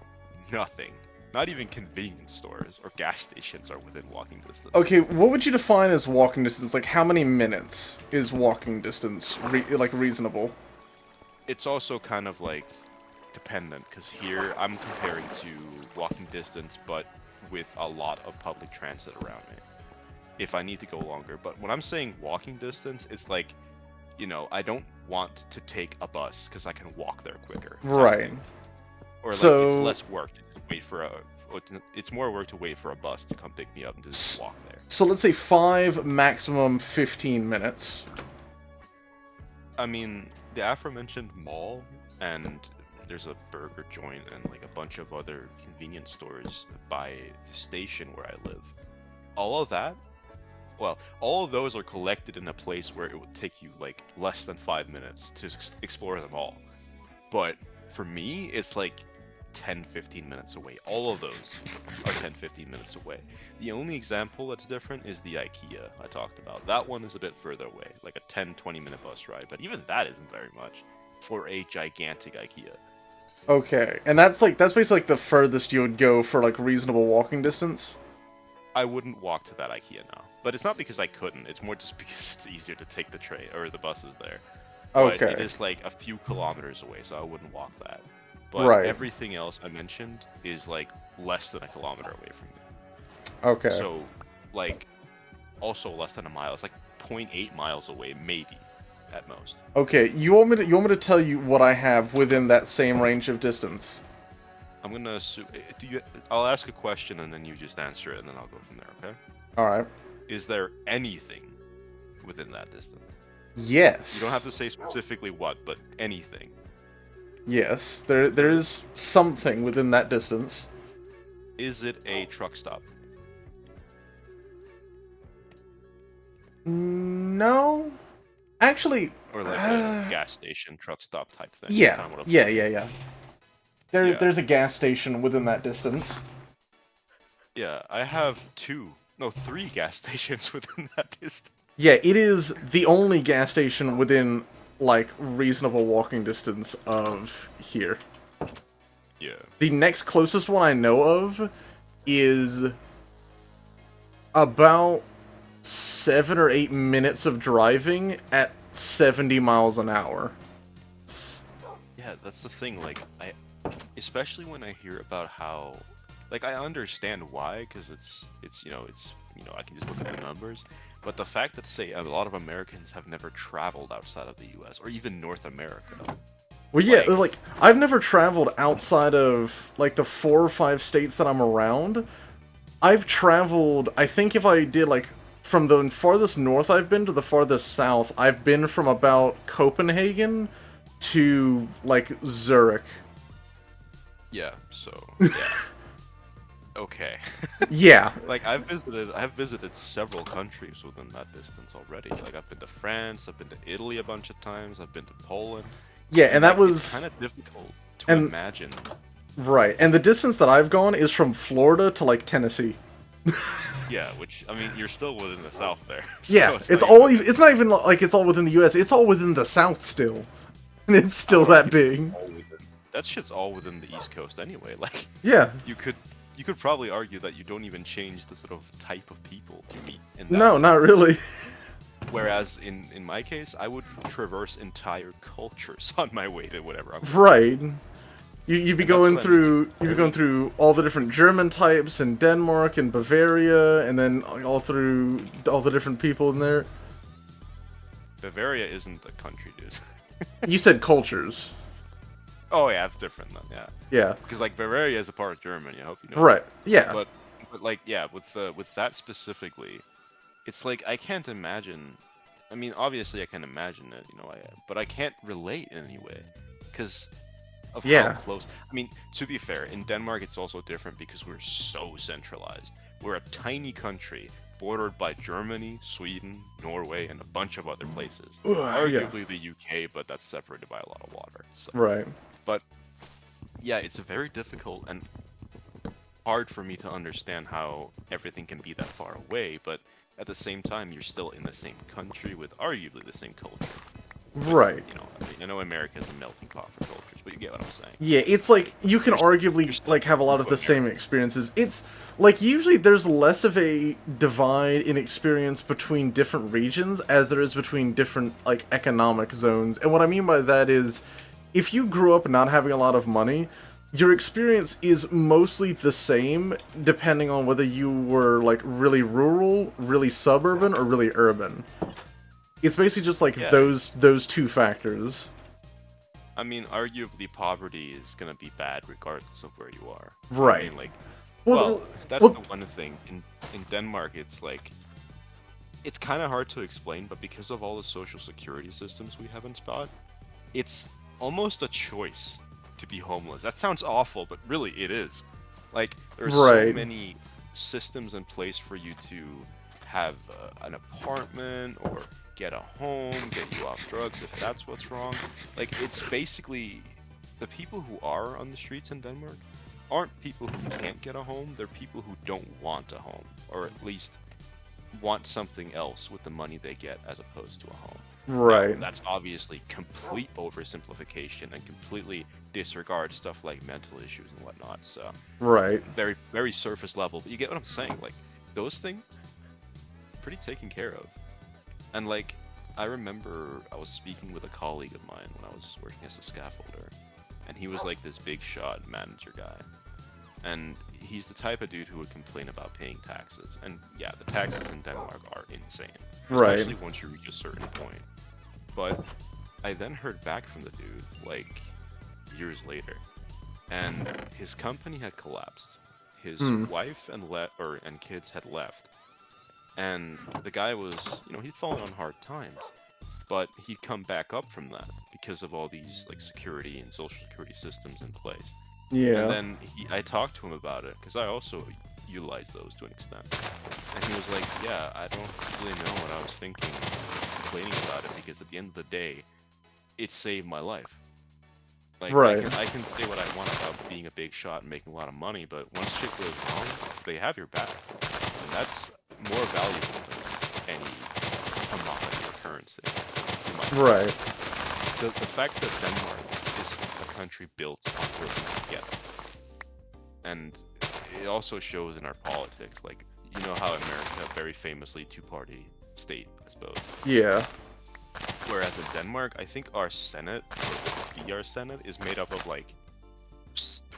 nothing. Not even convenience stores or gas stations are within walking distance. Okay, what would you define as walking distance? Like, how many minutes is walking distance reasonable? It's also kind of like dependent, because here I'm comparing to walking distance, but with a lot of public transit around me. If I need to go longer, but when I'm saying walking distance, it's like, you know, I don't want to take a bus because I can walk there quicker. Right. Or like it's less work to wait for it's more work to wait for a bus to come pick me up and just walk there. So let's say 5, maximum 15 minutes. I mean, the aforementioned mall, and there's a burger joint and like a bunch of other convenience stores by the station where I live. All of that, well, all of those are collected in a place where it would take you like less than 5 minutes to explore them all. But for me, it's like 10-15 minutes away. All of those are 10-15 minutes away. The only example that's different is the IKEA I talked about. That one is a bit further away, like a 10-20 minute bus ride, but even that isn't very much for a gigantic IKEA. Okay, and that's basically like the furthest you would go for like reasonable walking distance. I wouldn't walk to that IKEA now, but it's not because I couldn't. It's more just because it's easier to take the train or the buses there. But Okay. it is like a few kilometers away, so I wouldn't walk that. But Right. everything else I mentioned is like less than a kilometer away from me. Okay. So, like, also less than a mile. It's like 0.8 miles away, maybe, at most. Okay, you want me to tell you what I have within that same range of distance? I'm gonna assume. I'll ask a question and then you just answer it, and then I'll go from there. Okay? All right. Is there anything within that distance? Yes. You don't have to say specifically what, but anything. Yes, there is something within that distance. Is it a truck stop? No. Actually, Or like a gas station, truck stop type thing? yeah, That's not what I'm- yeah. Yeah. There's a gas station within that distance. Yeah, I have 3 gas stations within that distance. Yeah, it is the only gas station within, like, reasonable walking distance of here. Yeah. The next closest one I know of is about 7 or 8 minutes of driving at 70 miles an hour. Yeah, that's the thing. Like, especially when I hear about how, like, I understand why, because it's I can just look at the numbers. But the fact that, say, a lot of Americans have never traveled outside of the U.S. or even North America. Well, yeah, like, I've never traveled outside of, like, the 4 or 5 states that I'm around. I've traveled, I think if I did, like, from the farthest north I've been to the farthest south, I've been from about Copenhagen to, like, Zurich. Yeah. So. Yeah. Okay. Yeah. Like, I've visited several countries within that distance already. Like, I've been to France, I've been to Italy a bunch of times, I've been to Poland. Yeah, and that like, was it's kind of difficult to imagine. right. And the distance that I've gone is from Florida to, like, Tennessee. Yeah, which, I mean, you're still within the South there. Yeah, So it's not even like it's all within the US. It's all within the South still. And it's still that big. That shit's all within the East Coast anyway. Like, Yeah. you could probably argue that you don't even change the sort of type of people you meet in that. No, not really. Whereas in my case, I would traverse entire cultures on my way to whatever I'm. Right. You'd be going what I through all the different German types in Denmark and Bavaria, and then all through all the different people in there. Bavaria isn't a country, dude. You said cultures. Oh yeah, it's different then. Yeah. Yeah. Because like Bavaria is a part of Germany. I hope you know. Right. Yeah. But like yeah, with that specifically, it's like I can't imagine. I mean, obviously I can imagine it, but I can't relate in any way, because of how close. I mean, to be fair, in Denmark it's also different because we're so centralized. We're a tiny country bordered by Germany, Sweden, Norway, and a bunch of other places. Arguably the UK, but that's separated by a lot of water. So. Right. But yeah, it's very difficult and hard for me to understand how everything can be that far away, but at the same time, you're still in the same country with arguably the same culture. Right. I know America is a melting pot for cultures, but you get what I'm saying. Yeah, it's like you can arguably like have a lot of the same experiences. It's like usually there's less of a divide in experience between different regions as there is between different like economic zones. And what I mean by that is if you grew up not having a lot of money, your experience is mostly the same depending on whether you were like really rural, really suburban, or really urban. It's basically just like those two factors. I mean, arguably poverty is gonna be bad regardless of where you are. Right. I mean, like, Well, that's the one thing. In Denmark, it's like, it's kind of hard to explain, but because of all the social security systems we have in Spot, it's almost a choice to be homeless. That sounds awful, but really it is. Like, there's so many systems in place for you to have an apartment or get a home, get you off drugs if that's what's wrong. Like, it's basically the people who are on the streets in Denmark aren't people who can't get a home, they're people who don't want a home, or at least want something else with the money they get as opposed to a home. Right. Now, that's obviously complete oversimplification and completely disregards stuff like mental issues and whatnot. So Right. very, very surface level, but you get what I'm saying. Like, those things, pretty taken care of. And like, I remember I was speaking with a colleague of mine when I was working as a scaffolder, and he was like this big shot manager guy. And he's the type of dude who would complain about paying taxes. And yeah, the taxes in Denmark are insane. Right. Especially once you reach a certain point. But I then heard back from the dude, like, years later. And his company had collapsed. His wife and kids had left. And the guy was, he'd fallen on hard times. But he'd come back up from that because of all these, like, security and social security systems in place. Yeah. And then I talked to him about it, because I also utilize those to an extent. And he was like, yeah, I don't really know what I was thinking, complaining about it, because at the end of the day, it saved my life. Like, Right. I can say what I want about being a big shot and making a lot of money, but once shit goes wrong, they have your back. And that's more valuable than any commodity or currency. in my opinion. Right. The fact that Denmark is a country built on working together. And it also shows in our politics, like, you know how America, very famously two-party state, I suppose. Yeah. Whereas in Denmark, I think our Senate, or the Senate, is made up of like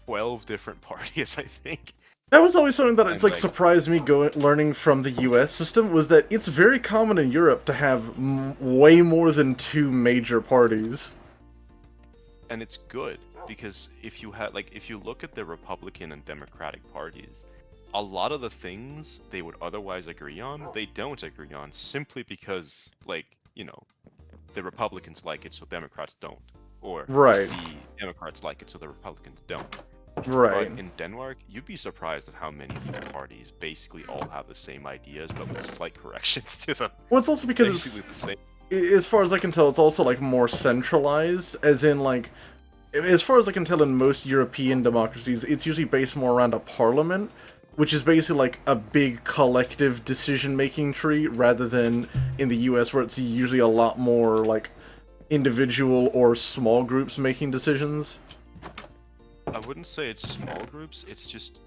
12 different parties, I think. That was always something that it's And, like surprised me learning from the U.S. system, was that it's very common in Europe to have way more than two major parties. And it's good, because if you look at the Republican and Democratic parties, a lot of the things they would otherwise agree on, they don't agree on, simply because, like, the Republicans like it, so Democrats don't. Or Right. the Democrats like it, so the Republicans don't. Right. But in Denmark, you'd be surprised at how many parties basically all have the same ideas, but with slight corrections to them. Well, it's also because Basically the same. as far as I can tell, it's also like more centralized, as in like, as far as I can tell, in most European democracies, it's usually based more around a parliament, which is basically like a big collective decision-making tree, rather than in the US, where it's usually a lot more like individual or small groups making decisions. I wouldn't say it's small groups, it's just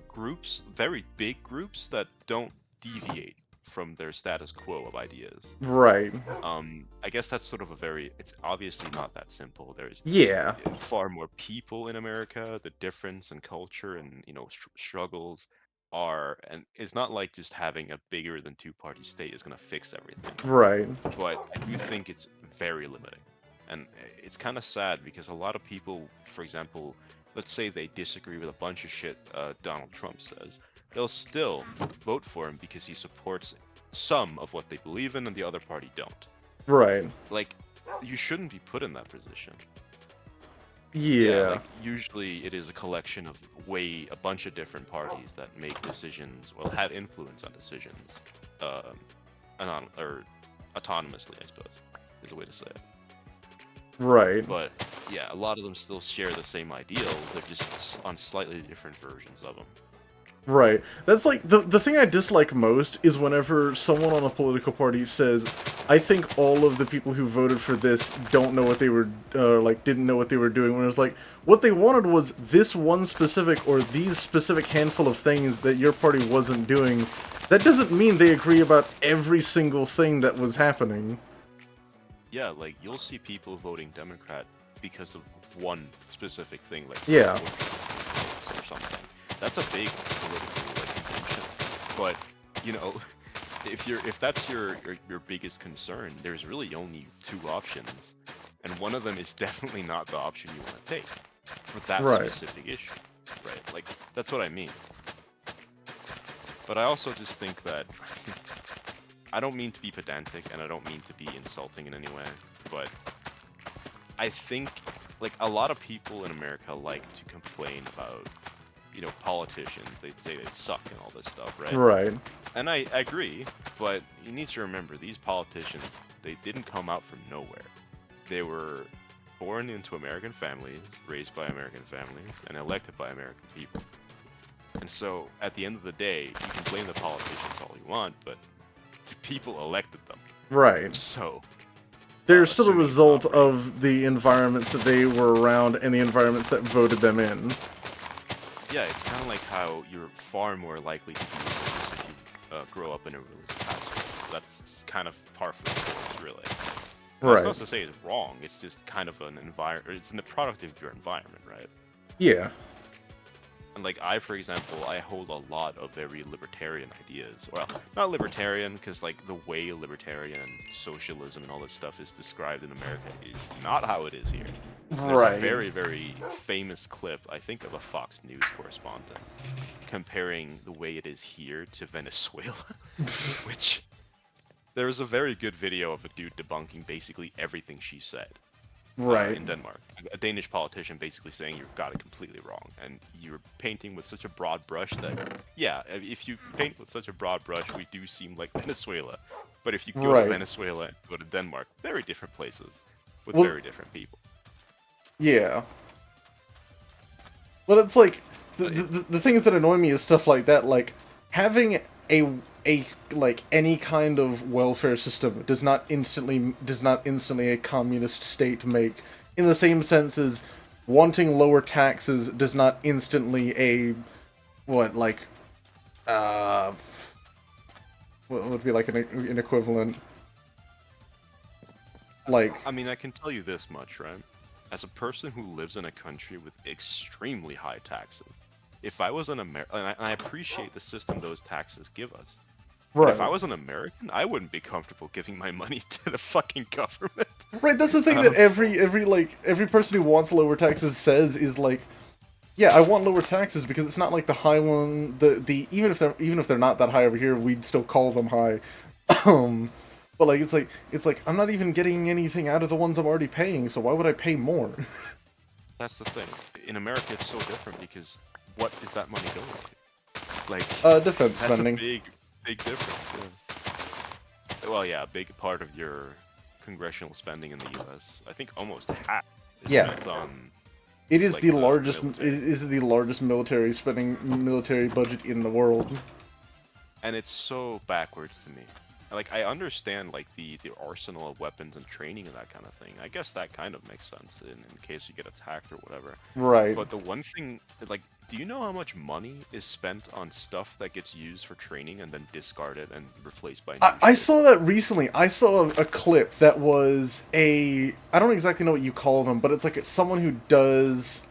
groups, very big groups, that don't deviate from their status quo of ideas. Right. I guess that's sort of it's obviously not that simple. There's Yeah. far more people in America, the difference in culture and, struggles and it's not like just having a bigger than two-party state is going to fix everything. Right. But I do think it's very limiting. And it's kind of sad, because a lot of people, for example, let's say they disagree with a bunch of shit Donald Trump says, they'll still vote for him because he supports some of what they believe in and the other party don't. Right. Like, you shouldn't be put in that position. Yeah. Like, usually it is a collection of a bunch of different parties that make decisions, or have influence on decisions, autonomously, I suppose, is a way to say it. Right. But yeah, a lot of them still share the same ideals, they're just on slightly different versions of them. Right. That's like the thing I dislike most is whenever someone on a political party says, "I think all of the people who voted for this don't know what they were didn't know what they were doing." When it's like, what they wanted was this one specific or these specific handful of things that your party wasn't doing. That doesn't mean they agree about every single thing that was happening. Yeah, like, you'll see people voting Democrat because of one specific thing, like Yeah. or something. That's a big political contention. But if that's your biggest concern, there's really only two options, and one of them is definitely not the option you want to take for that Right. specific issue, right? Like, that's what I mean. But I also just think that I don't mean to be pedantic, and I don't mean to be insulting in any way, but I think, like, a lot of people in America like to complain about you know, politicians, they say they suck and all this stuff, right? Right. And I agree, but you need to remember, these politicians, they didn't come out from nowhere. They were born into American families, raised by American families, and elected by American people. And so, at the end of the day, you can blame the politicians all you want, but the people elected them. Right. So, They're still a assuming result operate- of the environments that they were around and the environments that voted them in. Yeah, it's kind of like how you're far more likely to be religious if you grow up in a religious household. That's kind of par for the course, really. Right. That's not to say it's wrong. It's just kind of an environment. It's a product of your environment, right? Yeah. And like for example, I hold a lot of very libertarian ideas. Well, not libertarian, because like the way libertarian and socialism and all this stuff is described in America is not how it is here. There's Right. a very, very famous clip, I think, of a Fox News correspondent comparing the way it is here to Venezuela, which there was a very good video of a dude debunking basically everything she said. Right. In Denmark, a Danish politician basically saying you've got it completely wrong, and you're painting with such a broad brush that, yeah, if you paint with such a broad brush, we do seem like Venezuela. But if you go Right. to Venezuela and go to Denmark, very different places with Well- very different people. Yeah. Well, it's like the things that annoy me is stuff like that. Like having a like any kind of welfare system does not instantly a communist state make. In the same sense as wanting lower taxes does not instantly a what would be like an equivalent. Like I mean, I can tell you this much, right? As a person who lives in a country with extremely high taxes, if I was an American, and I appreciate the system those taxes give us, but if I was an American, I wouldn't be comfortable giving my money to the fucking government. Right, that's the thing that every person who wants lower taxes says is like, yeah, I want lower taxes because it's not like the high one. The even if they're not that high over here, we'd still call them high. But like it's like I'm not even getting anything out of the ones I'm already paying, so why would I pay more? That's the thing. In America, it's so different because what is that money going to? Like, Defense that's spending. a big difference. Yeah. Well, yeah, a big part of your congressional spending in the U.S. I think almost half is Yeah. spent on. It is like, the the largest. military. It is the largest military budget in the world. And it's so backwards to me. Like, I understand, like, the arsenal of weapons and training and that kind of thing. I guess that kind of makes sense in case you get attacked or whatever. Right. But the one thing, like, do you know how much money is spent on stuff that gets used for training and then discarded and replaced by new I shit? saw that recently. I saw a clip that was I don't exactly know what you call them, but it's like someone who does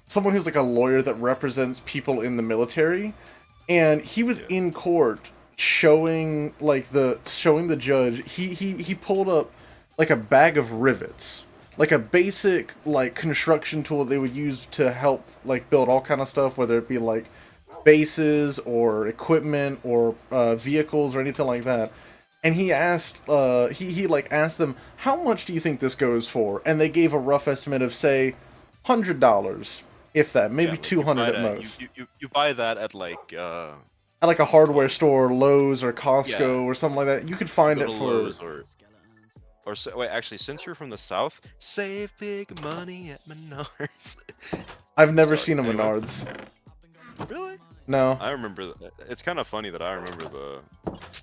someone who's like a lawyer that represents people in the military, and he was in court showing the judge he pulled up like a bag of rivets, like a basic like construction tool they would use to help like build all kind of stuff, whether it be like bases or equipment or vehicles or anything like that. And he asked he like asked them, how much do you think this goes for? And they gave a rough estimate of say $100, if that, maybe Yeah, like, 200 at you buy that- most. You buy that at, like, At like a hardware store, Lowe's or Costco Yeah. or something like that. You could find go it to for Lowe's wait, actually, since you're from the South, save big money at Menards. I've never Sorry, seen a anyway. Menards. Really? No. I remember. It's kind of funny that I remember the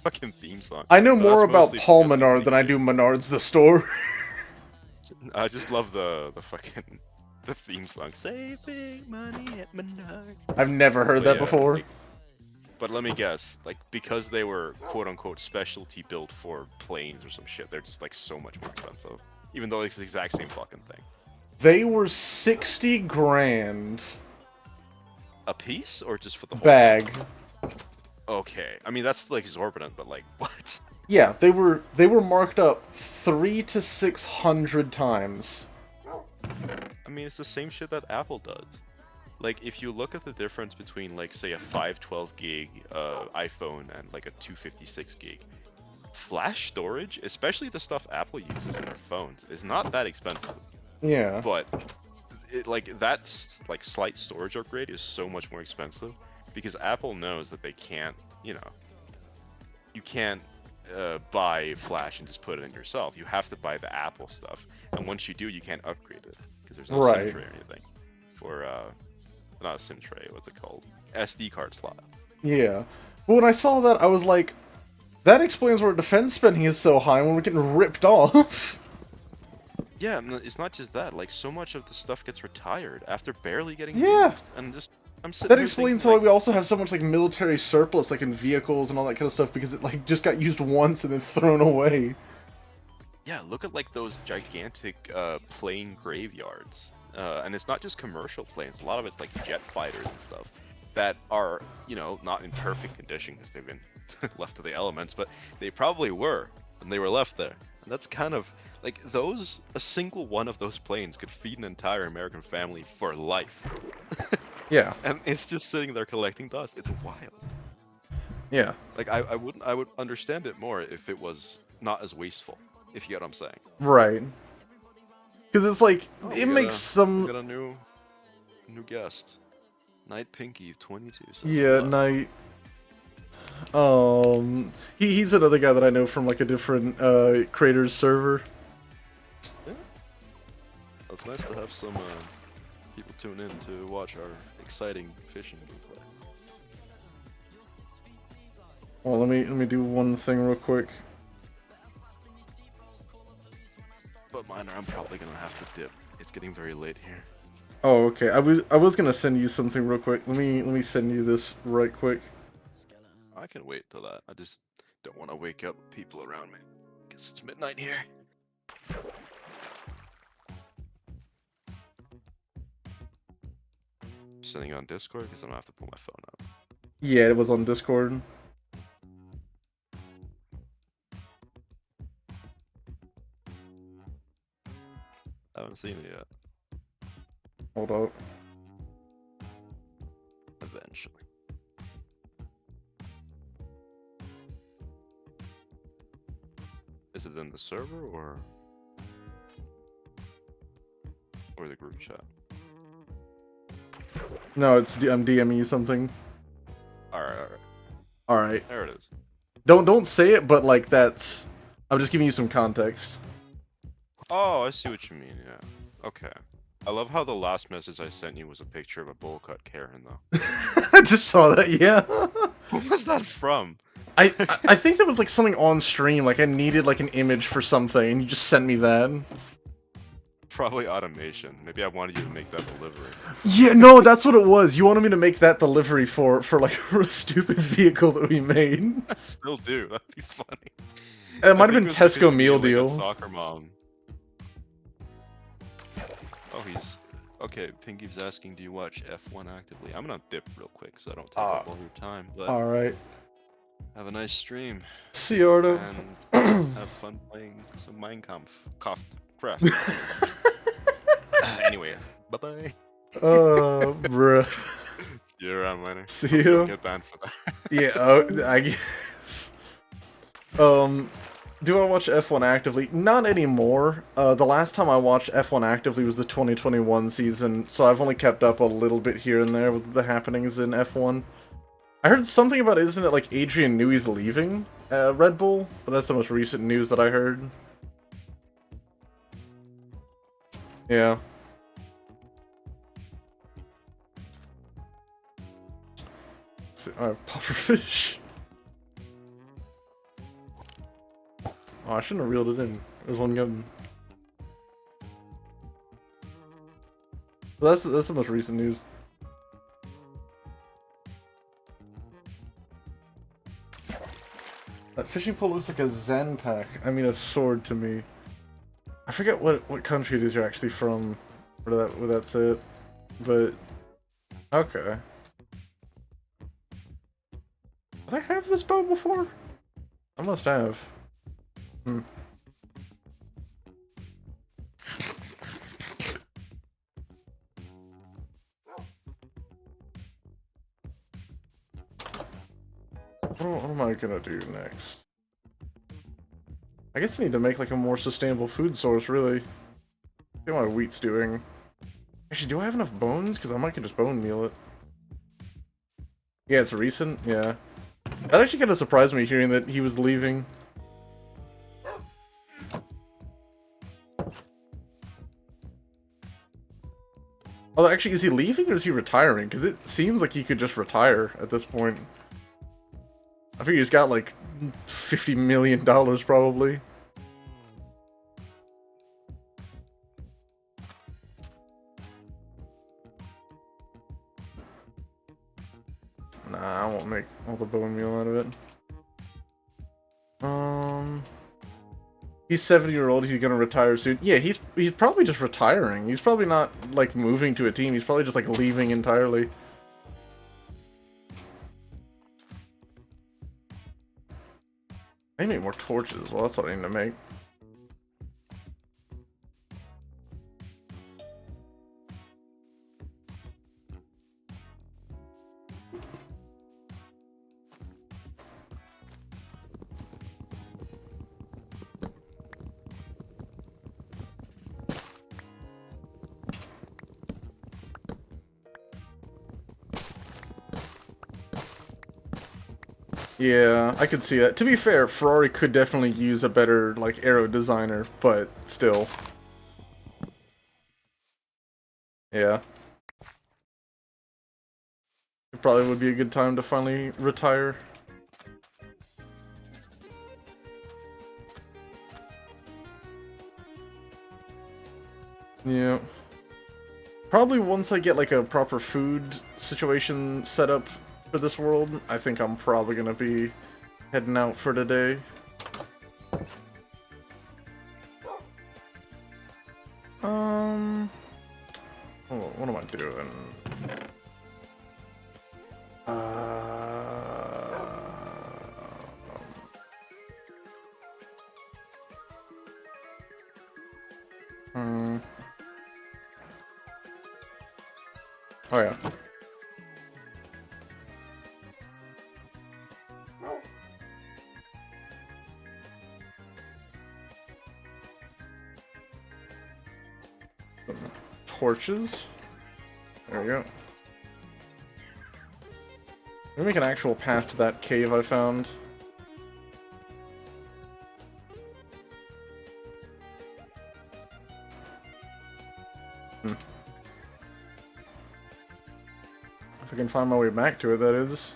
fucking theme song. I know But more that's about mostly Paul because, Menard like, than I do Menards the store. I just love the fucking the theme song. Save big money at Menards. I've never heard But that yeah, before. like, but let me guess, like, because they were quote unquote specialty built for planes or some shit, they're just like so much more expensive. Even though it's the exact same fucking thing. They were 60 grand A piece or just for the whole bag. Okay. I mean that's like exorbitant, but like what? Yeah, they were marked up 300 to 600 times. I mean it's the same shit that Apple does. Like if you look at the difference between like say a 512 gig iPhone and like a 256 gig, flash storage, especially the stuff Apple uses in their phones, is not that expensive. Yeah. But like that's like slight storage upgrade is so much more expensive because Apple knows that they can't, you know, you can't buy Flash and just put it in yourself. You have to buy the Apple stuff, and once you do, you can't upgrade it because there's no SIM Right. tray or anything for not a SIM tray. What's it called? SD card slot. Yeah. But when I saw that, I was like, that explains why defense spending is so high when we're getting ripped off. Yeah, and it's not just that. Like so much of the stuff gets retired after barely getting Yeah. used, and just I'm sitting That here explains thinking, why we also have so much like military surplus, like in vehicles and all that kind of stuff, because it like just got used once and then thrown away. yeah, look at like those gigantic plane graveyards, and it's not just commercial planes. A lot of it's like jet fighters and stuff that are, you know, not in perfect condition because they've been left to the elements, but they probably were, and they were left there. And that's kind of like those. A single one of those planes could feed an entire American family for life, Yeah. and it's just sitting there collecting dust. It's wild. Yeah. Like I would understand it more if it was not as wasteful. If you get what I'm saying. Right. Because it's like, Oh, it makes We some... got a new guest. Night Pinky 22. says Yeah, hello. Knight. He's another guy that I know from like a different creators server. Yeah. It's nice to have some people tune in to watch our exciting fishing gameplay. Well, let me do one thing real quick. But Miner, I'm probably gonna have to dip. It's getting very late here. Oh, okay. I was gonna send you something real quick. Let me send you this right quick. I can wait till that. I just don't want to wake up people around me. Guess it's midnight here. Sending on Discord because I'm gonna have to pull my phone up. Yeah, it was on Discord. I haven't seen it yet. Hold up. Eventually. Is it in the server or the group chat? No, it's I'm DMing you something. Alright. All right. There it is. Don't say it, but like that's. I'm just giving you some context. Oh, I see what you mean, yeah. Okay. I love how the last message I sent you was a picture of a bowl cut Karen, though. I just saw that. Yeah. What was that from? I think that was like something on stream. Like I needed like an image for something, and you just sent me that. Probably automation. Maybe I wanted you to make that delivery. Yeah, no, that's what it was. You wanted me to make that delivery for like a stupid vehicle that we made. I still do. That'd be funny. It might have I been think it was Tesco because meal of being, like, deal. a soccer mom. Oh, he's okay. Pinky's asking, "Do you watch F1 actively?" I'm gonna dip real quick so I don't take up all your time. But All right. have a nice stream See you, Ardo. and have fun playing some Minecraft. Craft. Anyway, bye bye. Bruh. See you around later. See Hope don't you. get banned for that. Yeah, I guess. Do I watch F1 actively? Not anymore. The last time I watched F1 actively was the 2021 season, so I've only kept up a little bit here and there with the happenings in F1. I heard something about isn't it like Adrian Newey's leaving Red Bull? But that's the most recent news that I heard. Yeah. Pufferfish. Oh, I shouldn't have reeled it in. There's one gun. That's the most recent news. That fishing pole looks like a Zen pack. I mean, a sword to me. I forget what country it is you're actually from, where that's it. But okay. Did I have this bow before? I must have. Hmm. What am I gonna do next? I guess I need to make like a more sustainable food source, really. See how my wheat's doing. Actually, do I have enough bones? Because I might can just bone meal it. Yeah, it's recent. Yeah. That actually kind of surprised me hearing that he was leaving. Oh, actually, is he leaving or is he retiring? Because it seems like he could just retire at this point. I figure he's got like $50 million probably. Nah, I won't make all the bone meal out of it. He's 70-year-old, he's gonna retire soon. Yeah, he's probably just retiring. He's probably not, like, moving to a team. He's probably just, like, leaving entirely. I need more torches as well, that's what I need to make. Yeah, I could see that. To be fair, Ferrari could definitely use a better, like, aero designer, but still. Yeah. It probably would be a good time to finally retire. Yeah. Probably once I get, like, a proper food situation set up for this world, I think I'm probably gonna be heading out for today. Oh, what am I doing? Oh yeah. Torches. There we go. Let me make an actual path to that cave I found. If I can find my way back to it, that is.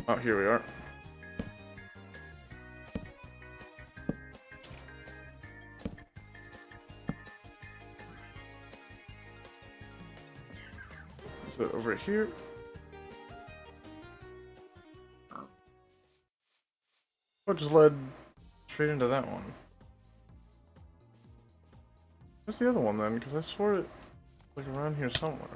Oh, here we are. Is it over here? Oh, just led straight into that one. Where's the other one then? Because I swore it was like around here somewhere.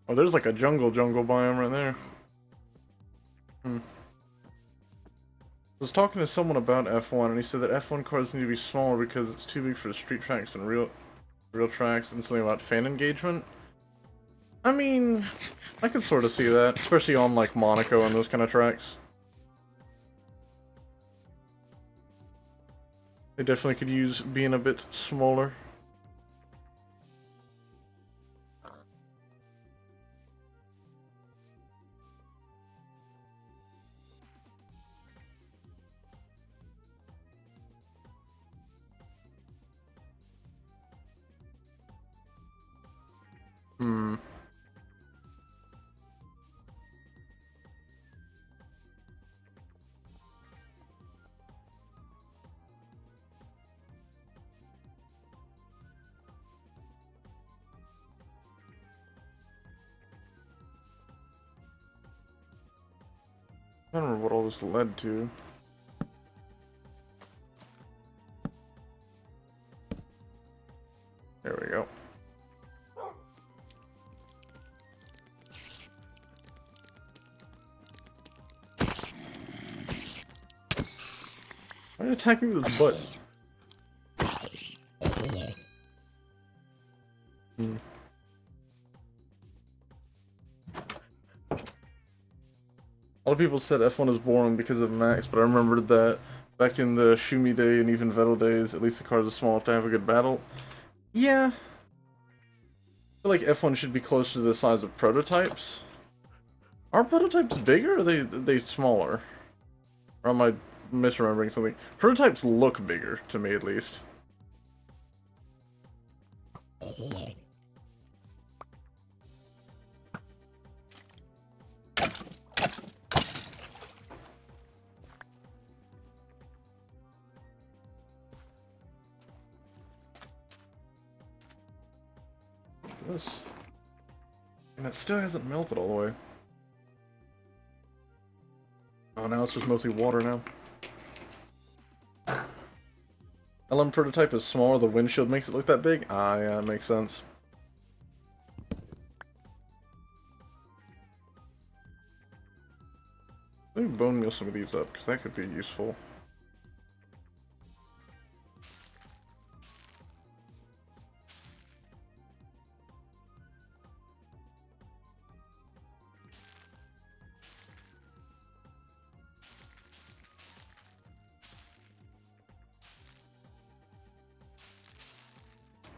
Oh, there's like a jungle biome right there. I was talking to someone about F1, and he said that F1 cars need to be smaller because it's too big for the street tracks and real tracks, and something about fan engagement. I mean, I could sort of see that, especially on like Monaco and those kind of tracks. They definitely could use being a bit smaller. I don't remember what all this led to. There we go. Why are you attacking me with his butt? Hmm. A lot of people said F1 is boring because of Max, but I remembered that back in the Shumi day and even Vettel days, at least the cars are small enough to have a good battle. Yeah. I feel like F1 should be closer to the size of prototypes. Are prototypes bigger or are they smaller? Or am I misremembering something? Prototypes look bigger, to me at least. This. And it still hasn't melted all the way. Oh, now it's just mostly water now. LM prototype is smaller, the windshield makes it look that big? Ah, yeah, that makes sense. Let me bone meal some of these up, because that could be useful.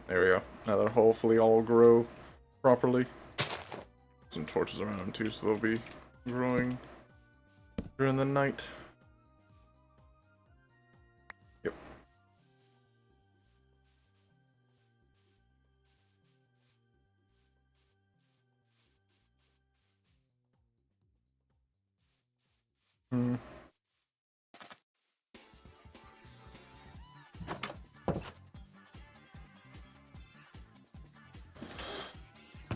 There we go. Now they'll hopefully all grow properly. Some torches around them too, so they'll be growing during the night. Yep. Hmm.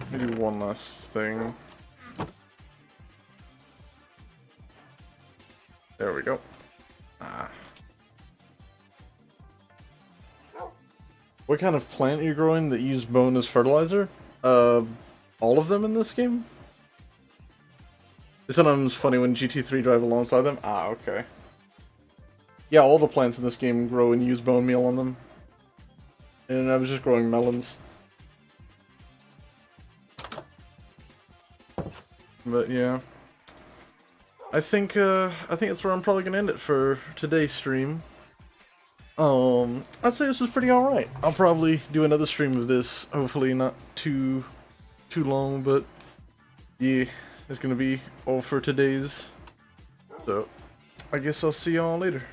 Maybe one last thing. There we go. Ah. What kind of plant are you growing that use bone as fertilizer? All of them in this game? It's sometimes funny when GT3 drive alongside them. Ah, okay. Yeah, all the plants in this game grow and use bone meal on them. And I was just growing melons. But yeah. I think that's where I'm probably gonna end it for today's stream. I'd say this was pretty alright. I'll probably do another stream of this, hopefully not too long, but yeah, it's gonna be all for today's. So I guess I'll see y'all later.